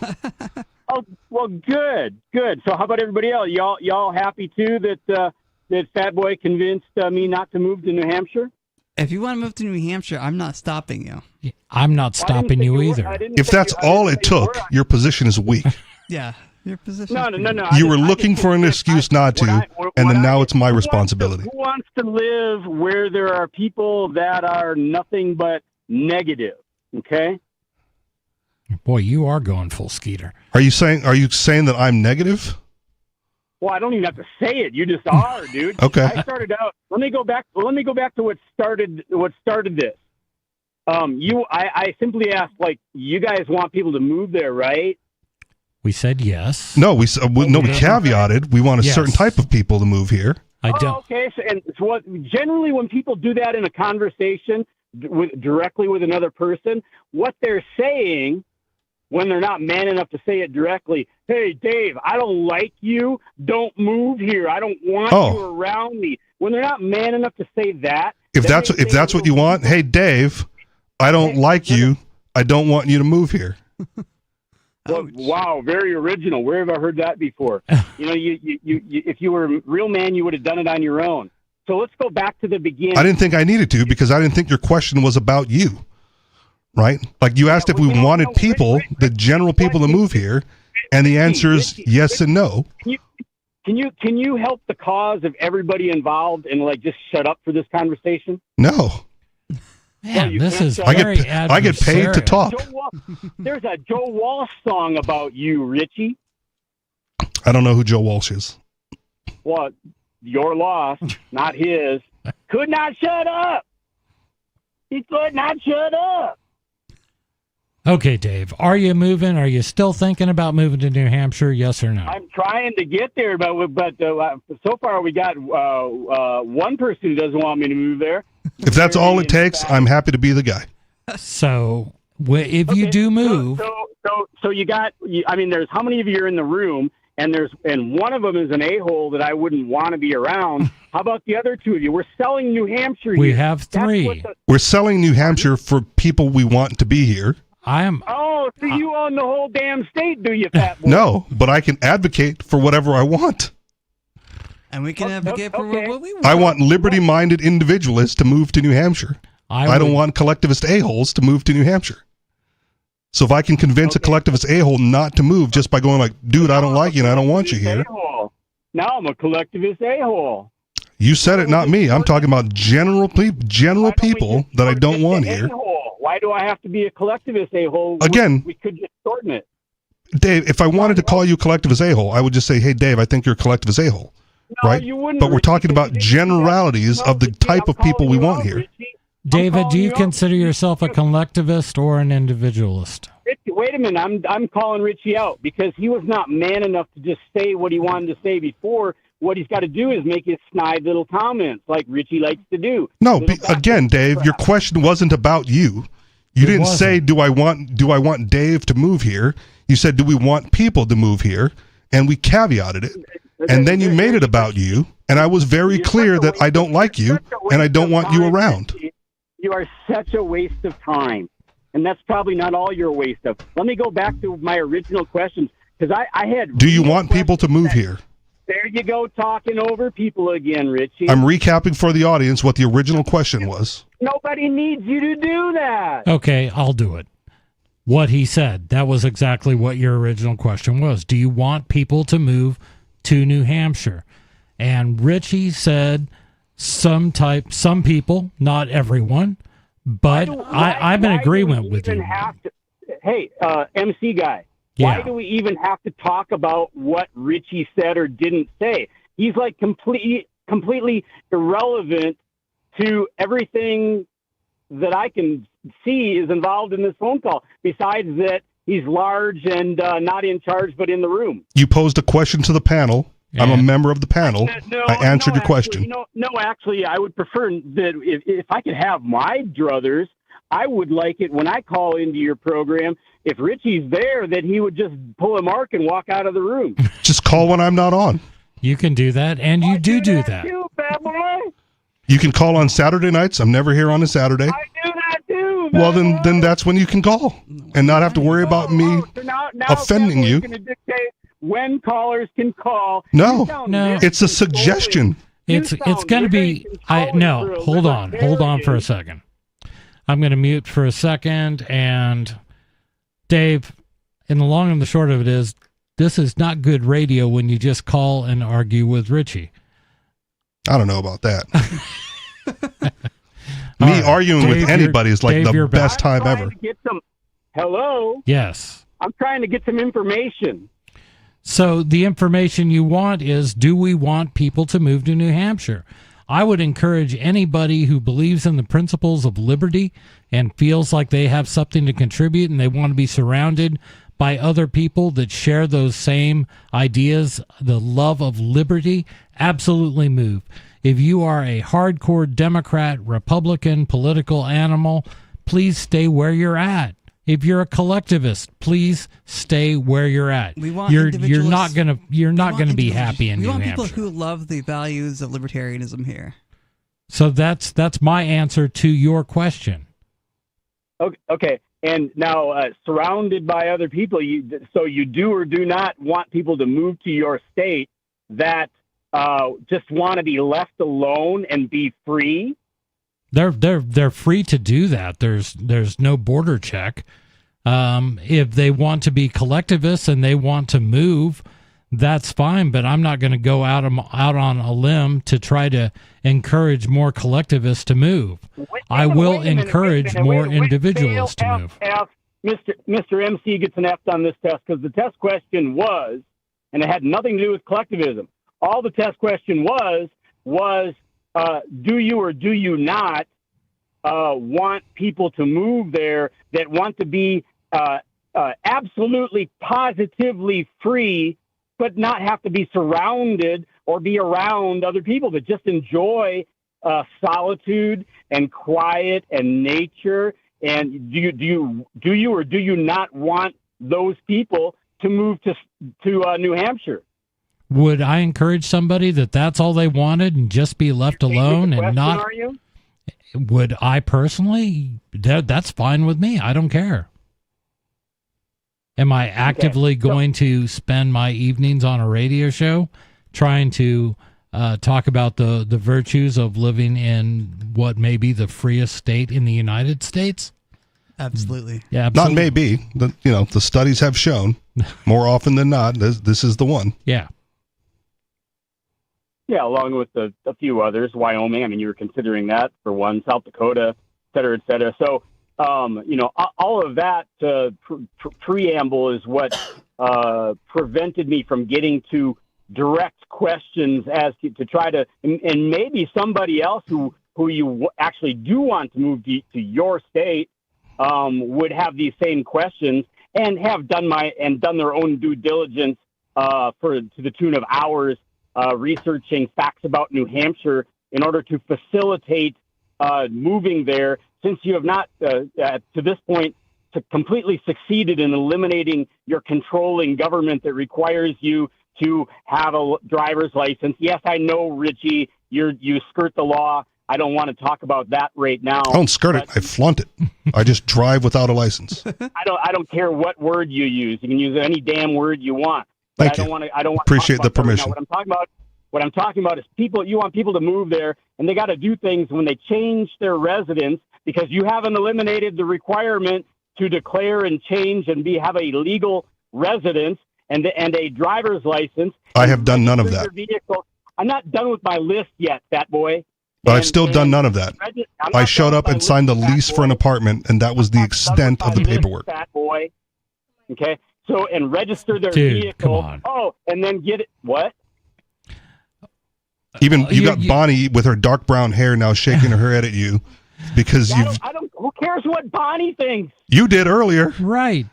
Speaker 1: Oh, well, good. So how about everybody else? Y'all happy too that Fat Boy convinced me not to move to New Hampshire?
Speaker 15: If you want to move to New Hampshire, I'm not stopping you.
Speaker 13: I'm not stopping you either.
Speaker 14: If that's all it took, your position is weak.
Speaker 15: Yeah, your position.
Speaker 1: No.
Speaker 14: You were looking for an excuse not to, and then now it's my responsibility.
Speaker 1: Who wants to live where there are people that are nothing but negative? Okay.
Speaker 13: Boy, you are going full Skeeter.
Speaker 14: Are you saying that I'm negative?
Speaker 1: Well, I don't even have to say it. You just are, dude.
Speaker 14: Okay.
Speaker 1: I started out. Let me go back to what started this. I simply asked, you guys want people to move there, right?
Speaker 13: We said yes.
Speaker 14: No, we caveated. We want a certain type of people to move here.
Speaker 13: I don't.
Speaker 1: Okay. So generally when people do that in a conversation directly with another person, what they're saying, when they're not man enough to say it directly, hey, Dave, I don't like you. Don't move here. I don't want you around me. When they're not man enough to say that.
Speaker 14: If that's what you want, hey, Dave, I don't like you. I don't want you to move here.
Speaker 1: Well, wow, very original. Where have I heard that before? You if you were a real man, you would have done it on your own. So let's go back to the beginning.
Speaker 14: I didn't think I needed to because I didn't think your question was about you. Right? Like you asked if we wanted people, the general people to move here, and the answer is yes and no.
Speaker 1: Can you help the cause of everybody involved and just shut up for this conversation?
Speaker 14: No.
Speaker 13: Man, this is
Speaker 14: I get paid to talk.
Speaker 1: There's a Joe Walsh song about you, Richie.
Speaker 14: I don't know who Joe Walsh is.
Speaker 1: Well, your loss, not his. Could not shut up. He could not shut up.
Speaker 13: Okay, Dave, are you moving? Are you still thinking about moving to New Hampshire? Yes or no?
Speaker 1: I'm trying to get there, but so far we got one person who doesn't want me to move there.
Speaker 14: If that's all it takes, I'm happy to be the guy.
Speaker 13: So if you do move,
Speaker 1: so you got. There's how many of you are in the room, and one of them is an a-hole that I wouldn't want to be around. How about the other two of you? We're selling New Hampshire.
Speaker 13: We
Speaker 1: here.
Speaker 13: have three.
Speaker 14: We're selling New Hampshire for people we want to be here.
Speaker 1: Oh, so you own the whole damn state, do you, fat boy?
Speaker 14: No, but I can advocate for whatever I want.
Speaker 15: And we can advocate for what we want.
Speaker 14: I want liberty-minded individualists to move to New Hampshire. I don't want collectivist a-holes to move to New Hampshire. So if I can convince a collectivist a-hole not to move just by going dude, I don't like you and I don't want you here.
Speaker 1: Now I'm a collectivist a-hole.
Speaker 14: You said it, not me. I'm talking about general people that I don't want here.
Speaker 1: Why do I have to be a collectivist a-hole?
Speaker 14: Again,
Speaker 1: we could just shorten it.
Speaker 14: Dave, if I wanted to call you collectivist a-hole, I would just say, hey, Dave, I think you're a collectivist a-hole.
Speaker 1: No,
Speaker 14: right?
Speaker 1: You wouldn't.
Speaker 14: But we're talking about generalities of the type of people we want here.
Speaker 13: David, do you consider yourself a collectivist or an individualist?
Speaker 1: wait a minute. I'm calling Richie out because he was not man enough to just say what he wanted to say before. What he's got to do is make his snide little comments like Richie likes to do.
Speaker 14: No, again, Dave, your question wasn't about you. You didn't say, do I want Dave to move here? You said, do we want people to move here? And we caveated it. And then you made it about you. And I was very clear that I don't like you and I don't want you around.
Speaker 1: You are such a waste of time. And that's probably not all you're a waste of. Let me go back to my original questions because I had.
Speaker 14: Do you want people to move here?
Speaker 1: There you go, talking over people again, Richie.
Speaker 14: I'm recapping for the audience what the original question was.
Speaker 1: Nobody needs you to do that.
Speaker 13: Okay, I'll do it. What he said, that was exactly what your original question was. Do you want people to move to New Hampshire? And Richie said some people, not everyone, but I'm in agreement with you.
Speaker 1: Hey, MC guy. Why do we even have to talk about what Richie said or didn't say? He's like completely irrelevant to everything that I can see is involved in this phone call, besides that he's large and not in charge but in the room.
Speaker 14: You posed a question to the panel. I'm a member of the panel. I answered your question.
Speaker 1: Actually, I would prefer that if I could have my druthers, I would like it when I call into your program, if Richie's there, that he would just pull a mark and walk out of the room.
Speaker 14: Just call when I'm not on.
Speaker 13: You can do that, and you do that.
Speaker 1: Too, bad boy.
Speaker 14: You can call on Saturday nights. I'm never here on a Saturday.
Speaker 1: I do that too.
Speaker 14: Well, then that's when you can call and not have to worry about me offending you.
Speaker 1: Going to dictate when callers can call.
Speaker 14: No, it's a suggestion.
Speaker 13: It's going to be. Hold on for a second. I'm going to mute for a second, and Dave, in the long and the short of it is, this is not good radio when you just call and argue with Richie.
Speaker 14: I don't know about that. Me arguing with anybody is like the best time ever.
Speaker 1: Hello?
Speaker 13: Yes.
Speaker 1: I'm trying to get some information.
Speaker 13: So the information you want is, do we want people to move to New Hampshire? I would encourage anybody who believes in the principles of liberty and feels like they have something to contribute and they want to be surrounded by other people that share those same ideas, the love of liberty, absolutely move. If you are a hardcore Democrat, Republican, political animal, please stay where you're at. If you're a collectivist, please stay where you're at.
Speaker 15: We want
Speaker 13: you're not gonna be happy in New Hampshire.
Speaker 15: We want people who love the values of libertarianism here.
Speaker 13: So that's my answer to your question.
Speaker 1: Okay. And now, surrounded by other people, so you do or do not want people to move to your state that just want to be left alone and be free?
Speaker 13: They're free to do that. There's no border check. If they want to be collectivists and they want to move, that's fine. But I'm not going to go out on a limb to try to encourage more collectivists to move. I will encourage more individuals to move.
Speaker 1: Mr. MC gets an F on this test because the test question was, and it had nothing to do with collectivism. All the test question was do you or do you not want people to move there that want to be absolutely positively free, but not have to be surrounded or be around other people, but just enjoy solitude and quiet and nature? And do you or do you not want those people to move to New Hampshire?
Speaker 13: Would I encourage somebody that's all they wanted and just be left alone and not?
Speaker 1: Are you?
Speaker 13: Would I personally? That's fine with me. I don't care. Am I actively going to spend my evenings on a radio show trying to talk about the virtues of living in what may be the freest state in the United States?
Speaker 15: Absolutely.
Speaker 13: Yeah, absolutely.
Speaker 14: Not maybe. The studies have shown more often than not this is the one.
Speaker 13: Yeah.
Speaker 1: Yeah, along with a few others, Wyoming. I mean, you were considering that for one, South Dakota, et cetera, et cetera. So, all of that preamble is what prevented me from getting to direct questions as to try to, and maybe somebody else who you actually do want to move to your state would have these same questions, and have done their own due diligence to the tune of hours researching facts about New Hampshire in order to facilitate moving there, since you have not to this point completely succeeded in eliminating your controlling government that requires you to have a driver's license. Yes, I know, Richie, you skirt the law. I don't want to talk about that right now.
Speaker 14: I don't skirt it. I flaunt it. I just drive without a license.
Speaker 1: I don't care what word you use. You can use any damn word you want.
Speaker 14: Thank you.
Speaker 1: I don't want
Speaker 14: Appreciate the permission.
Speaker 1: What I'm talking about is people. You want people to move there, and they got to do things when they change their residence, because you haven't eliminated the requirement to declare and change and have a legal residence and a driver's license.
Speaker 14: I have done none of that.
Speaker 1: I'm not done with my list yet, fat boy.
Speaker 14: But I've still done none of that. I showed up and signed a lease for an apartment, and that was the extent of the paperwork.
Speaker 1: Fat boy. Okay. So, and register their
Speaker 13: Dude,
Speaker 1: vehicle.
Speaker 13: come on.
Speaker 1: Oh, and then get it. What?
Speaker 14: Even you got Bonnie with her dark brown hair now shaking her head at you because
Speaker 1: I don't. Who cares what Bonnie thinks?
Speaker 14: You did earlier,
Speaker 13: right?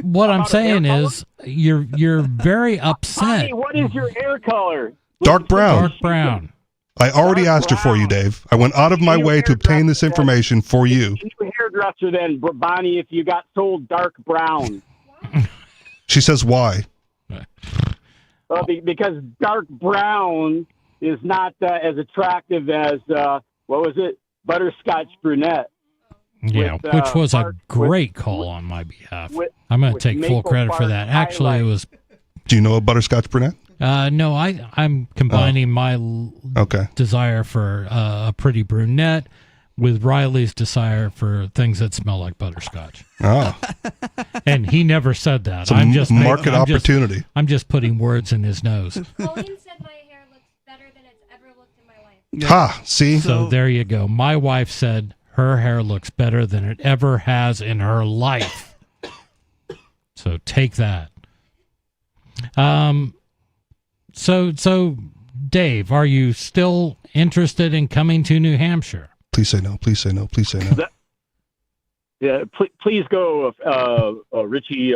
Speaker 13: What I'm saying is, you're very upset.
Speaker 1: Bonnie, what is your hair color?
Speaker 14: Dark brown.
Speaker 13: Dark brown.
Speaker 14: I already asked her for you, Dave. I went out of my way to obtain this information for you.
Speaker 1: New hairdresser, then, Bonnie, if you got sold dark brown.
Speaker 14: She says why?
Speaker 1: Well, because dark brown is not as attractive as what was it, butterscotch brunette.
Speaker 13: Yeah, which was a great call on my behalf. I'm going to take full credit for that. Actually, it was.
Speaker 14: Do you know a butterscotch brunette?
Speaker 13: No, I'm combining my desire for a pretty brunette with Riley's desire for things that smell like butterscotch.
Speaker 14: Oh.
Speaker 13: And he never said that.
Speaker 14: It's a market opportunity.
Speaker 13: I'm just putting words in his nose.
Speaker 3: Colleen said my hair looks better than it's ever looked in my life.
Speaker 14: Yeah. Ha, see?
Speaker 13: So there you go. My wife said her hair looks better than it ever has in her life. So take that. So Dave, are you still interested in coming to New Hampshire?
Speaker 14: Please say no. Please say no. Please say no.
Speaker 1: Yeah, please go, Richie,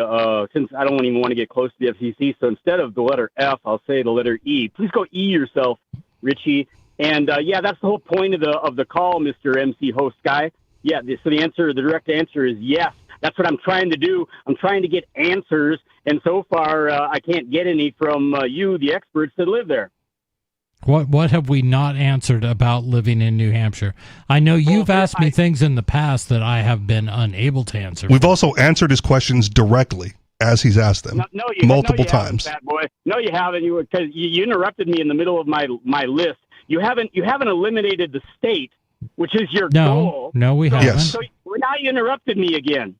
Speaker 1: since I don't even want to get close to the FCC. So instead of the letter F, I'll say the letter E. Please go E yourself, Richie. And that's the whole point of the call, Mr. MC host guy. Yeah, so the direct answer is yes. That's what I'm trying to do. I'm trying to get answers, and so far I can't get any from you, the experts that live there.
Speaker 13: What have we not answered about living in New Hampshire? I know you've asked me things in the past that I have been unable to answer.
Speaker 14: We've also answered his questions directly as he's asked them multiple times.
Speaker 1: Fat boy. No, you haven't. Because you interrupted me in the middle of my list. You haven't eliminated the state, which is your goal.
Speaker 13: No, we haven't.
Speaker 14: Yes.
Speaker 1: So now you interrupted me again.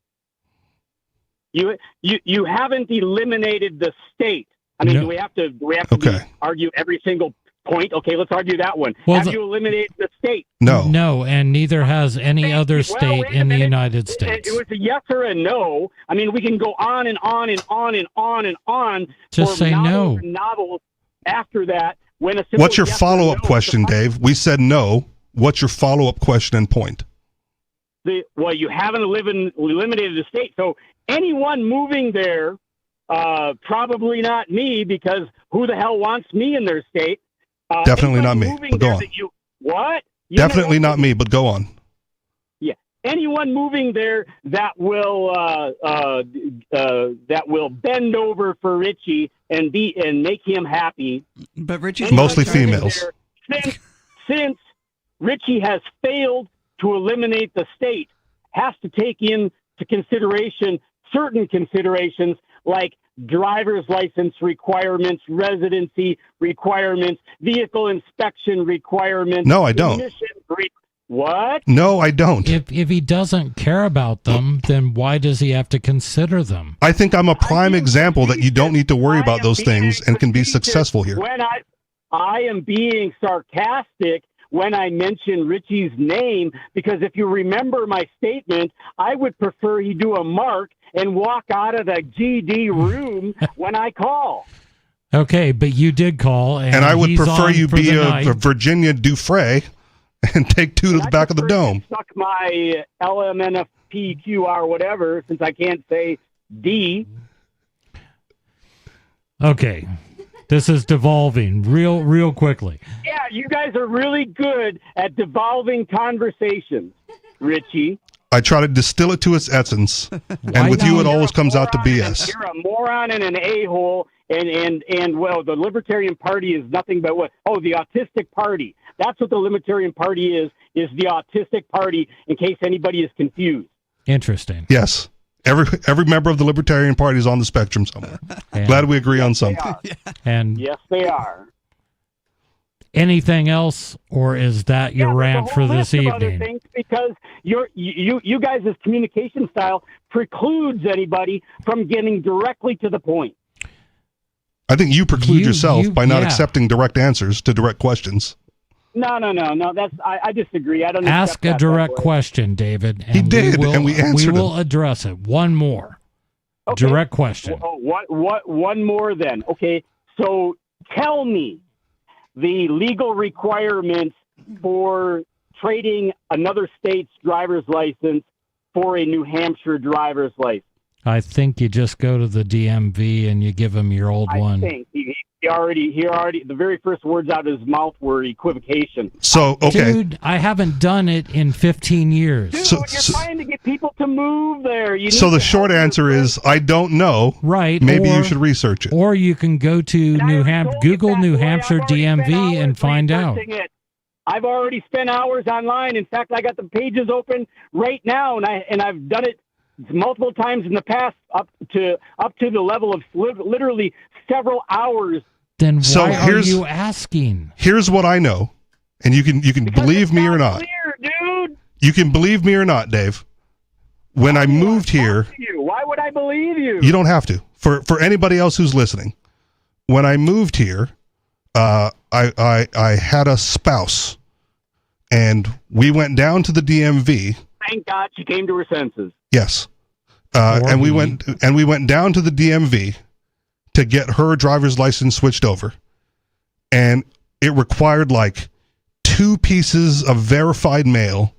Speaker 1: You haven't eliminated the state. I mean, do we have to argue every single point? Okay, let's argue that one.
Speaker 13: Well,
Speaker 1: have you eliminated the state?
Speaker 13: No, and neither has any other state in the United States.
Speaker 1: It was a yes or a no. I mean, we can go on and on and on and on and on.
Speaker 13: Just say no.
Speaker 1: Novels after that.
Speaker 14: What's your follow-up question, Dave? We said no. What's your follow-up question and point?
Speaker 1: You haven't eliminated the state. So anyone moving there, probably not me, because who the hell wants me in their state?
Speaker 14: Definitely not me, but go on. Definitely not me, but go on.
Speaker 1: Yeah. Anyone moving there that will bend over for Richie and make him happy.
Speaker 15: But Richie's
Speaker 14: mostly females.
Speaker 1: Since Richie has failed to eliminate the state, has to take into consideration certain considerations like driver's license requirements, residency requirements, vehicle inspection requirements.
Speaker 14: No, I don't.
Speaker 1: What?
Speaker 14: No, I don't.
Speaker 13: If he doesn't care about them, then why does he have to consider them?
Speaker 14: I think I'm a prime example that you don't need to worry about those things and can be successful here.
Speaker 1: When I am being sarcastic when I mention Richie's name, because if you remember my statement, I would prefer he do a mark and walk out of the GD room when I call.
Speaker 13: Okay, but you did call, and
Speaker 14: I would prefer you be a Virginia Dufresne and take two to the back of the dome.
Speaker 1: Suck my LMNFPQR whatever, since I can't say D.
Speaker 13: Okay. This is devolving real quickly.
Speaker 1: Yeah, you guys are really good at devolving conversations, Richie.
Speaker 14: I try to distill it to its essence, and with you, it always comes out to BS.
Speaker 1: You're a moron and an a-hole, and well, the Libertarian Party is nothing but what? Oh, the Autistic Party. That's what the Libertarian Party is the Autistic Party, in case anybody is confused.
Speaker 13: Interesting.
Speaker 14: Yes. Every member of the Libertarian Party is on the spectrum somewhere. Glad we agree on something.
Speaker 13: And
Speaker 1: yes, they are.
Speaker 13: Anything else, or is that your rant for this evening?
Speaker 1: Things, because you guys' communication style precludes anybody from getting directly to the point.
Speaker 14: I think you preclude yourself by not accepting direct answers to direct questions.
Speaker 1: No. That's I disagree. I don't
Speaker 13: ask a direct question, David. And
Speaker 14: he did, and we answered.
Speaker 13: We will address it. One more direct question.
Speaker 1: One more then? Okay, so tell me the legal requirements for trading another state's driver's license for a New Hampshire driver's license.
Speaker 13: I think you just go to the DMV and you give him your old one.
Speaker 1: I think he already, the very first words out of his mouth were equivocation.
Speaker 14: So, okay.
Speaker 13: Dude, I haven't done it in 15 years.
Speaker 1: Dude, you're trying to get people to move there.
Speaker 14: So the short answer is, I don't know.
Speaker 13: Right.
Speaker 14: Maybe you should research it.
Speaker 13: Or you can go to Google New Hampshire DMV and find out.
Speaker 1: I've already spent hours online. In fact, I got the pages open right now, and I've done it multiple times in the past, up to the level of literally several hours.
Speaker 13: Then why are you asking?
Speaker 14: Here's what I know, and you can believe me or not.
Speaker 1: Clear, dude.
Speaker 14: You can believe me or not, Dave. When I moved here,
Speaker 1: why would I believe you?
Speaker 14: You don't have to. For anybody else who's listening, when I moved here, I had a spouse, and we went down to the DMV.
Speaker 1: Thank God she came to her senses.
Speaker 14: Yes, and we went down to the DMV to get her driver's license switched over, and it required like 2 pieces of verified mail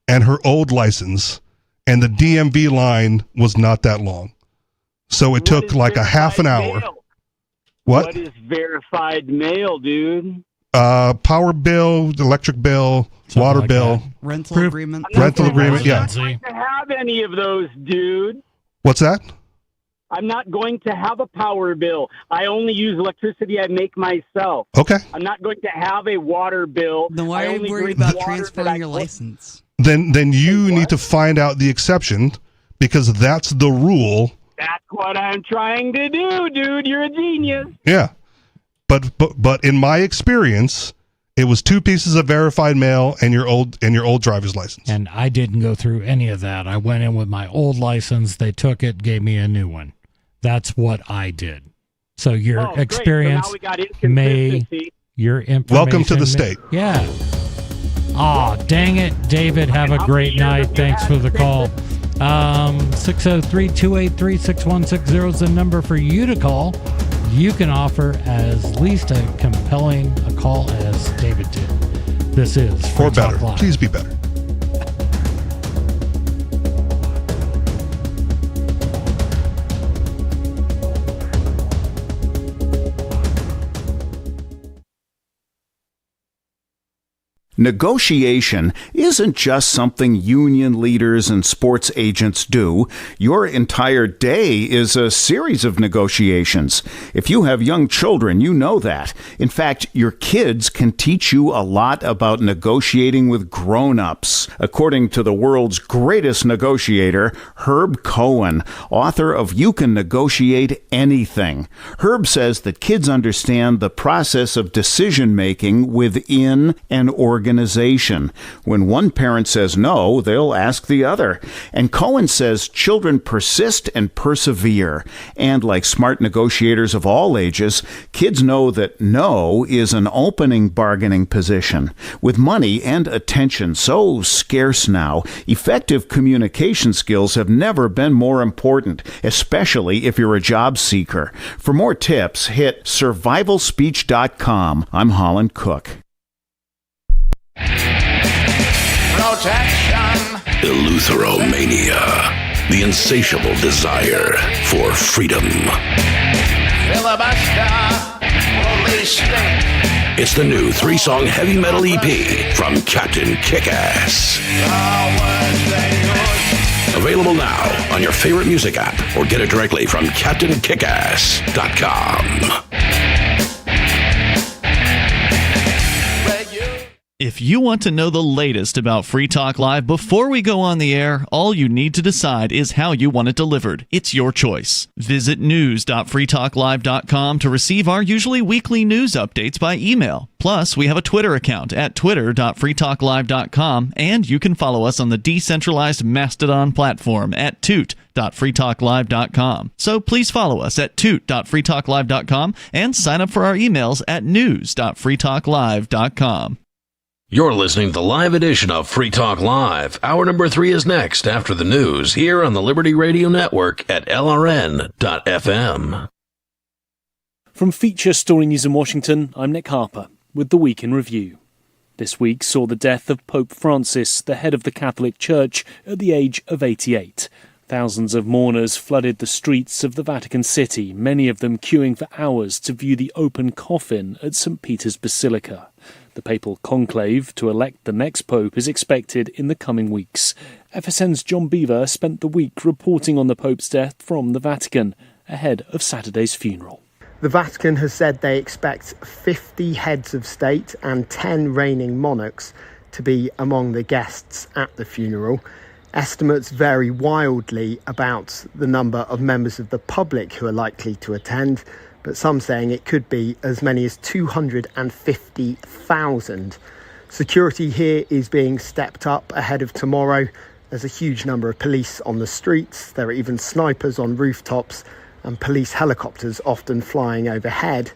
Speaker 14: and her old license, and the DMV line was not that long, so it took like a half an hour.
Speaker 1: Mail?
Speaker 14: What
Speaker 1: is verified mail, dude?
Speaker 14: Power bill, electric bill, something water like bill,
Speaker 15: rental agreement.
Speaker 14: Rental agreement, yeah.
Speaker 1: I'm not going to have any of those, dude.
Speaker 14: What's that?
Speaker 1: I'm not going to have a power bill. I only use electricity I make myself.
Speaker 14: Okay.
Speaker 1: I'm not going to have a water bill.
Speaker 15: Then why are you worried about transferring your license?
Speaker 14: Then you need to find out the exception, because that's the rule.
Speaker 1: That's what I'm trying to do, dude. You're a genius.
Speaker 14: Yeah. But in my experience, it was 2 pieces of verified mail and your old driver's license.
Speaker 13: And I didn't go through any of that. I went in with my old license. They took it, gave me a new one. That's what I did. So your experience your information.
Speaker 14: Welcome to the state.
Speaker 13: Yeah. Aw, dang it, David. Have a great night. Thanks for the call. 603-283-6160 is the number for you to call. You can offer as least a compelling a call as David did. This is Free
Speaker 14: or better.
Speaker 13: Talk Live.
Speaker 14: Please be better.
Speaker 5: Negotiation isn't just something union leaders and sports agents do. Your entire day is a series of negotiations. If you have young children, you know that. In fact, your kids can teach you a lot about negotiating with grown-ups. According to the world's greatest negotiator, Herb Cohen, author of You Can Negotiate Anything. Herb says that kids understand the process of decision-making within an organization. When one parent says no, they'll ask the other. And Cohen says children persist and persevere. And like smart negotiators of all ages, kids know that no is an opening bargaining position. With money and attention so scarce now, effective communication skills have never been more important, especially if you're a job seeker. For more tips, hit survivalspeech.com. I'm Holland Cook.
Speaker 11: Protection. Eleutheromania.
Speaker 12: the insatiable desire for freedom. It's the new 3-song heavy metal EP from Captain Kickass. Available now on your favorite music app or get it directly from CaptainKickass.com.
Speaker 21: If you want to know the latest about Free Talk Live before we go on the air, all you need to decide is how you want it delivered. It's your choice. Visit news.freetalklive.com to receive our usually weekly news updates by email. Plus, we have a Twitter account at twitter.freetalklive.com, and you can follow us on the decentralized Mastodon platform at toot.freetalklive.com. So please follow us at toot.freetalklive.com and sign up for our emails at news.freetalklive.com.
Speaker 12: You're listening to the live edition of Free Talk Live. Hour number 3 is next after the news here on the Liberty Radio Network at LRN.FM.
Speaker 6: From Feature Story News in Washington, I'm Nick Harper with the Week in Review. This week saw the death of Pope Francis, the head of the Catholic Church, at the age of 88. Thousands of mourners flooded the streets of the Vatican City, many of them queuing for hours to view the open coffin at St. Peter's Basilica. The papal conclave to elect the next pope is expected in the coming weeks. FSN's John Beaver spent the week reporting on the Pope's death from the Vatican ahead of Saturday's funeral.
Speaker 2: The Vatican has said they expect 50 heads of state and 10 reigning monarchs to be among the guests at the funeral. Estimates vary wildly about the number of members of the public who are likely to attend, but some saying it could be as many as 250,000. Security here is being stepped up ahead of tomorrow. There's a huge number of police on the streets. There are even snipers on rooftops and police helicopters often flying overhead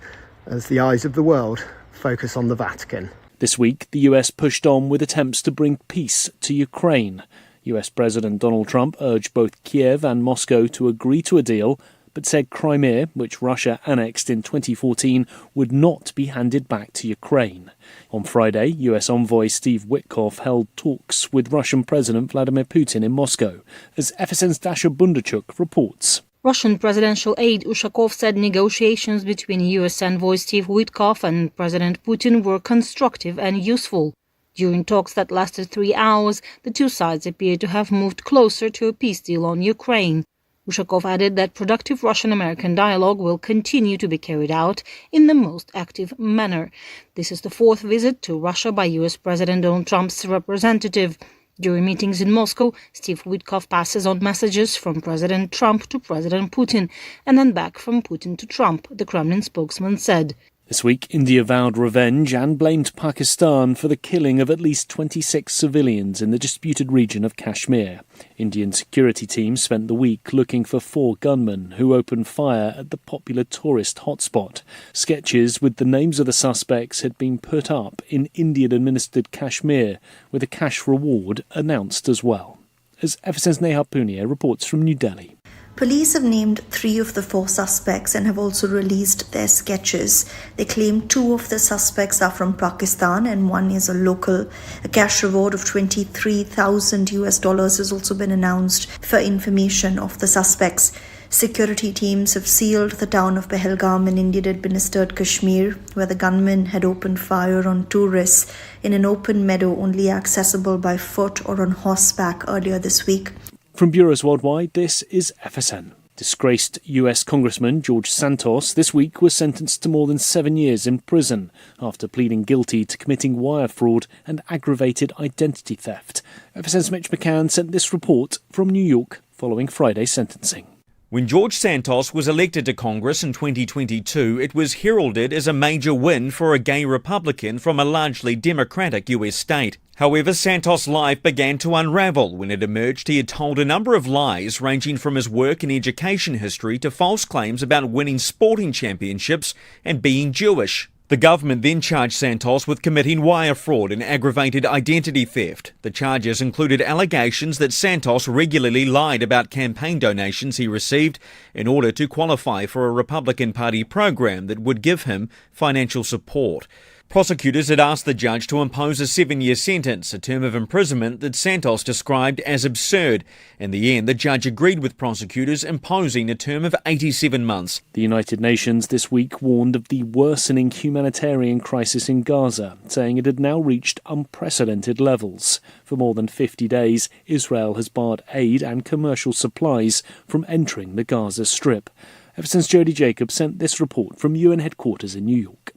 Speaker 2: as the eyes of the world focus on the Vatican.
Speaker 6: This week, the US pushed on with attempts to bring peace to Ukraine. US President Donald Trump urged both Kiev and Moscow to agree to a deal, but said Crimea, which Russia annexed in 2014, would not be handed back to Ukraine. On Friday, US envoy Steve Witkoff held talks with Russian President Vladimir Putin in Moscow, as FSN's Dasha Bundarchuk reports.
Speaker 7: Russian presidential aide Ushakov said negotiations between US envoy Steve Witkoff and President Putin were constructive and useful. During talks that lasted 3 hours, the two sides appeared to have moved closer to a peace deal on Ukraine. Ushakov added that productive Russian-American dialogue will continue to be carried out in the most active manner. This is the 4th visit to Russia by US President Donald Trump's representative. During meetings in Moscow, Steve Witkoff passes on messages from President Trump to President Putin and then back from Putin to Trump, the Kremlin spokesman said.
Speaker 6: This week, India vowed revenge and blamed Pakistan for the killing of at least 26 civilians in the disputed region of Kashmir. Indian security teams spent the week looking for 4 gunmen who opened fire at the popular tourist hotspot. Sketches with the names of the suspects had been put up in Indian-administered Kashmir, with a cash reward announced as well. As FSN's Neha Punia reports from New Delhi.
Speaker 4: Police have named 3 of the 4 suspects and have also released their sketches. They claim 2 of the suspects are from Pakistan and 1 is a local. A cash reward of $23,000 has also been announced for information of the suspects. Security teams have sealed the town of Pahalgam in Indian-administered Kashmir, where the gunmen had opened fire on tourists in an open meadow only accessible by foot or on horseback earlier this week.
Speaker 6: From bureaus worldwide, this is FSN. Disgraced US Congressman George Santos this week was sentenced to more than 7 years in prison after pleading guilty to committing wire fraud and aggravated identity theft. FSN's Mitch McCann sent this report from New York following Friday's sentencing.
Speaker 20: When George Santos was elected to Congress in 2022, it was heralded as a major win for a gay Republican from a largely Democratic US state. However, Santos' life began to unravel when it emerged he had told a number of lies ranging from his work and education history to false claims about winning sporting championships and being Jewish. The government then charged Santos with committing wire fraud and aggravated identity theft. The charges included allegations that Santos regularly lied about campaign donations he received in order to qualify for a Republican Party program that would give him financial support. Prosecutors had asked the judge to impose a 7-year sentence, a term of imprisonment that Santos described as absurd. In the end, the judge agreed with prosecutors, imposing a term of 87 months.
Speaker 6: The United Nations this week warned of the worsening humanitarian crisis in Gaza, saying it had now reached unprecedented levels. For more than 50 days, Israel has barred aid and commercial supplies from entering the Gaza Strip. Ever since Jody Jacobs sent this report from UN headquarters in New York.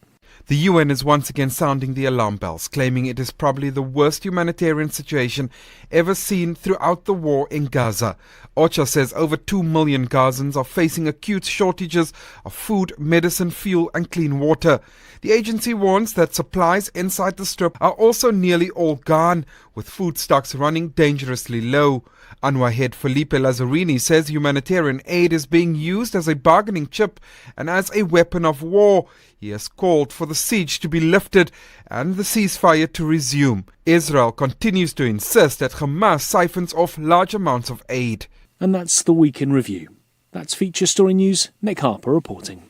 Speaker 8: The UN is once again sounding the alarm bells, claiming it is probably the worst humanitarian situation ever seen throughout the war in Gaza. OCHA says over 2 million Gazans are facing acute shortages of food, medicine, fuel and clean water. The agency warns that supplies inside the strip are also nearly all gone, with food stocks running dangerously low. UNRWA head Felipe Lazzarini says humanitarian aid is being used as a bargaining chip and as a weapon of war. He has called for the siege to be lifted and the ceasefire to resume. Israel continues to insist that Hamas siphons off large amounts of aid.
Speaker 6: And that's the Week in Review. That's Feature Story News. Nick Harper reporting.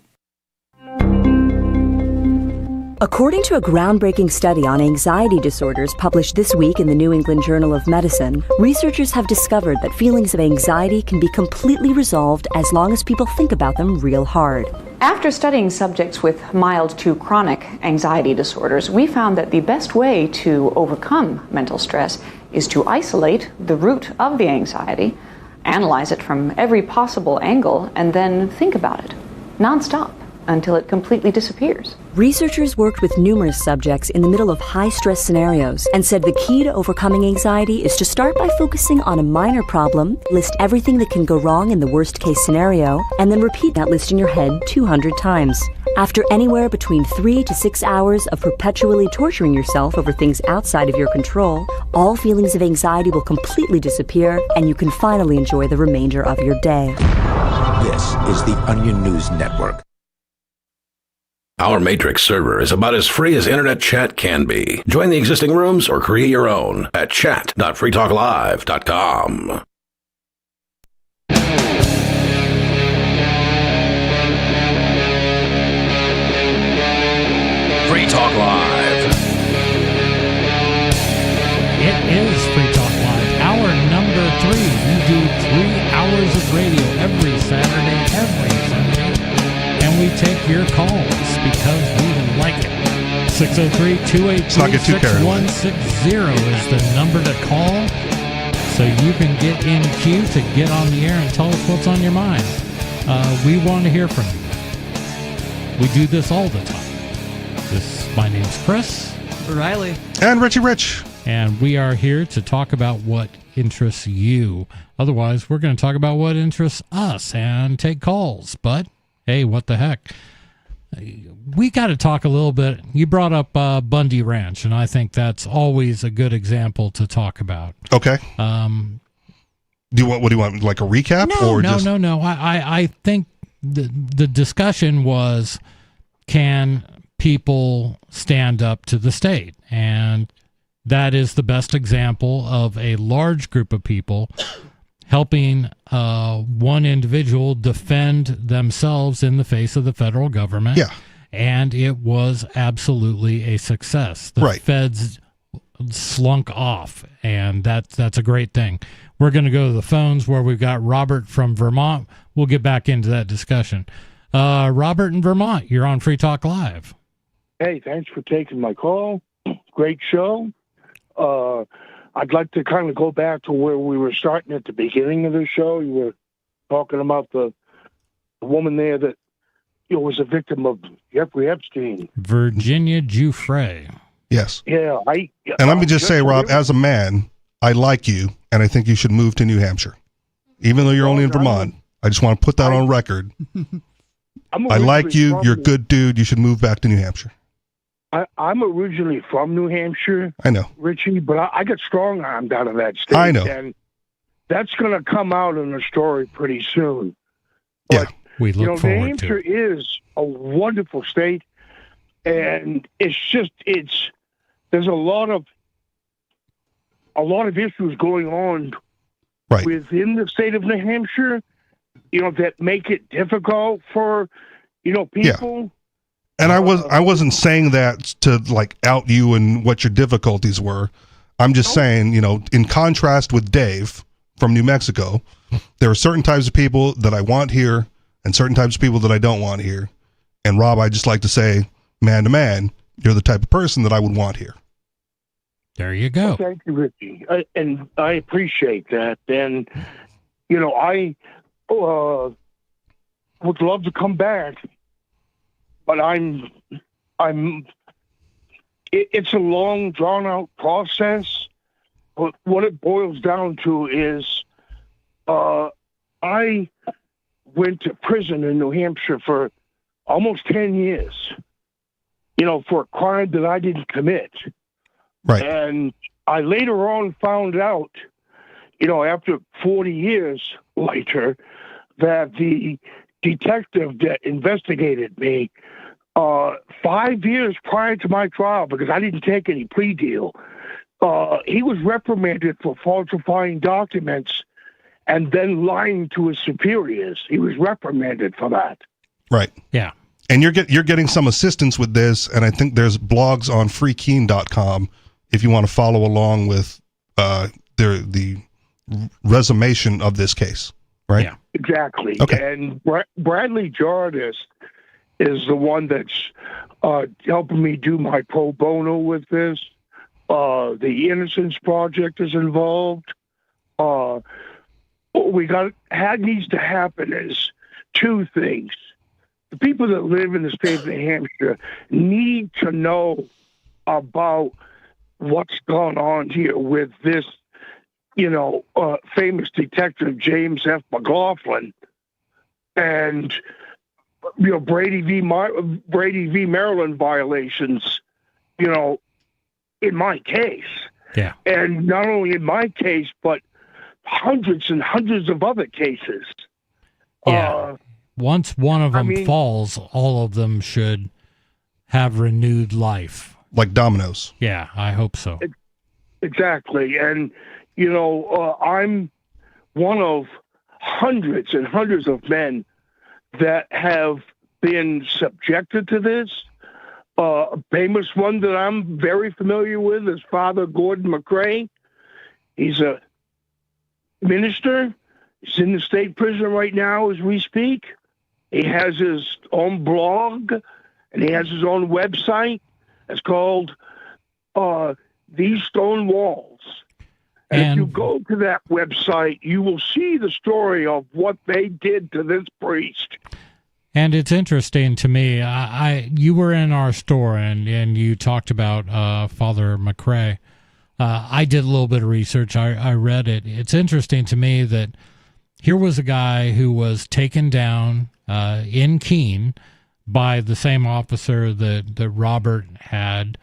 Speaker 16: According to a groundbreaking study on anxiety disorders published this week in the New England Journal of Medicine, researchers have discovered that feelings of anxiety can be completely resolved as long as people think about them real hard.
Speaker 22: After studying subjects with mild to chronic anxiety disorders, we found that the best way to overcome mental stress is to isolate the root of the anxiety, analyze it from every possible angle, and then think about it nonstop until it completely disappears.
Speaker 16: Researchers worked with numerous subjects in the middle of high-stress scenarios and said the key to overcoming anxiety is to start by focusing on a minor problem, list everything that can go wrong in the worst-case scenario, and then repeat that list in your head 200 times. After anywhere between 3 to 6 hours of perpetually torturing yourself over things outside of your control, all feelings of anxiety will completely disappear, and you can finally enjoy the remainder of your day.
Speaker 11: This is the Onion News Network.
Speaker 12: Our Matrix server is about as free as internet chat can be. Join the existing rooms or create your own at chat.freetalklive.com. Free Talk Live.
Speaker 13: It is Free Talk Live, hour number 3. We do 3 hours of radio every Saturday, every Sunday, and we take your calls because we like it. 603-283-6160 is the number to call, so you can get in queue to get on the air and tell us what's on your mind. We want to hear from you. We do this all the time. My name's Chris.
Speaker 15: Riley.
Speaker 14: And Richie Rich.
Speaker 13: And we are here to talk about what interests you. Otherwise, we're going to talk about what interests us and take calls. But, hey, what the heck? We got to talk a little bit. You brought up Bundy Ranch, and I think that's always a good example to talk about.
Speaker 14: Okay. What do you want, like a recap?
Speaker 13: No. I think the discussion was, can people stand up to the state? And that is the best example of a large group of people helping one individual defend themselves in the face of the federal government.
Speaker 14: Yeah.
Speaker 13: And it was absolutely a success. The feds slunk off, and that's a great thing. We're going to go to the phones where we've got Robert from Vermont. We'll get back into that discussion. Robert in Vermont, you're on Free Talk Live.
Speaker 23: Hey, thanks for taking my call. Great show. I'd like to kind of go back to where we were starting at the beginning of the show. You were talking about the woman there that was a victim of Jeffrey Epstein.
Speaker 13: Virginia Giuffre.
Speaker 14: Yes.
Speaker 23: Yeah.
Speaker 14: And let me just say, Rob, as a man, I like you, and I think you should move to New Hampshire. Even though you're only in Vermont, I just want to put that on record. I like you. You're a good dude. You should move back to New Hampshire.
Speaker 23: I'm originally from New Hampshire.
Speaker 14: I know,
Speaker 23: Richie, but I got strong-armed out of that state.
Speaker 14: I know.
Speaker 23: And that's going to come out in the story pretty soon.
Speaker 14: Yeah,
Speaker 23: but,
Speaker 13: we look forward
Speaker 23: New Hampshire is a wonderful state, and there's a lot of issues going on within the state of New Hampshire, that make it difficult for, people.
Speaker 14: And I wasn't saying that to like out you and what your difficulties were. I'm just saying, in contrast with Dave from New Mexico, there are certain types of people that I want here and certain types of people that I don't want here. And Rob, I just like to say, man to man, you're the type of person that I would want here.
Speaker 13: There you go.
Speaker 23: Well, thank you, Ricky. And I appreciate that. And, I would love to come back, but it's a long, drawn-out process. But what it boils down to is I went to prison in New Hampshire for almost 10 years, for a crime that I didn't commit.
Speaker 14: Right.
Speaker 23: And I later on found out, after 40 years later, that the detective that investigated me 5 years prior to my trial, because I didn't take any plea deal, he was reprimanded for falsifying documents and then lying to his superiors. He was reprimanded for that.
Speaker 14: Right.
Speaker 13: Yeah.
Speaker 14: And you're getting some assistance with this, and I think there's blogs on freekeen.com if you want to follow along with the resumation of this case, right?
Speaker 13: Yeah.
Speaker 23: Exactly.
Speaker 14: Okay.
Speaker 23: And Bradley Jardis is the one that's helping me do my pro bono with this. The Innocence Project is involved. What needs to happen is two things. The people that live in the state of New Hampshire need to know about what's going on here with this, famous detective James F. McLaughlin and, Brady v. Maryland violations, in my case.
Speaker 13: Yeah.
Speaker 23: And not only in my case, but hundreds and hundreds of other cases.
Speaker 13: Yeah. Once one of them falls, all of them should have renewed life.
Speaker 14: Like dominoes.
Speaker 13: Yeah, I hope so.
Speaker 23: Exactly. And, I'm one of hundreds and hundreds of men that have been subjected to this. A famous one that I'm very familiar with is Father Gordon McRae. He's a minister. He's in the state prison right now as we speak. He has his own blog, and he has his own website. It's called These Stone Walls. And if you go to that website, you will see the story of what they did to this priest.
Speaker 13: And it's interesting to me. You were in our store and you talked about Father McRae. I did a little bit of research. I read it. It's interesting to me that here was a guy who was taken down in Keene by the same officer that Robert had,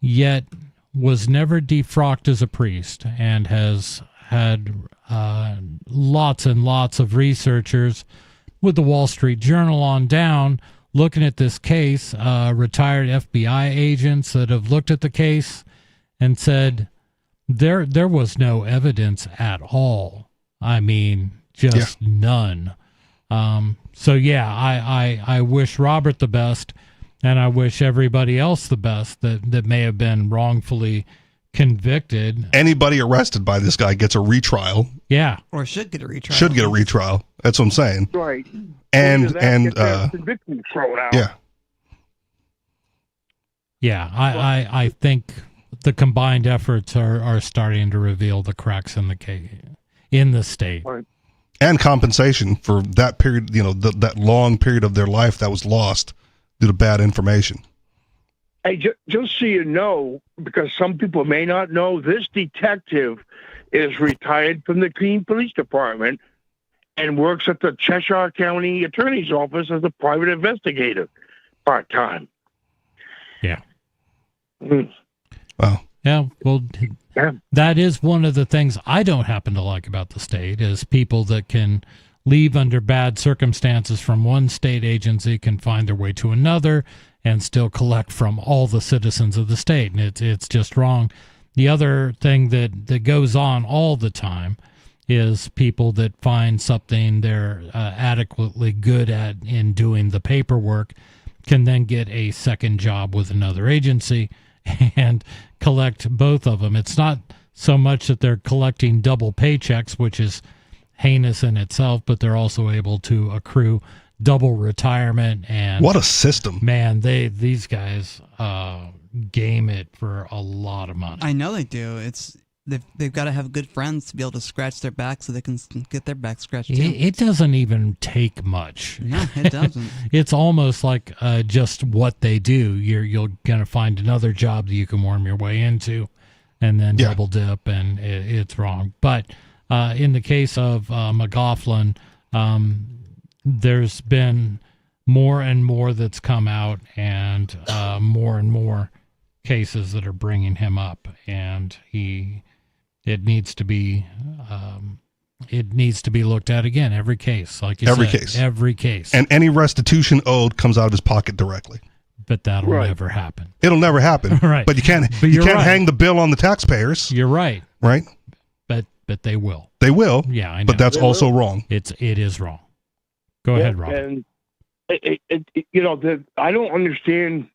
Speaker 13: yet was never defrocked as a priest and has had lots and lots of researchers with the Wall Street Journal on down looking at this case, retired FBI agents that have looked at the case and said there was no evidence at all. I mean, just none. So yeah, I wish Robert the best, and I wish everybody else the best that may have been wrongfully convicted.
Speaker 14: Anybody arrested by this guy gets a retrial.
Speaker 13: Yeah.
Speaker 15: Or should get a retrial.
Speaker 14: Should get a retrial. That's what I'm saying.
Speaker 23: Right.
Speaker 14: And
Speaker 23: conviction thrown out.
Speaker 14: Yeah.
Speaker 13: Yeah, I think the combined efforts are starting to reveal the cracks in the case in the state.
Speaker 23: Right.
Speaker 14: And compensation for that period, that long period of their life that was lost due to bad information.
Speaker 23: Hey, just so you know, because some people may not know, this detective is retired from the Keene Police Department and works at the Cheshire County Attorney's Office as a private investigator, part-time.
Speaker 13: Yeah.
Speaker 23: Mm.
Speaker 14: Wow.
Speaker 13: Yeah, well, that is one of the things I don't happen to like about the state is people that can leave under bad circumstances from one state agency can find their way to another and still collect from all the citizens of the state. And it's just wrong. The other thing that goes on all the time is people that find something they're adequately good at in doing the paperwork can then get a second job with another agency and collect both of them. It's not so much that they're collecting double paychecks, which is heinous in itself, but they're also able to accrue double retirement. And
Speaker 14: what a system,
Speaker 13: man! These guys game it for a lot of money.
Speaker 15: I know they do. They've got to have good friends to be able to scratch their back so they can get their back scratched too.
Speaker 13: It doesn't even take much.
Speaker 15: No, it doesn't.
Speaker 13: It's almost like just what they do. You're gonna find another job that you can worm your way into, and then double dip, and it's wrong. But in the case of McLaughlin, there's been more and more that's come out, and more cases that are bringing him up, and it needs to be looked at again. Every case, like you said, every case,
Speaker 14: and any restitution owed comes out of his pocket directly.
Speaker 13: But that'll never happen.
Speaker 14: It'll never happen.
Speaker 13: Right.
Speaker 14: But you can't hang the bill on the taxpayers.
Speaker 13: You're right.
Speaker 14: Right.
Speaker 13: But they will.
Speaker 14: They will.
Speaker 13: Yeah, I know.
Speaker 14: But that's also wrong.
Speaker 13: It is wrong. Go ahead, Rob.
Speaker 23: And I don't understand.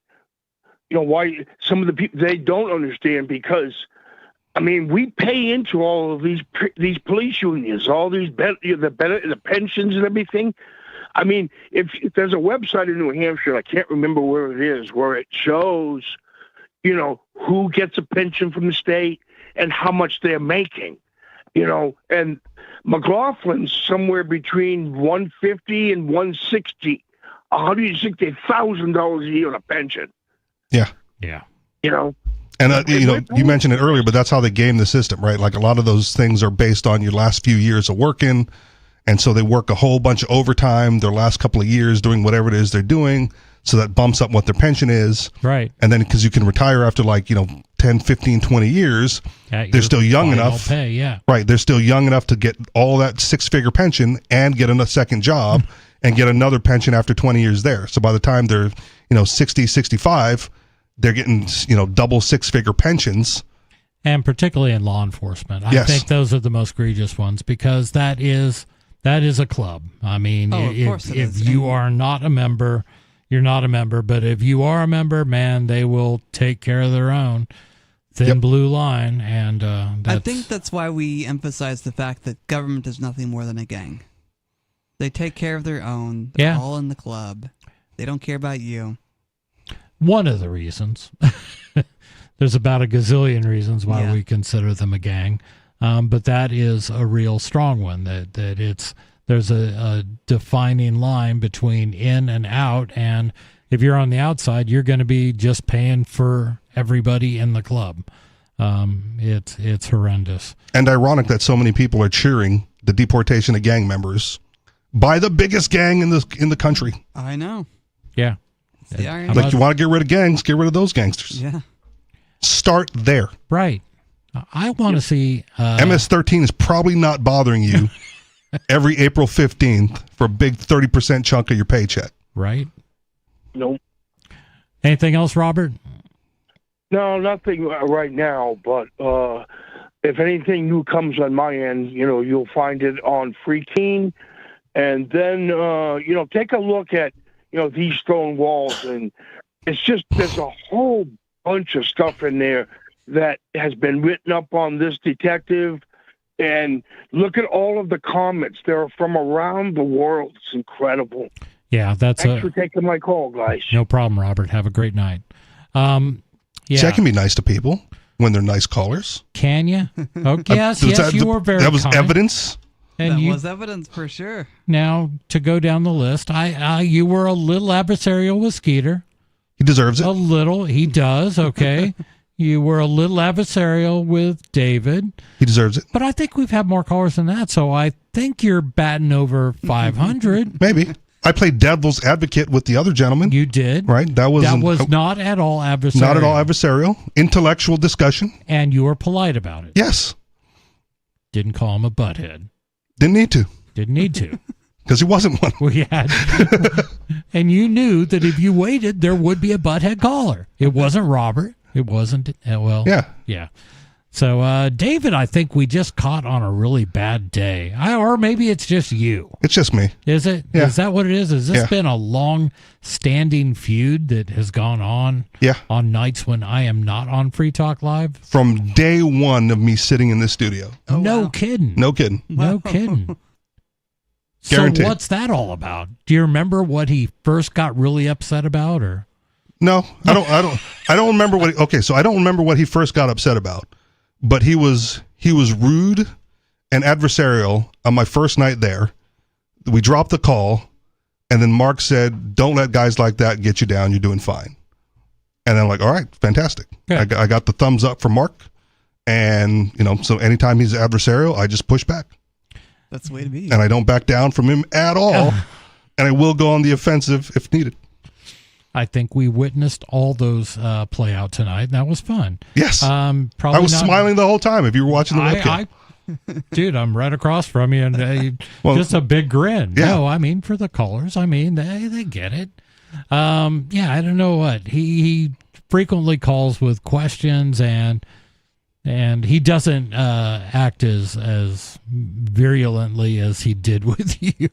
Speaker 23: Why some of the people, they don't understand, because I mean, we pay into all of these police unions, all these the pensions and everything. I mean, if there's a website in New Hampshire, I can't remember where it is, where it shows, who gets a pension from the state and how much they're making, and McLaughlin's somewhere between $150 and $160,000 a year on a pension.
Speaker 14: Yeah.
Speaker 13: Yeah.
Speaker 14: And you mentioned it earlier, but that's how they game the system, right? Like a lot of those things are based on your last few years of working, and so they work a whole bunch of overtime their last couple of years doing whatever it is they're doing, so that bumps up what their pension is.
Speaker 13: Right.
Speaker 14: And then because you can retire after 10, 15, 20 years, they're still young enough.
Speaker 13: Pay, yeah.
Speaker 14: Right. They're still young enough to get all that six-figure pension and get a second job and get another pension after 20 years there. So by the time they're 60, 65, they're getting, double six-figure pensions.
Speaker 13: And particularly in law enforcement. I think those are the most egregious ones, because that is a club. I mean, if you are not a member, you're not a member. But if you are a member, man, they will take care of their own. Thin blue line. And
Speaker 15: I think that's why we emphasize the fact that government is nothing more than a gang. They take care of their own. They're all in the club. They don't care about you.
Speaker 13: One of the reasons. There's about a gazillion reasons why we consider them a gang, but that is a real strong one. There's a defining line between in and out, and if you're on the outside, you're going to be just paying for everybody in the club. It's horrendous.
Speaker 14: And ironic that so many people are cheering the deportation of gang members by the biggest gang in the country.
Speaker 15: I know.
Speaker 13: Yeah.
Speaker 14: Like, you want to get rid of gangs, get rid of those gangsters.
Speaker 15: Yeah.
Speaker 14: Start there.
Speaker 13: Right. I want to see...
Speaker 14: MS-13 is probably not bothering you every April 15th for a big 30% chunk of your paycheck.
Speaker 13: Right.
Speaker 23: Nope.
Speaker 13: Anything else, Robert?
Speaker 23: No, nothing right now, but if anything new comes on my end, you'll find it on Free Keen. And then, take a look at, these stone walls, and it's just, there's a whole bunch of stuff in there that has been written up on this detective, and look at all of the comments. They're from around the world. It's incredible.
Speaker 13: Yeah, thanks
Speaker 23: for taking my call, guys.
Speaker 13: No problem, Robert. Have a great night.
Speaker 14: See, I can be nice to people when they're nice callers.
Speaker 13: Can you? Oh, yes, you were very
Speaker 14: That was
Speaker 13: kind.
Speaker 14: Evidence.
Speaker 13: And
Speaker 15: that was evidence for sure.
Speaker 13: Now, to go down the list, you were a little adversarial with Skeeter.
Speaker 14: He deserves it.
Speaker 13: A little. He does, okay. You were a little adversarial with David.
Speaker 14: He deserves it.
Speaker 13: But I think we've had more callers than that, so I think you're batting over 500.
Speaker 14: Maybe. I played devil's advocate with the other gentleman.
Speaker 13: You did.
Speaker 14: Right? That was
Speaker 13: not at all adversarial.
Speaker 14: Not at all adversarial. Intellectual discussion.
Speaker 13: And you were polite about it.
Speaker 14: Yes.
Speaker 13: Didn't call him a butthead.
Speaker 14: Didn't need to.
Speaker 13: Didn't need to.
Speaker 14: Because he wasn't one.
Speaker 13: We had. And you knew that if you waited, there would be a butthead caller. It wasn't Robert. It wasn't.
Speaker 14: Yeah.
Speaker 13: Yeah. So, David, I think we just caught on a really bad day. Or maybe it's just you.
Speaker 14: It's just me.
Speaker 13: Is it?
Speaker 14: Yeah.
Speaker 13: Is that what it is? Has this been a long-standing feud that has gone on on nights when I am not on Free Talk Live?
Speaker 14: From day one of me sitting in this studio.
Speaker 13: No kidding.
Speaker 14: No kidding.
Speaker 13: No kidding.
Speaker 14: Guaranteed.
Speaker 13: So what's that all about? Do you remember what he first got really upset about, or?
Speaker 14: No, I don't remember what. So I don't remember what he first got upset about. But he was rude and adversarial on my first night there. We dropped the call, and then Mark said, "Don't let guys like that get you down. You're doing fine." And then I'm like, all right, fantastic. Yeah. I got the thumbs up from Mark, and so anytime he's adversarial, I just push back.
Speaker 15: That's the way to be.
Speaker 14: And I don't back down from him at all, and I will go on the offensive if needed.
Speaker 13: I think we witnessed all those play out tonight, and that was fun.
Speaker 14: Yes.
Speaker 13: Probably
Speaker 14: I was smiling the whole time if you were watching the webcam.
Speaker 13: Dude, I'm right across from you, and just a big grin. Yeah. No, I mean, for the callers, they get it. I don't know what. He frequently calls with questions, and he doesn't act as virulently as he did with you.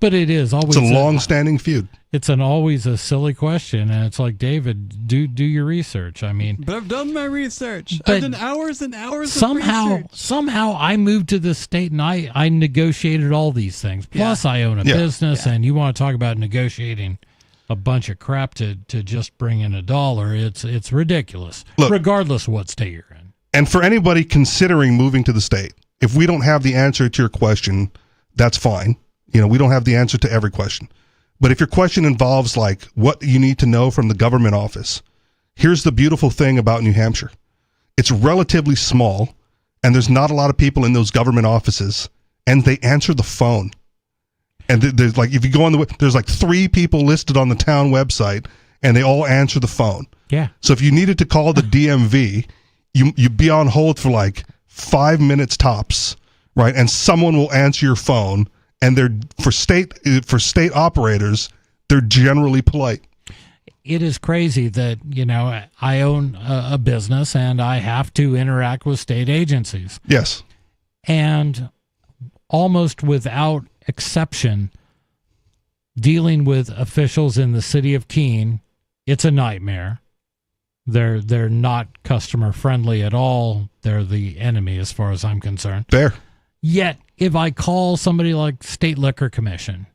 Speaker 13: But it is always
Speaker 14: a long-standing feud.
Speaker 13: It's always a silly question, and it's like, David, do your research. But
Speaker 15: I've done my research. I've done hours and hours of research.
Speaker 13: Somehow I moved to this state, and I negotiated all these things. Plus, I own a business, and you want to talk about negotiating a bunch of crap to just bring in $1. It's ridiculous, regardless of what state you're in.
Speaker 14: And for anybody considering moving to the state, if we don't have the answer to your question, that's fine. We don't have the answer to every question. But if your question involves like what you need to know from the government office, here's the beautiful thing about New Hampshire. It's relatively small, and there's not a lot of people in those government offices, and they answer the phone. And there's like, if you go on there's like 3 people listed on the town website, and they all answer the phone.
Speaker 13: Yeah.
Speaker 14: So if you needed to call the DMV, you'd be on hold for like 5 minutes tops, right? And someone will answer your phone. And they're for state operators, they're generally polite.
Speaker 13: It is crazy that I own a business and I have to interact with state agencies.
Speaker 14: Yes,
Speaker 13: and almost without exception, dealing with officials in the city of Keene, it's a nightmare. They're not customer friendly at all. They're the enemy as far as I'm concerned.
Speaker 14: Fair.
Speaker 13: Yet, if I call somebody like State Liquor Commission,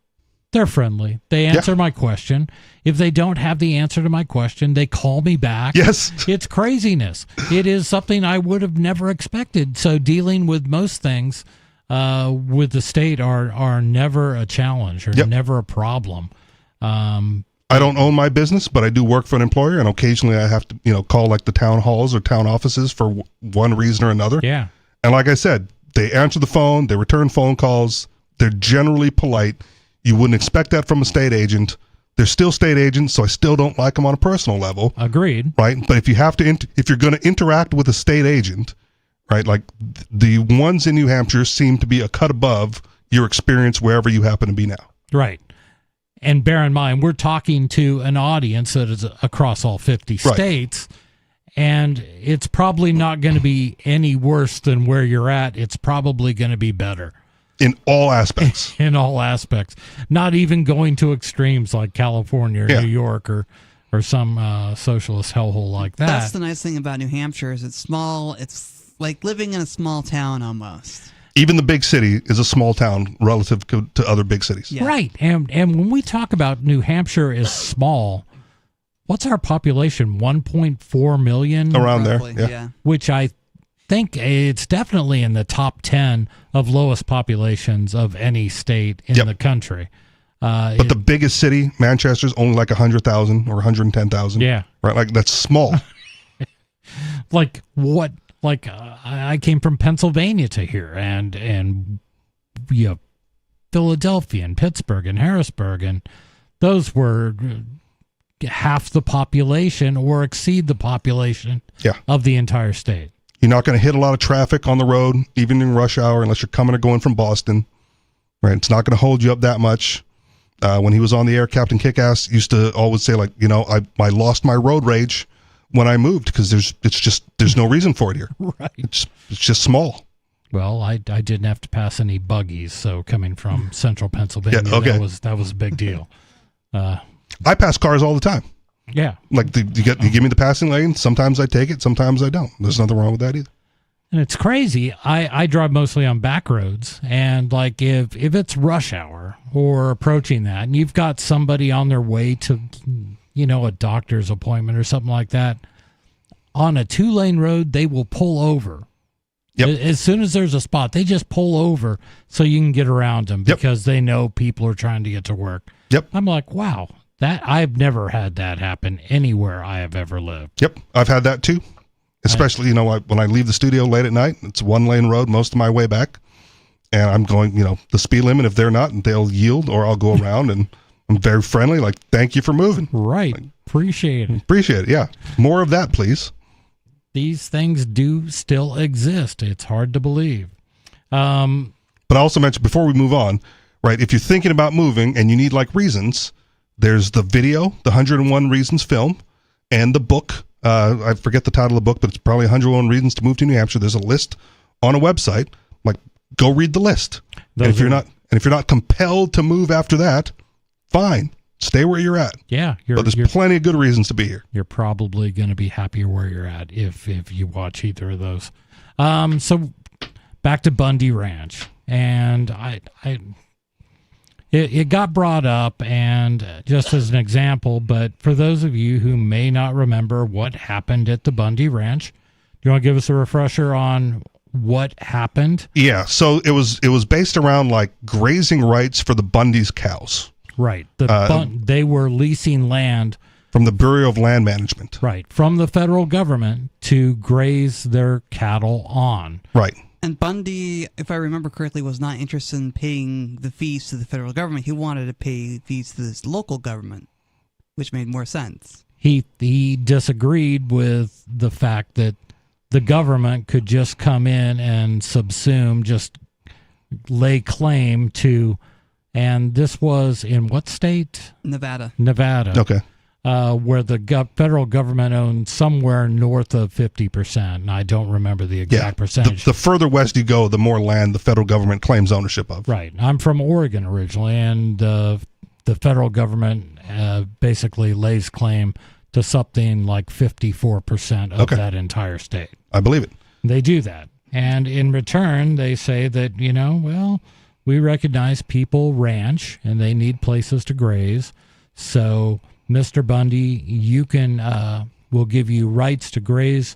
Speaker 13: they're friendly. They answer my question. If they don't have the answer to my question, they call me back.
Speaker 14: Yes.
Speaker 13: It's craziness. It is something I would have never expected. So dealing with most things with the state are never a challenge or never a problem.
Speaker 14: I don't own my business, but I do work for an employer, and occasionally I have to call like the town halls or town offices for one reason or another.
Speaker 13: Yeah.
Speaker 14: And like I said, they answer the phone, they return phone calls, they're generally polite. You wouldn't expect that from a state agent. They're still state agents, so I still don't like them on a personal level.
Speaker 13: Agreed.
Speaker 14: Right? But if you have to, if you're going to interact with a state agent, right, like the ones in New Hampshire seem to be a cut above your experience wherever you happen to be now.
Speaker 13: Right. And bear in mind, we're talking to an audience that is across all 50 states. And it's probably not going to be any worse than where you're at. It's probably going to be better.
Speaker 14: In all aspects.
Speaker 13: In all aspects. Not even going to extremes like California or New York or some socialist hellhole like that.
Speaker 15: That's the nice thing about New Hampshire is it's small. It's like living in a small town almost.
Speaker 14: Even the big city is a small town relative to other big cities.
Speaker 13: Yeah. Right. And when we talk about New Hampshire is small, what's our population? 1.4 million?
Speaker 14: Around roughly, there, yeah.
Speaker 13: Which I think it's definitely in the top 10 of lowest populations of any state in the country.
Speaker 14: But the biggest city, Manchester's only like 100,000 or 110,000.
Speaker 13: Yeah.
Speaker 14: Right? Like, that's small.
Speaker 13: Like, what? Like, I came from Pennsylvania to here, and Philadelphia and Pittsburgh and Harrisburg, and those were half the population or exceed the population of the entire state.
Speaker 14: You're not going to hit a lot of traffic on the road, even in rush hour, unless you're coming or going from Boston. Right? It's not going to hold you up that much. When he was on the air, Captain Kickass used to always say, like, I lost my road rage when I moved because there's no reason for it here.
Speaker 13: Right.
Speaker 14: It's just small.
Speaker 13: Well, I didn't have to pass any buggies, so coming from central Pennsylvania, that was a big deal.
Speaker 14: I pass cars all the time.
Speaker 13: Yeah.
Speaker 14: Like you give me the passing lane. Sometimes I take it. Sometimes I don't. There's nothing wrong with that either.
Speaker 13: And it's crazy. I drive mostly on back roads, and like if it's rush hour or approaching that, and you've got somebody on their way to, a doctor's appointment or something like that, on a 2-lane road, they will pull over. Yep. As soon as there's a spot, they just pull over so you can get around them because they know people are trying to get to work.
Speaker 14: Yep.
Speaker 13: I'm like, wow, I've never had that happen anywhere I have ever lived.
Speaker 14: Yep, I've had that too. Especially, when I leave the studio late at night, it's a 1-lane road most of my way back, and I'm going, the speed limit. If they're not, they'll yield, or I'll go around, and I'm very friendly. Like, thank you for moving.
Speaker 13: Right, appreciate it.
Speaker 14: Appreciate it. Yeah, more of that, please.
Speaker 13: These things do still exist. It's hard to believe.
Speaker 14: But I also mentioned before we move on, right? If you're thinking about moving and you need reasons, there's the video, the 101 Reasons film, and the book. I forget the title of the book, but it's probably 101 Reasons to Move to New Hampshire. There's a list on a website. Go read the list. And if you're not compelled to move after that, fine. Stay where you're at.
Speaker 13: Yeah.
Speaker 14: But there's plenty of good reasons to be here.
Speaker 13: You're probably going to be happier where you're at if you watch either of those. So back to Bundy Ranch. And it got brought up, and just as an example, but for those of you who may not remember what happened at the Bundy Ranch, do you want to give us a refresher on what happened?
Speaker 14: Yeah, so it was based around grazing rights for the Bundy's cows.
Speaker 13: Right. They were leasing land
Speaker 14: from the Bureau of Land Management.
Speaker 13: Right, from the federal government to graze their cattle on.
Speaker 14: Right.
Speaker 15: And Bundy, if I remember correctly, was not interested in paying the fees to the federal government. He wanted to pay fees to this local government, which made more sense.
Speaker 13: He disagreed with the fact that the government could just come in and subsume, just lay claim to, and this was in what state?
Speaker 15: Nevada.
Speaker 14: Okay.
Speaker 13: Where the federal government owned somewhere north of 50%, and I don't remember the exact percentage.
Speaker 14: The further west you go, the more land the federal government claims ownership of.
Speaker 13: Right. I'm from Oregon originally, and the federal government basically lays claim to something like 54% of that entire state.
Speaker 14: I believe it.
Speaker 13: They do that. And in return, they say that, we recognize people ranch, and they need places to graze, so Mr. Bundy, you can, we'll give you rights to graze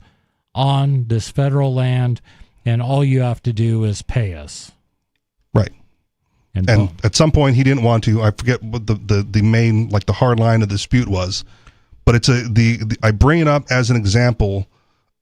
Speaker 13: on this federal land, and all you have to do is pay us.
Speaker 14: Right. And at some point he didn't want to. I forget what the main, the hard line of the dispute was, but it's I bring it up as an example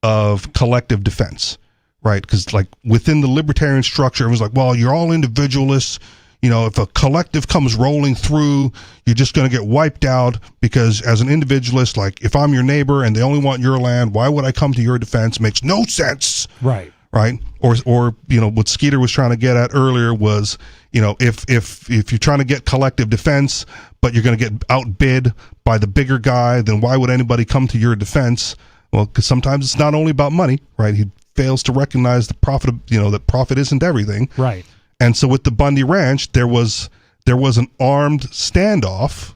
Speaker 14: of collective defense, right? Because within the libertarian structure, it was well, you're all individualists. If a collective comes rolling through, you're just going to get wiped out because as an individualist, if I'm your neighbor and they only want your land, why would I come to your defense? Makes no sense.
Speaker 13: Right.
Speaker 14: Right. Or what Skeeter was trying to get at earlier was, if you're trying to get collective defense, but you're going to get outbid by the bigger guy, then why would anybody come to your defense? Well, because sometimes it's not only about money, right? He fails to recognize the profit, that profit isn't everything.
Speaker 13: Right.
Speaker 14: And so with the Bundy Ranch, there was an armed standoff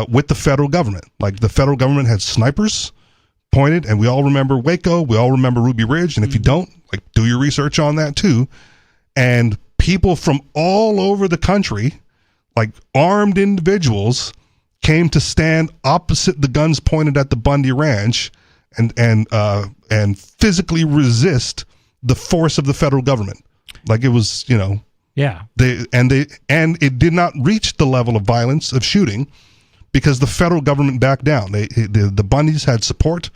Speaker 14: with the federal government. The federal government had snipers pointed, and we all remember Waco, we all remember Ruby Ridge, and if you don't, do your research on that too. And people from all over the country, armed individuals, came to stand opposite the guns pointed at the Bundy Ranch and physically resist the force of the federal government. It was,
Speaker 13: yeah.
Speaker 14: And it did not reach the level of violence of shooting because the federal government backed down. The Bundys had support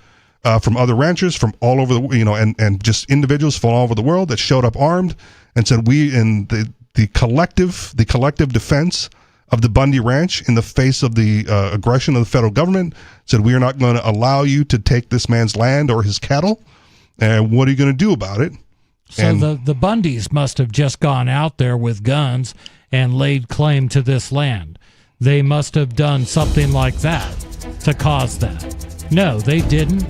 Speaker 14: from other ranchers from all over and just individuals from all over the world that showed up armed and said the collective defense of the Bundy Ranch in the face of the aggression of the federal government said, we are not going to allow you to take this man's land or his cattle. And what are you going to do about it?
Speaker 13: So the Bundys must have just gone out there with guns and laid claim to this land. They must have done something like that to cause that. No, they didn't.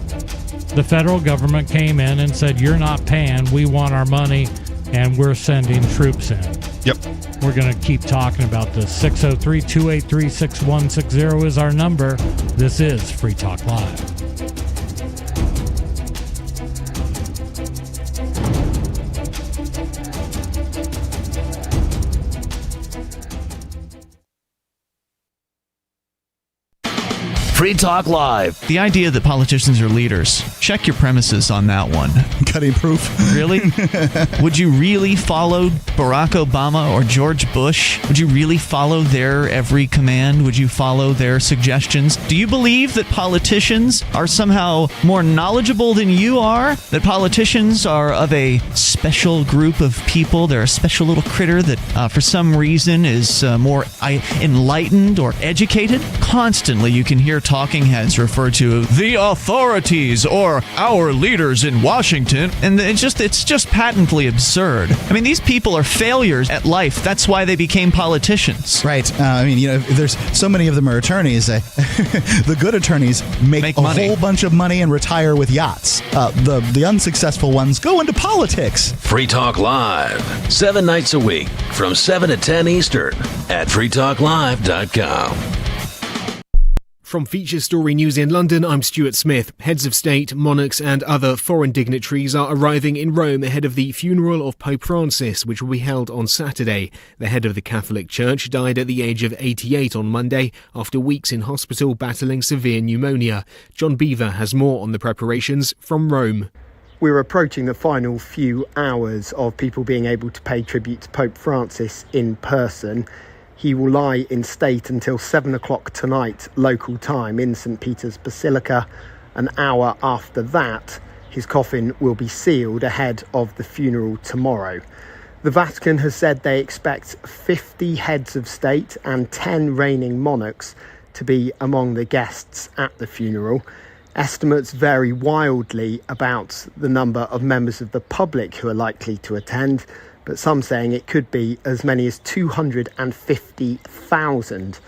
Speaker 13: The federal government came in and said, you're not paying, we want our money, and we're sending troops in.
Speaker 14: Yep.
Speaker 13: We're going to keep talking about this. 603-283-6160 is our number. This is Free Talk Live.
Speaker 21: Free Talk Live. The idea that politicians are leaders. Check your premises on that one.
Speaker 9: Cutting proof.
Speaker 21: Really? Would you really follow Barack Obama or George Bush? Would you really follow their every command? Would you follow their suggestions? Do you believe that politicians are somehow more knowledgeable than you are? That politicians are of a special group of people? They're a special little critter that for some reason is more enlightened or educated? Constantly you can hear talking heads refer to the authorities or our leaders in Washington, and it's just patently absurd. I mean, these people are failures at life. That's why they became politicians.
Speaker 9: Right. There's so many of them are attorneys. The good attorneys make
Speaker 21: money.
Speaker 9: Whole bunch of money and retire with yachts. The unsuccessful ones go into politics.
Speaker 12: Free Talk Live, 7 nights a week from 7 to 10 Eastern at freetalklive.com.
Speaker 19: From Feature Story News in London, I'm Stuart Smith. Heads of state, monarchs and other foreign dignitaries are arriving in Rome ahead of the funeral of Pope Francis, which will be held on Saturday. The head of the Catholic Church died at the age of 88 on Monday after weeks in hospital battling severe pneumonia. John Beaver has more on the preparations from Rome.
Speaker 2: We're approaching the final few hours of people being able to pay tribute to Pope Francis in person. He will lie in state until 7 o'clock tonight, local time, in St. Peter's Basilica. An hour after that, his coffin will be sealed ahead of the funeral tomorrow. The Vatican has said they expect 50 heads of state and 10 reigning monarchs to be among the guests at the funeral. Estimates vary wildly about the number of members of the public who are likely to attend, but some saying it could be as many as 250,000.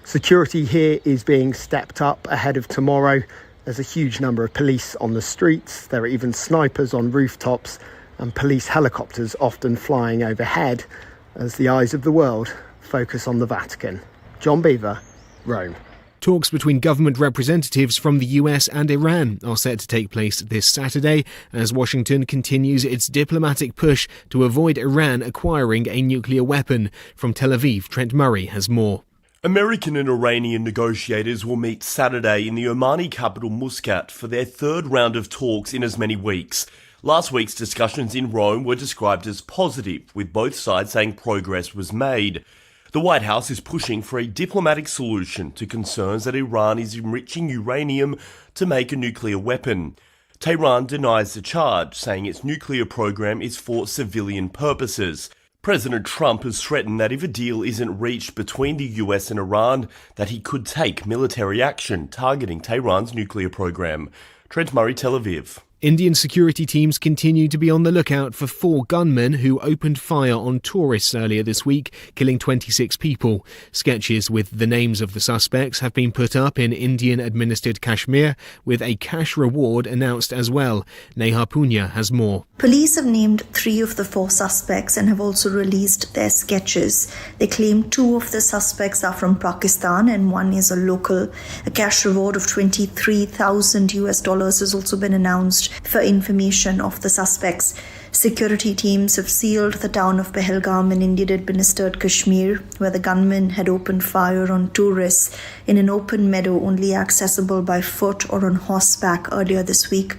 Speaker 2: Security here is being stepped up ahead of tomorrow. There's a huge number of police on the streets. There are even snipers on rooftops and police helicopters often flying overhead as the eyes of the world focus on the Vatican. John Beaver, Rome.
Speaker 19: Talks between government representatives from the US and Iran are set to take place this Saturday as Washington continues its diplomatic push to avoid Iran acquiring a nuclear weapon. From Tel Aviv, Trent Murray has more.
Speaker 27: American and Iranian negotiators will meet Saturday in the Omani capital Muscat for their third round of talks in as many weeks. Last week's discussions in Rome were described as positive, with both sides saying progress was made. The White House is pushing for a diplomatic solution to concerns that Iran is enriching uranium to make a nuclear weapon. Tehran denies the charge, saying its nuclear program is for civilian purposes. President Trump has threatened that if a deal isn't reached between the US and Iran, that he could take military action targeting Tehran's nuclear program. Trent Murray, Tel Aviv.
Speaker 19: Indian security teams continue to be on the lookout for 4 gunmen who opened fire on tourists earlier this week, killing 26 people. Sketches with the names of the suspects have been put up in Indian-administered Kashmir, with a cash reward announced as well. Neha Punya has more.
Speaker 4: Police have named 3 of the 4 suspects and have also released their sketches. They claim 2 of the suspects are from Pakistan and 1 is a local. A cash reward of $23,000 has also been announced for information of the suspects. Security teams have sealed the town of Pahalgam in Indian-administered Kashmir, where the gunmen had opened fire on tourists in an open meadow only accessible by foot or on horseback earlier this week.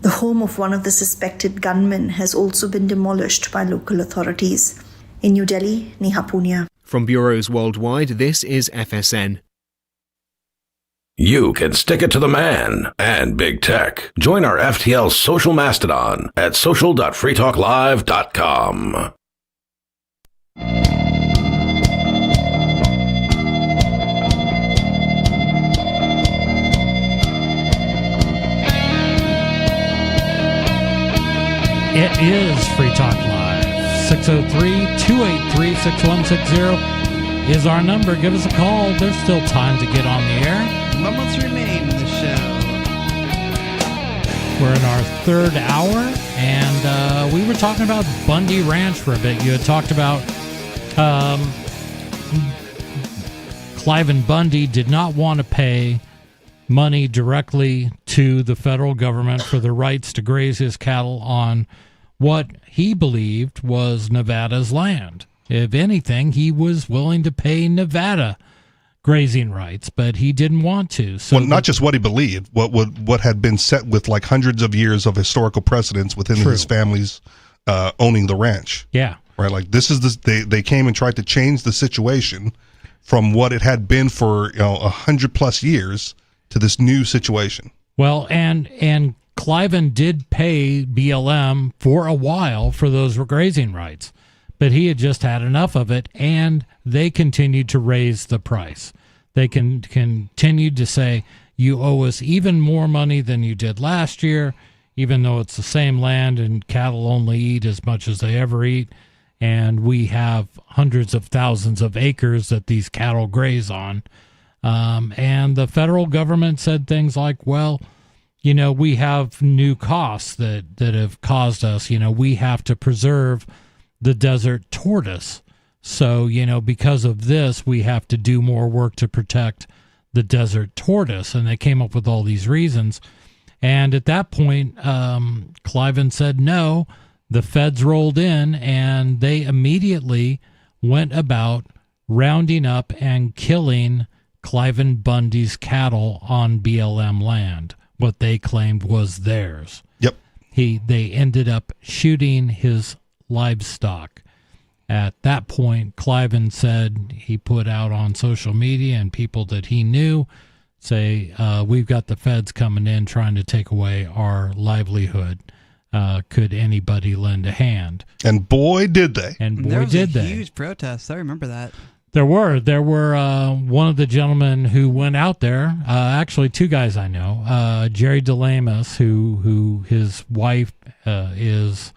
Speaker 4: The home of one of the suspected gunmen has also been demolished by local authorities. In New Delhi, Neha Punya.
Speaker 19: From bureaus worldwide, this is FSN.
Speaker 12: You can stick it to the man and big tech. Join our FTL social mastodon at social.freetalklive.com.
Speaker 13: It is Free Talk Live. 603-283-6160 is our number. Give us a call. There's still time to get on the air.
Speaker 15: moments remain in the show.
Speaker 13: We're in our third hour, and we were talking about Bundy Ranch for a bit. You had talked about Cliven Bundy did not want to pay money directly to the federal government for the rights to graze his cattle on what he believed was Nevada's land. If anything, he was willing to pay Nevada grazing rights, but he didn't want to. So
Speaker 14: not just what he believed, what had been set with like hundreds of years of historical precedence within his family's owning the ranch.
Speaker 13: Yeah.
Speaker 14: Right. Like this is they came and tried to change the situation from what it had been for 100+ years to this new situation.
Speaker 13: Well, and Cliven did pay BLM for a while for those grazing rights, but he had just had enough of it, and they continued to raise the price. They continued to say, you owe us even more money than you did last year, even though it's the same land and cattle only eat as much as they ever eat, and we have hundreds of thousands of acres that these cattle graze on. And the federal government said things like, well, we have new costs that have caused us, we have to preserve the desert tortoise. So, because of this, we have to do more work to protect the desert tortoise. And they came up with all these reasons. And at that point, Cliven said no. The feds rolled in, and they immediately went about rounding up and killing Cliven Bundy's cattle on BLM land, what they claimed was theirs.
Speaker 14: Yep.
Speaker 13: They ended up shooting his livestock. At that point, Cliven said he put out on social media and people that he knew say, we've got the feds coming in trying to take away our livelihood. Could anybody lend a hand?
Speaker 14: And boy, did they.
Speaker 13: And boy,
Speaker 15: there was
Speaker 13: did
Speaker 15: a
Speaker 13: they.
Speaker 15: huge protest. I remember that.
Speaker 13: There were one of the gentlemen who went out there, actually two guys I know, Jerry DeLamus, who his wife is,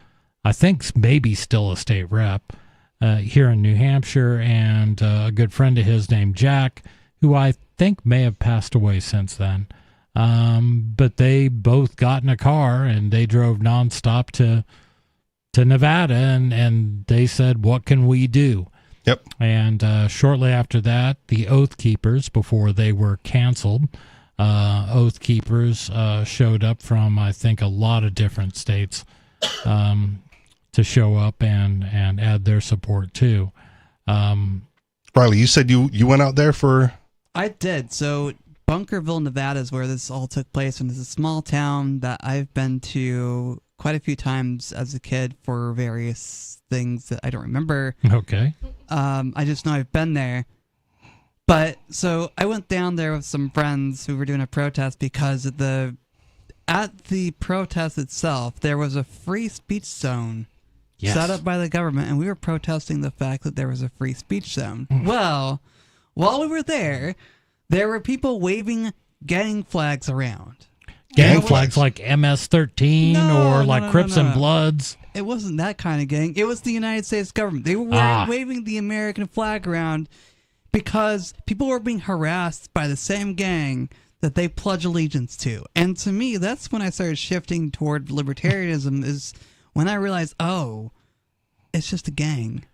Speaker 13: I think, maybe still a state rep here in New Hampshire, and a good friend of his named Jack, who I think may have passed away since then. But they both got in a car and they drove nonstop to Nevada, and they said, what can we do?
Speaker 14: Yep.
Speaker 13: And shortly after that, the Oath Keepers, before they were canceled, Oath Keepers showed up from, I think, a lot of different states to show up and add their support too.
Speaker 14: Riley, you said you went out there for...
Speaker 15: I did. So Bunkerville, Nevada is where this all took place, and it's a small town that I've been to quite a few times as a kid for various things that I don't remember.
Speaker 13: Okay.
Speaker 15: I just know I've been there. But so I went down there with some friends who were doing a protest because at the protest itself, there was a free speech zone set up by the government, and we were protesting the fact that there was a free speech zone. Well, while we were there were people waving gang flags around.
Speaker 13: Gang flags like MS-13 or like Crips and Bloods.
Speaker 15: It wasn't that kind of gang. It was the United States government. They were waving the American flag around because people were being harassed by the same gang that they pledge allegiance to. And to me, that's when I started shifting toward libertarianism, is when I realized, oh, it's just a gang.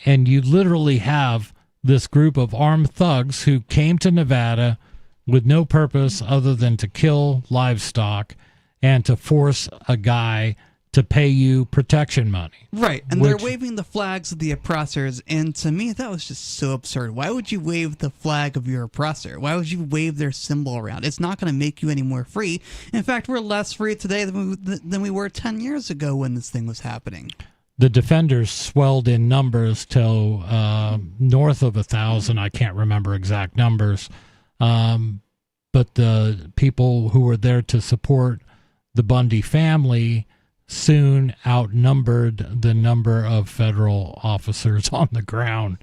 Speaker 13: And you literally have this group of armed thugs who came to Nevada with no purpose other than to kill livestock and to force a guy to pay you protection money.
Speaker 15: Right, and they're waving the flags of the oppressors, and to me, that was just so absurd. Why would you wave the flag of your oppressor? Why would you wave their symbol around? It's not going to make you any more free. In fact, we're less free today than we were 10 years ago when this thing was happening.
Speaker 13: The defenders swelled in numbers till north of 1,000. I can't remember exact numbers. But the people who were there to support the Bundy family soon outnumbered the number of federal officers on the ground.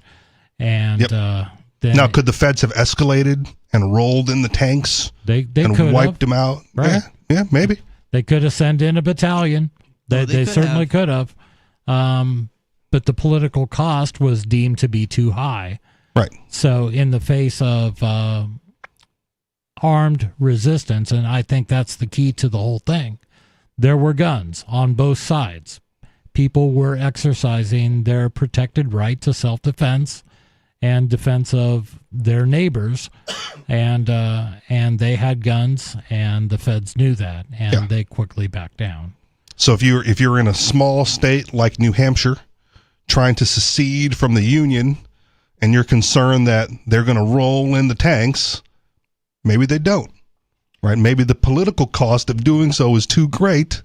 Speaker 13: And then
Speaker 14: now, could the feds have escalated and rolled in the tanks
Speaker 13: they
Speaker 14: and wiped them out?
Speaker 13: Right.
Speaker 14: Yeah, maybe.
Speaker 13: They could have sent in a battalion. They certainly could have. But the political cost was deemed to be too high.
Speaker 14: Right.
Speaker 13: So in the face of armed resistance, and I think that's the key to the whole thing. There were guns on both sides. People were exercising their protected right to self-defense and defense of their neighbors, and they had guns, and the feds knew that, and they quickly backed down.
Speaker 14: So if you're in a small state like New Hampshire, trying to secede from the Union, and you're concerned that they're going to roll in the tanks, maybe they don't, right? Maybe the political cost of doing so is too great,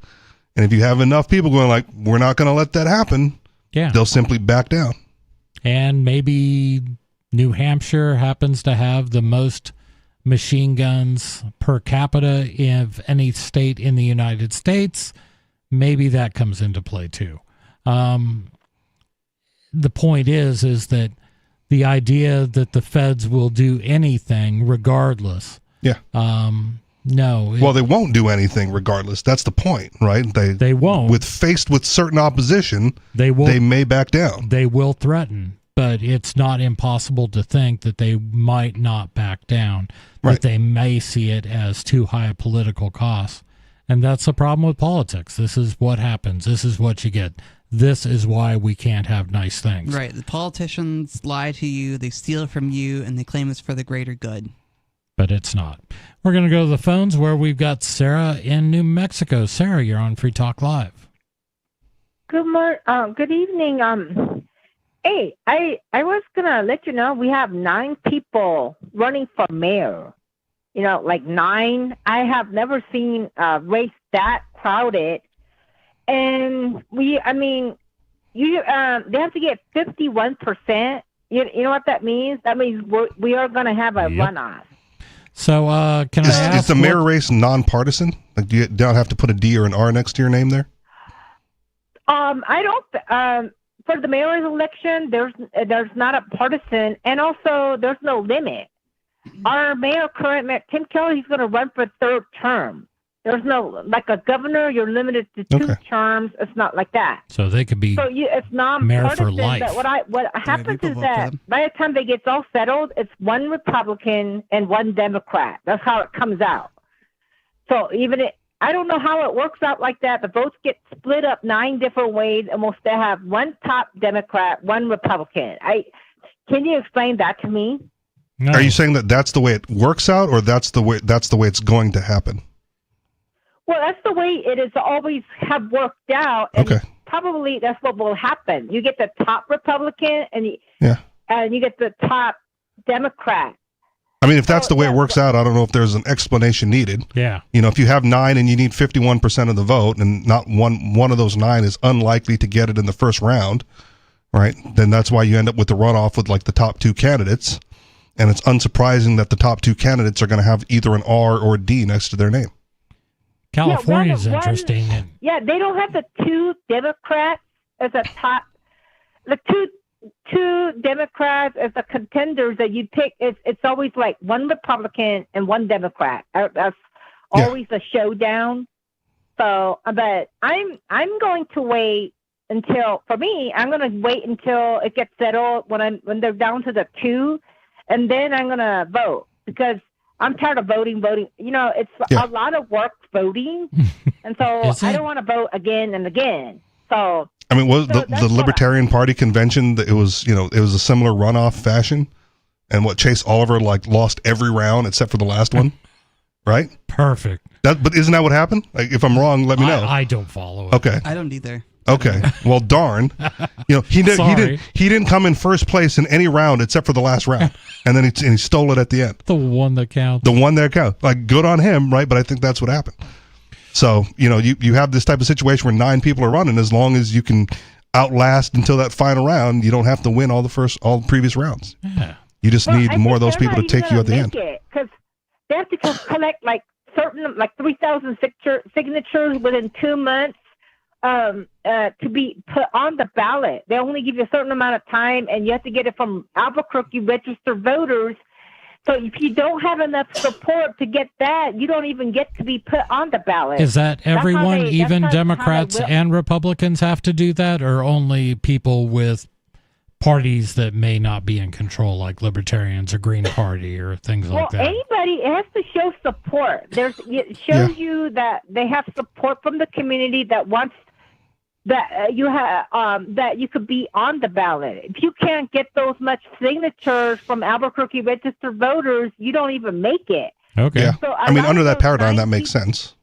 Speaker 14: and if you have enough people going like, we're not going to let that happen, they'll simply back down.
Speaker 13: And maybe New Hampshire happens to have the most machine guns per capita of any state in the United States. Maybe that comes into play too. The point is that the idea that the feds will do anything regardless.
Speaker 14: Yeah.
Speaker 13: No.
Speaker 14: Well, they won't do anything regardless. That's the point, right?
Speaker 13: They won't.
Speaker 14: Faced with certain opposition,
Speaker 13: they
Speaker 14: may back down.
Speaker 13: They will threaten, but it's not impossible to think that they might not back down, that they may see it as too high a political cost. And that's the problem with politics. This is what happens. This is what you get. This is why we can't have nice things.
Speaker 15: Right. The politicians lie to you, they steal from you, and they claim it's for the greater good.
Speaker 13: But it's not. We're going to go to the phones where we've got Sarah in New Mexico. Sarah, you're on Free Talk Live.
Speaker 3: Good evening. Hey, I was going to let you know we have 9 people running for mayor. You know, like 9. I have never seen a race that crowded. And they have to get 51%. You know what that means? That means we are going to have a runoff.
Speaker 13: So can I ask?
Speaker 14: Is the mayor race nonpartisan? Like, do you don't have to put a D or an R next to your name there?
Speaker 3: I don't. For the mayor's election, there's not a partisan, and also there's no limit. Our current mayor, Tim Kelly, he's going to run for 3rd term. There's no, like a governor, you're limited to 2 terms. It's not like that.
Speaker 13: So they could be
Speaker 3: it's nonpartisan.
Speaker 13: Mayor for life.
Speaker 3: But what happens is that by the time they get all settled, it's 1 Republican and 1 Democrat. That's how it comes out. So I don't know how it works out like that. The votes get split up 9 different ways, and we'll still have 1 top Democrat, 1 Republican. Can you explain that to me?
Speaker 13: No.
Speaker 14: Are you saying that that's the way it works out, or that's the way it's going to happen?
Speaker 3: Well, that's the way it has always have worked out, and probably that's what will happen. You get the top Republican, and you get the top Democrat.
Speaker 14: I mean, if that's the way it works out, I don't know if there's an explanation needed.
Speaker 13: Yeah.
Speaker 14: You know, if you have 9 and you need 51% of the vote, and not one of those 9 is unlikely to get it in the first round, right? Then that's why you end up with the runoff with like the top 2 candidates, and it's unsurprising that the top 2 candidates are going to have either an R or a D next to their name.
Speaker 13: California's interesting.
Speaker 3: They don't have the 2 Democrats as a top. The two Democrats as the contenders that you pick. It's always like 1 Republican and 1 Democrat. That's always a showdown. So, but I'm going to wait until, for me, I'm going to wait until it gets settled when they're down to the 2, and then I'm going to vote, because I'm tired of voting. You know, it's a lot of work voting, and so I don't want to vote again and again. So
Speaker 14: I mean, the Libertarian Party convention? It was a similar runoff fashion, and Chase Oliver lost every round except for the last one, right?
Speaker 13: Perfect.
Speaker 14: But isn't that what happened? Like, if I'm wrong, let me know.
Speaker 13: I don't follow it.
Speaker 14: Okay,
Speaker 15: I don't either.
Speaker 14: Okay, well, darn. He didn't come in first place in any round except for the last round, and then he stole it at the end.
Speaker 13: The one that counts.
Speaker 14: Like, good on him, right? But I think that's what happened. So you have this type of situation where 9 people are running. As long as you can outlast until that final round, you don't have to win all the previous rounds.
Speaker 13: Yeah.
Speaker 14: You just need more of those people to take you at the end.
Speaker 3: Because they have to collect 3,000 signatures within 2 months. To be put on the ballot. They only give you a certain amount of time, and you have to get it from Albuquerque registered voters. So if you don't have enough support to get that, you don't even get to be put on the ballot.
Speaker 13: Is that everyone, even Democrats and Republicans, have to do that, or only people with parties that may not be in control, like libertarians or Green Party or things like that.
Speaker 3: Anybody, it has to show support. It shows you that they have support from the community that wants that you have that you could be on the ballot. If you can't get those much signatures from Albuquerque registered voters, you don't even make it.
Speaker 13: Okay.
Speaker 14: Yeah.
Speaker 3: So
Speaker 14: I mean, under that paradigm, that makes sense.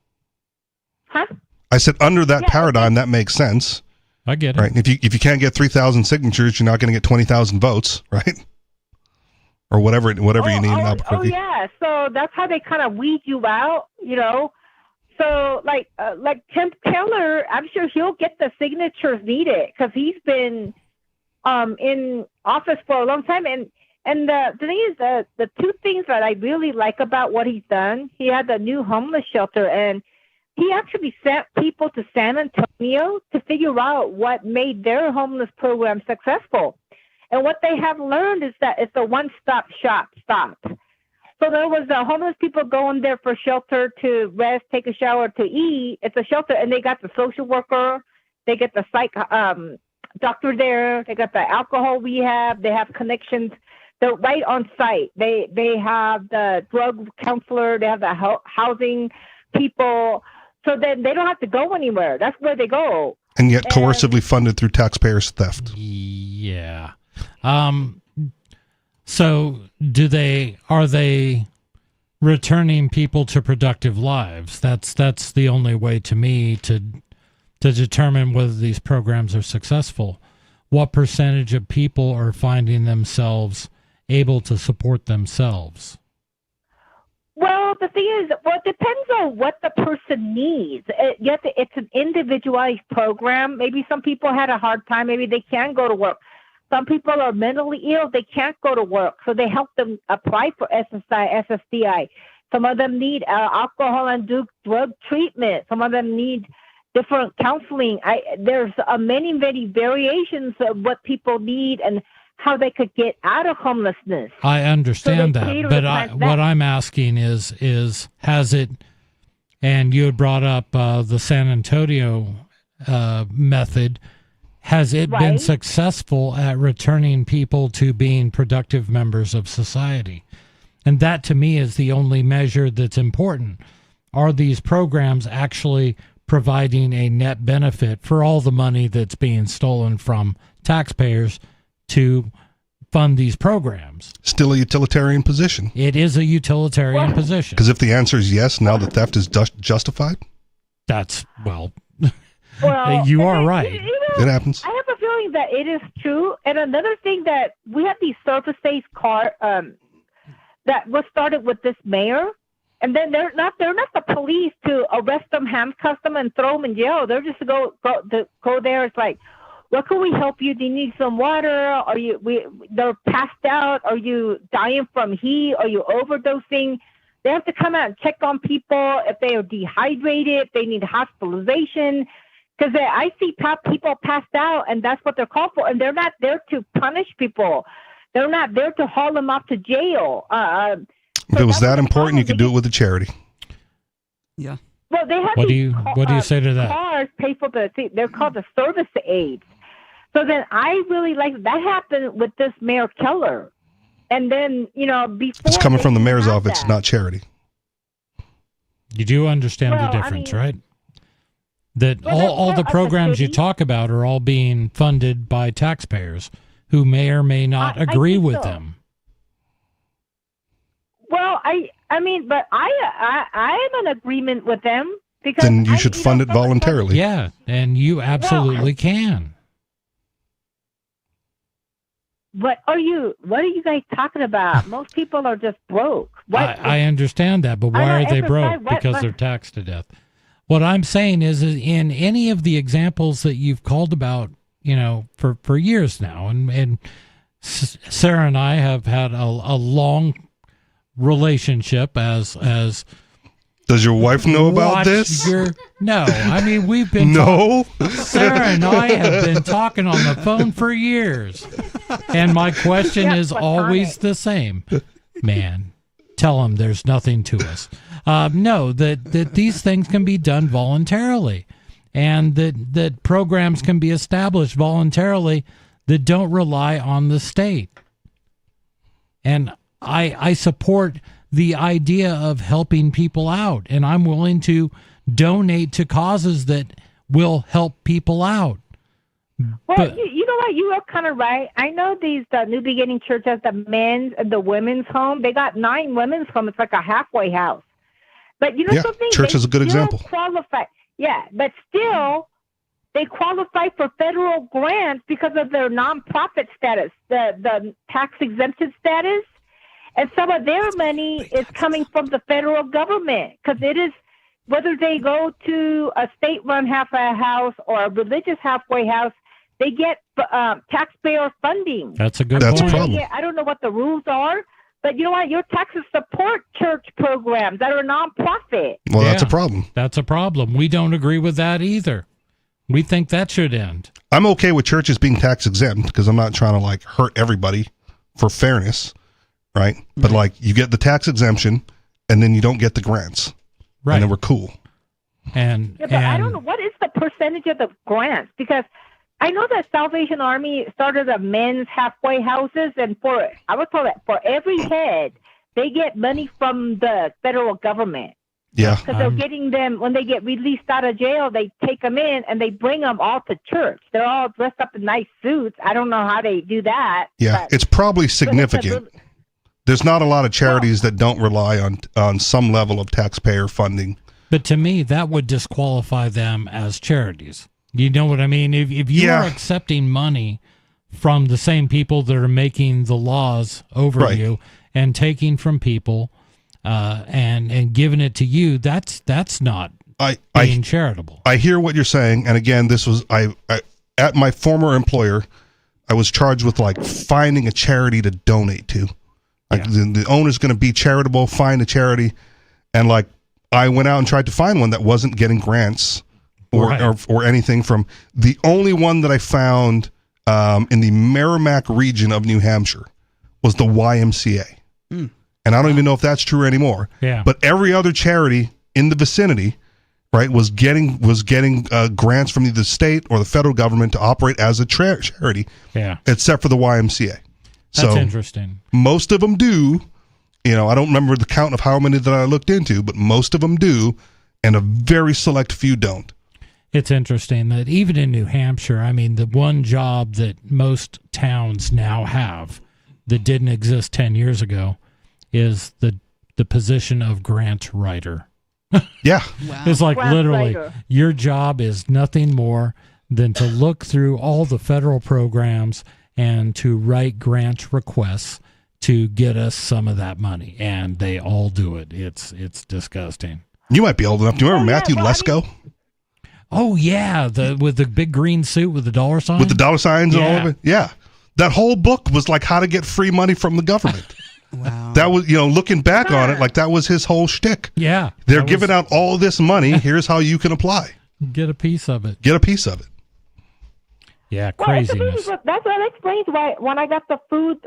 Speaker 3: Huh?
Speaker 14: I said under that paradigm, that makes sense.
Speaker 13: I get it.
Speaker 14: Right. If you can't get 3,000 signatures, you're not going to get 20,000 votes, right? Or whatever you need in Albuquerque.
Speaker 3: Oh yeah. So that's how they kind of weed you out, you know. So like Tim Keller, I'm sure he'll get the signatures needed because he's been in office for a long time. And the thing is, the two things that I really like about what he's done, he had the new homeless shelter, and he actually sent people to San Antonio to figure out what made their homeless program successful. And what they have learned is that it's a one-stop shop. So there was homeless people going there for shelter to rest, take a shower, to eat. It's a shelter, and they got the social worker, they get the psych doctor there, they got the alcohol rehab, they have connections. They're right on site. They have the drug counselor, they have the housing people. So then they don't have to go anywhere. That's where they go.
Speaker 14: And yet coercively funded through taxpayers' theft.
Speaker 13: Yeah. So are they returning people to productive lives? That's the only way to me to determine whether these programs are successful. What percentage of people are finding themselves able to support themselves?
Speaker 3: Well, the thing is, it depends on what the person needs. It's an individualized program. Maybe some people had a hard time. Maybe they can go to work. Some people are mentally ill. They can't go to work. So they help them apply for SSI, SSDI. Some of them need alcohol and drug treatment. Some of them need different counseling. There's many, many variations of what people need and how they could get out of homelessness.
Speaker 13: I understand that, but what I'm asking is has it, and you had brought up the San Antonio method, has it been successful at returning people to being productive members of society? And that to me is the only measure that's important. Are these programs actually providing a net benefit for all the money that's being stolen from taxpayers to fund these programs?
Speaker 14: Still a utilitarian position.
Speaker 13: It is a utilitarian position.
Speaker 14: Because if the answer is yes, now the theft is justified?
Speaker 13: That's, you are right.
Speaker 14: It happens.
Speaker 3: I have a feeling that it is true. And another thing that we have these service-based car that was started with this mayor. And then they're not the police to arrest them, handcuff them, and throw them in jail. They're just to go there. It's like, what can we help you? Do you need some water? They're passed out. Are you dying from heat? Are you overdosing? They have to come out and check on people if they are dehydrated, if they need hospitalization. Because I see people passed out, and that's what they're called for. And they're not there to punish people. They're not there to haul them off to jail.
Speaker 14: If it was that important, you could do it with a charity.
Speaker 15: Yeah.
Speaker 3: Well, they have
Speaker 13: what do you say to that?
Speaker 3: Cars pay for they're called the service aids. So then I really like that happened with this Mayor Keller. And then, before
Speaker 14: it's coming from the mayor's office, not charity.
Speaker 13: You do understand the difference, right? That all the programs you talk about are all being funded by taxpayers who may or may not agree with them.
Speaker 3: Well, but I am in agreement with them because
Speaker 14: then you should fund it voluntarily.
Speaker 13: Yeah, and you absolutely can.
Speaker 3: What are you guys talking about? Most people are just broke.
Speaker 13: I understand that, but why are they broke? Because they're taxed to death. What I'm saying is in any of the examples that you've called about, for years now, and Sarah and I have had a long relationship as
Speaker 14: does your wife know about this?
Speaker 13: No, we've been Sarah and I have been talking on the phone for years, and my question is always the same. Man, tell them there's nothing to us. No, that these things can be done voluntarily, and that programs can be established voluntarily that don't rely on the state. And I support the idea of helping people out, and I'm willing to donate to causes that will help people out.
Speaker 3: Well,
Speaker 13: But-
Speaker 3: you know what? You are kind of right. I know these New Beginning Church has the men's and the women's home. They got 9 women's homes. It's like a halfway house. But you know
Speaker 14: Yeah,
Speaker 3: something?
Speaker 14: church is a good
Speaker 3: still
Speaker 14: example.
Speaker 3: Qualify. Yeah, but still, they qualify for federal grants because of their nonprofit status, the tax exempted status, and some of their money is coming from the federal government because it is. Whether they go to a state-run halfway house or a religious halfway house, they get taxpayer funding.
Speaker 13: That's a good
Speaker 14: That's a
Speaker 13: point.
Speaker 14: problem.
Speaker 3: I don't know what the rules are, but you know what? Your taxes support church programs that are nonprofit.
Speaker 14: Well, that's a
Speaker 13: Yeah.
Speaker 14: problem.
Speaker 13: That's a problem. We don't agree with that either. We think that should end.
Speaker 14: I'm okay with churches being tax exempt because I'm not trying to like hurt everybody for fairness, right? But like you get the tax exemption and then you don't get the grants.
Speaker 13: Right.
Speaker 14: And then we're cool.
Speaker 13: And
Speaker 3: Yeah, but I don't know what is the percentage of the grants because I know that Salvation Army started a men's halfway houses, and for every head they get money from the federal government.
Speaker 14: Yeah.
Speaker 3: Because they're getting them when they get released out of jail. They take them in and they bring them all to church. They're all dressed up in nice suits. I don't know how they do that.
Speaker 14: Yeah,
Speaker 3: but-
Speaker 14: it's probably significant. There's not a lot of charities that don't rely on some level of taxpayer funding.
Speaker 13: But to me, that would disqualify them as charities. You know what I mean? If you
Speaker 14: Yeah.
Speaker 13: are accepting money from the same people that are making the laws over
Speaker 14: Right.
Speaker 13: you and taking from people and giving it to you, that's not being charitable.
Speaker 14: I hear what you're saying, and again, this was I at my former employer, I was charged with like finding a charity to donate to. Like the owner's going to be charitable, find a charity, and like I went out and tried to find one that wasn't getting grants or anything from. The only one that I found in the Merrimack region of New Hampshire was the YMCA, and I don't even know if that's true anymore.
Speaker 13: Yeah.
Speaker 14: But every other charity in the vicinity, right, was getting grants from either the state or the federal government to operate as a charity.
Speaker 13: Yeah.
Speaker 14: Except for the YMCA.
Speaker 13: That's
Speaker 14: So
Speaker 13: interesting.
Speaker 14: most of them do. You know, I don't remember the count of how many that I looked into, but most of them do, and a very select few don't.
Speaker 13: It's interesting that even in New Hampshire, I mean, the one job that most towns now have that didn't exist 10 years ago is the position of grant writer.
Speaker 14: Yeah.
Speaker 15: Wow.
Speaker 13: It's like
Speaker 3: Grant
Speaker 13: literally
Speaker 3: writer.
Speaker 13: your job is nothing more than to look through all the federal programs and to write grant requests to get us some of that money. And they all do it. It's disgusting.
Speaker 14: You might be old enough. Do you remember Matthew Lesko
Speaker 13: Oh yeah, with the big green suit with the dollar sign?
Speaker 14: with the dollar signs and all
Speaker 13: Yeah.
Speaker 14: of it? Yeah. That whole book was like how to get free money from the government.
Speaker 15: Wow.
Speaker 14: That was, looking back on it, like that was his whole shtick.
Speaker 13: Yeah.
Speaker 14: They're
Speaker 13: that was-
Speaker 14: giving out all this money. Here's how you can apply.
Speaker 13: Get a piece of it.
Speaker 14: Get a piece of it.
Speaker 13: Yeah,
Speaker 3: Well,
Speaker 13: craziness.
Speaker 3: that's what explains why when I got the food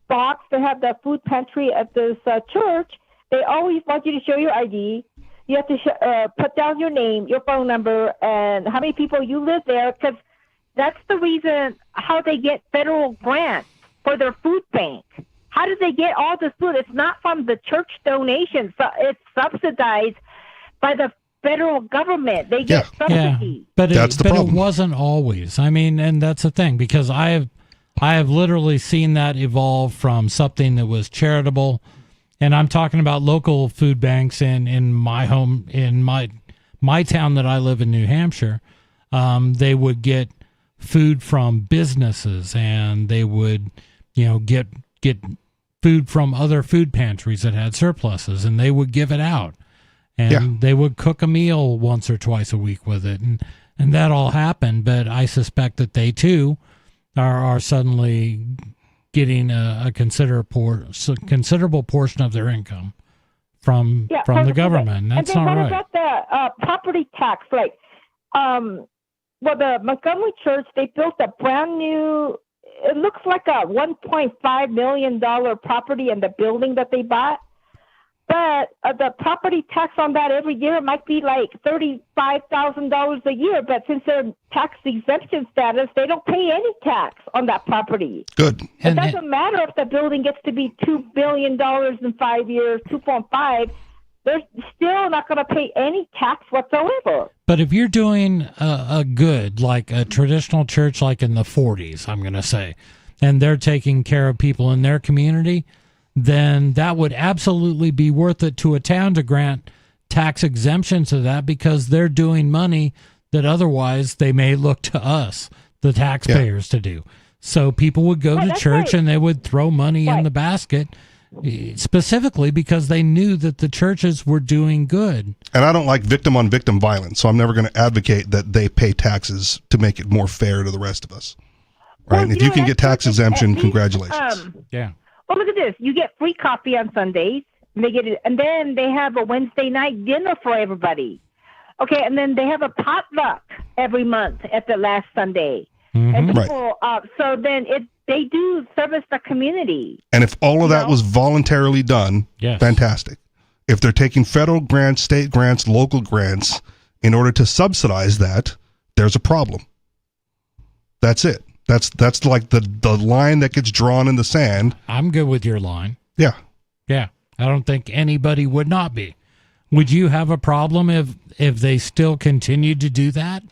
Speaker 3: box to have the food pantry at this church, they always want you to show your ID. You have to put down your name, your phone number, and how many people you live there, because that's the reason how they get federal grants for their food bank. How do they get all this food? It's not from the church donations. So it's subsidized by the federal government. They get subsidies.
Speaker 13: But
Speaker 14: That's the
Speaker 13: but
Speaker 14: problem.
Speaker 13: it wasn't always. I mean, and that's the thing, because I have literally seen that evolve from something that was charitable, and I'm talking about local food banks in my home, in my town that I live in, New Hampshire. They would get food from businesses, and they would get food from other food pantries that had surpluses, and they would give it out. And they would cook a meal once or twice a week with it. And that all happened. But I suspect that they, too, are suddenly getting a considerable portion of their income from the government. That's
Speaker 3: and then
Speaker 13: not
Speaker 3: what
Speaker 13: right.
Speaker 3: about the property tax? Like, the Montgomery Church, they built a brand new, it looks like a $1.5 million property in the building that they bought. But the property tax on that every year might be like $35,000 a year. But since they're tax exemption status, they don't pay any tax on that property.
Speaker 14: Good.
Speaker 3: It doesn't matter if the building gets to be $2 billion in 5 years, 2.5. They're still not going to pay any tax whatsoever.
Speaker 13: But if you're doing a good, like a traditional church, like in the 40s, I'm going to say, and they're taking care of people in their community, then that would absolutely be worth it to a town to grant tax exemption to that, because they're doing money that otherwise they may look to us, the taxpayers, to do. So people would go to church and they would throw money in the basket, specifically because they knew that the churches were doing good.
Speaker 14: And I don't like victim-on-victim violence, so I'm never going to advocate that they pay taxes to make it more fair to the rest of us. Right?
Speaker 3: Well,
Speaker 14: and if you can get tax exemption, congratulations.
Speaker 13: Yeah.
Speaker 3: Well, look at this. You get free coffee on Sundays. And they get it, and then they have a Wednesday night dinner for everybody. Okay, and then they have a potluck every month at the last Sunday.
Speaker 14: Mm-hmm.
Speaker 3: And people, so then they do service the community.
Speaker 14: And if all of that was voluntarily done, fantastic. If they're taking federal grants, state grants, local grants in order to subsidize that, there's a problem. That's it. That's like the line that gets drawn in the sand.
Speaker 13: I'm good with your line.
Speaker 14: Yeah.
Speaker 13: Yeah. I don't think anybody would not be. Would you have a problem if they still continued to do that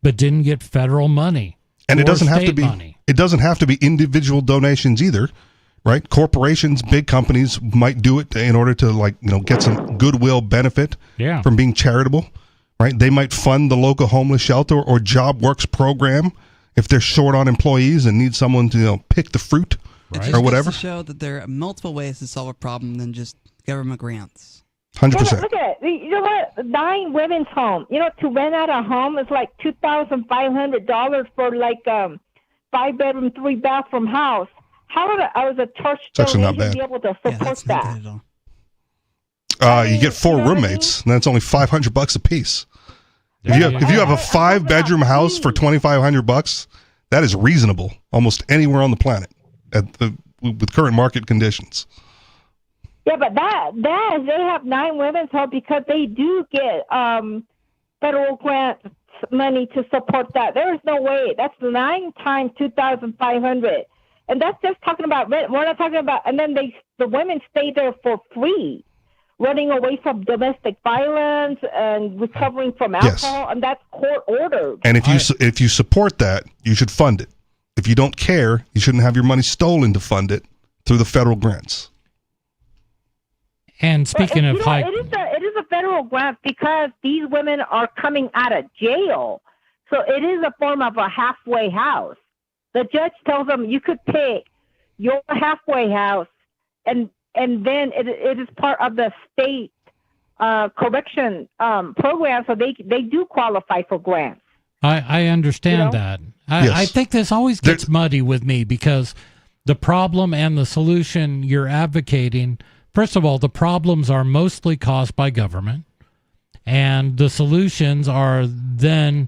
Speaker 13: but didn't get federal money?
Speaker 14: And it doesn't have to be
Speaker 13: money?
Speaker 14: It doesn't have to be individual donations either, right? Corporations, big companies might do it in order to get some goodwill benefit from being charitable, right? They might fund the local homeless shelter or job works program if they're short on employees and need someone to pick the fruit or whatever.
Speaker 15: To show that there are multiple ways to solve a problem than just government grants.
Speaker 14: 100%.
Speaker 3: Look at it. You know what? 9 women's home. You know, to rent out a home is like $2,500 for like 5-bedroom, 3-bathroom house. How would I was a church donation be able to support that?
Speaker 14: You get 4 roommates, and that's only $500 a piece. If you have a 5-bedroom house for $2,500, that is reasonable almost anywhere on the planet with current market conditions.
Speaker 3: Yeah, but that they have 9 women's home because they do get federal grant money to support that. There is no way. That's 9 times $2,500, and that's just talking about rent. We're not talking about. And then the women stay there for free, running away from domestic violence and recovering from alcohol, and that's court ordered.
Speaker 14: And if you support that, you should fund it. If you don't care, you shouldn't have your money stolen to fund it through the federal grants.
Speaker 13: And speaking of high,
Speaker 3: it is a federal grant because these women are coming out of jail, so it is a form of a halfway house. The judge tells them you could pick your halfway house, and then it is part of the state correction program, so they do qualify for grants.
Speaker 13: I understand that. I think this always gets muddy with me because the problem and the solution you're advocating. First of all, the problems are mostly caused by government, and the solutions are then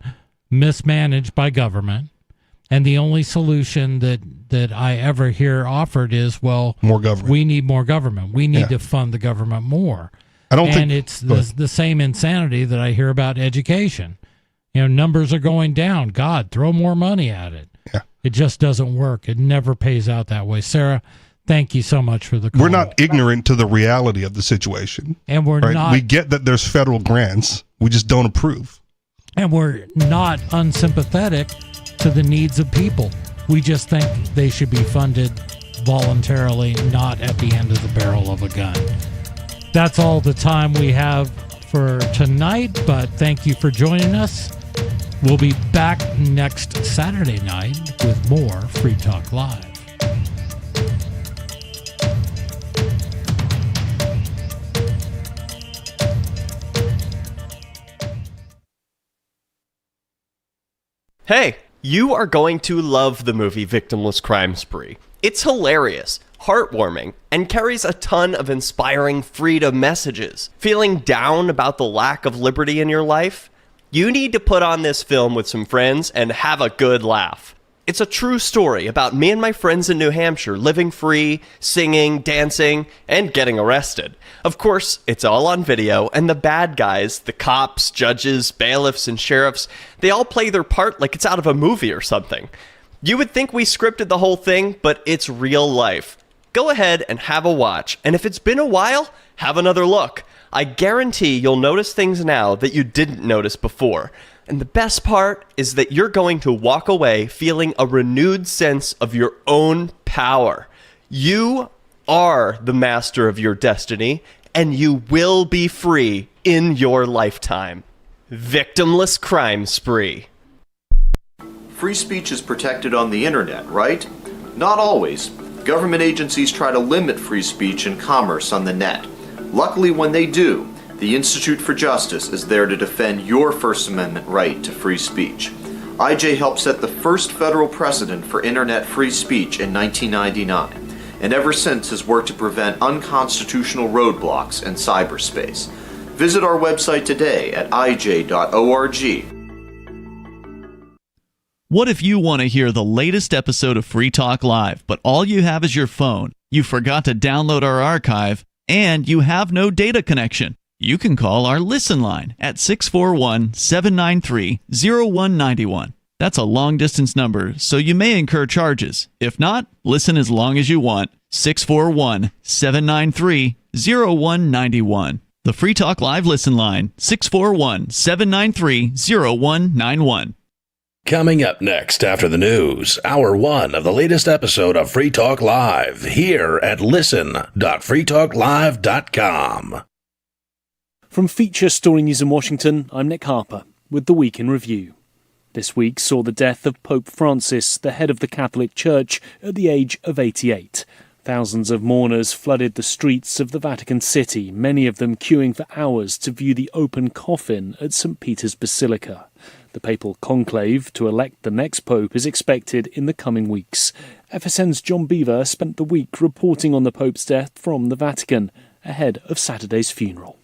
Speaker 13: mismanaged by government. And the only solution that I ever hear offered is, well,
Speaker 14: more government.
Speaker 13: We need more government. We need to fund the government more. And it's the same insanity that I hear about education. Numbers are going down. God, throw more money at it.
Speaker 14: Yeah.
Speaker 13: It just doesn't work. It never pays out that way. Sarah, thank you so much for the call.
Speaker 14: We're not ignorant to the reality of the situation.
Speaker 13: And we're not.
Speaker 14: We get that there's federal grants. We just don't approve.
Speaker 13: And we're not unsympathetic to the needs of people. We just think they should be funded voluntarily, not at the end of the barrel of a gun. That's all the time we have for tonight, but thank you for joining us. We'll be back next Saturday night with more Free Talk Live.
Speaker 1: Hey, you are going to love the movie Victimless Crime Spree. It's hilarious, heartwarming, and carries a ton of inspiring freedom messages. Feeling down about the lack of liberty in your life? You need to put on this film with some friends and have a good laugh. It's a true story about me and my friends in New Hampshire living free, singing, dancing, and getting arrested. Of course, it's all on video, and the bad guys, the cops, judges, bailiffs, and sheriffs, they all play their part like it's out of a movie or something. You would think we scripted the whole thing, but it's real life. Go ahead and have a watch, and if it's been a while, have another look. I guarantee you'll notice things now that you didn't notice before. And the best part is that you're going to walk away feeling a renewed sense of your own power. You are the master of your destiny, and you will be free in your lifetime. Victimless crime spree.
Speaker 5: Free speech is protected on the internet, right? Not always. Government agencies try to limit free speech and commerce on the net. Luckily, when they do, the Institute for Justice is there to defend your First Amendment right to free speech. IJ helped set the first federal precedent for internet free speech in 1999, and ever since has worked to prevent unconstitutional roadblocks in cyberspace. Visit our website today at ij.org.
Speaker 21: What if you want to hear the latest episode of Free Talk Live, but all you have is your phone, you forgot to download our archive, and you have no data connection? You can call our Listen line at 641-793-0191. That's a long-distance number, so you may incur charges. If not, listen as long as you want. 641-793-0191. The Free Talk Live Listen line, 641-793-0191.
Speaker 12: Coming up next after the news, Hour 1 of the latest episode of Free Talk Live, here at listen.freetalklive.com.
Speaker 6: From Feature Story News in Washington, I'm Nick Harper with the Week in Review. This week saw the death of Pope Francis, the head of the Catholic Church, at the age of 88. Thousands of mourners flooded the streets of the Vatican City, many of them queuing for hours to view the open coffin at St. Peter's Basilica. The papal conclave to elect the next pope is expected in the coming weeks. FSN's John Beaver spent the week reporting on the Pope's death from the Vatican, ahead of Saturday's funeral.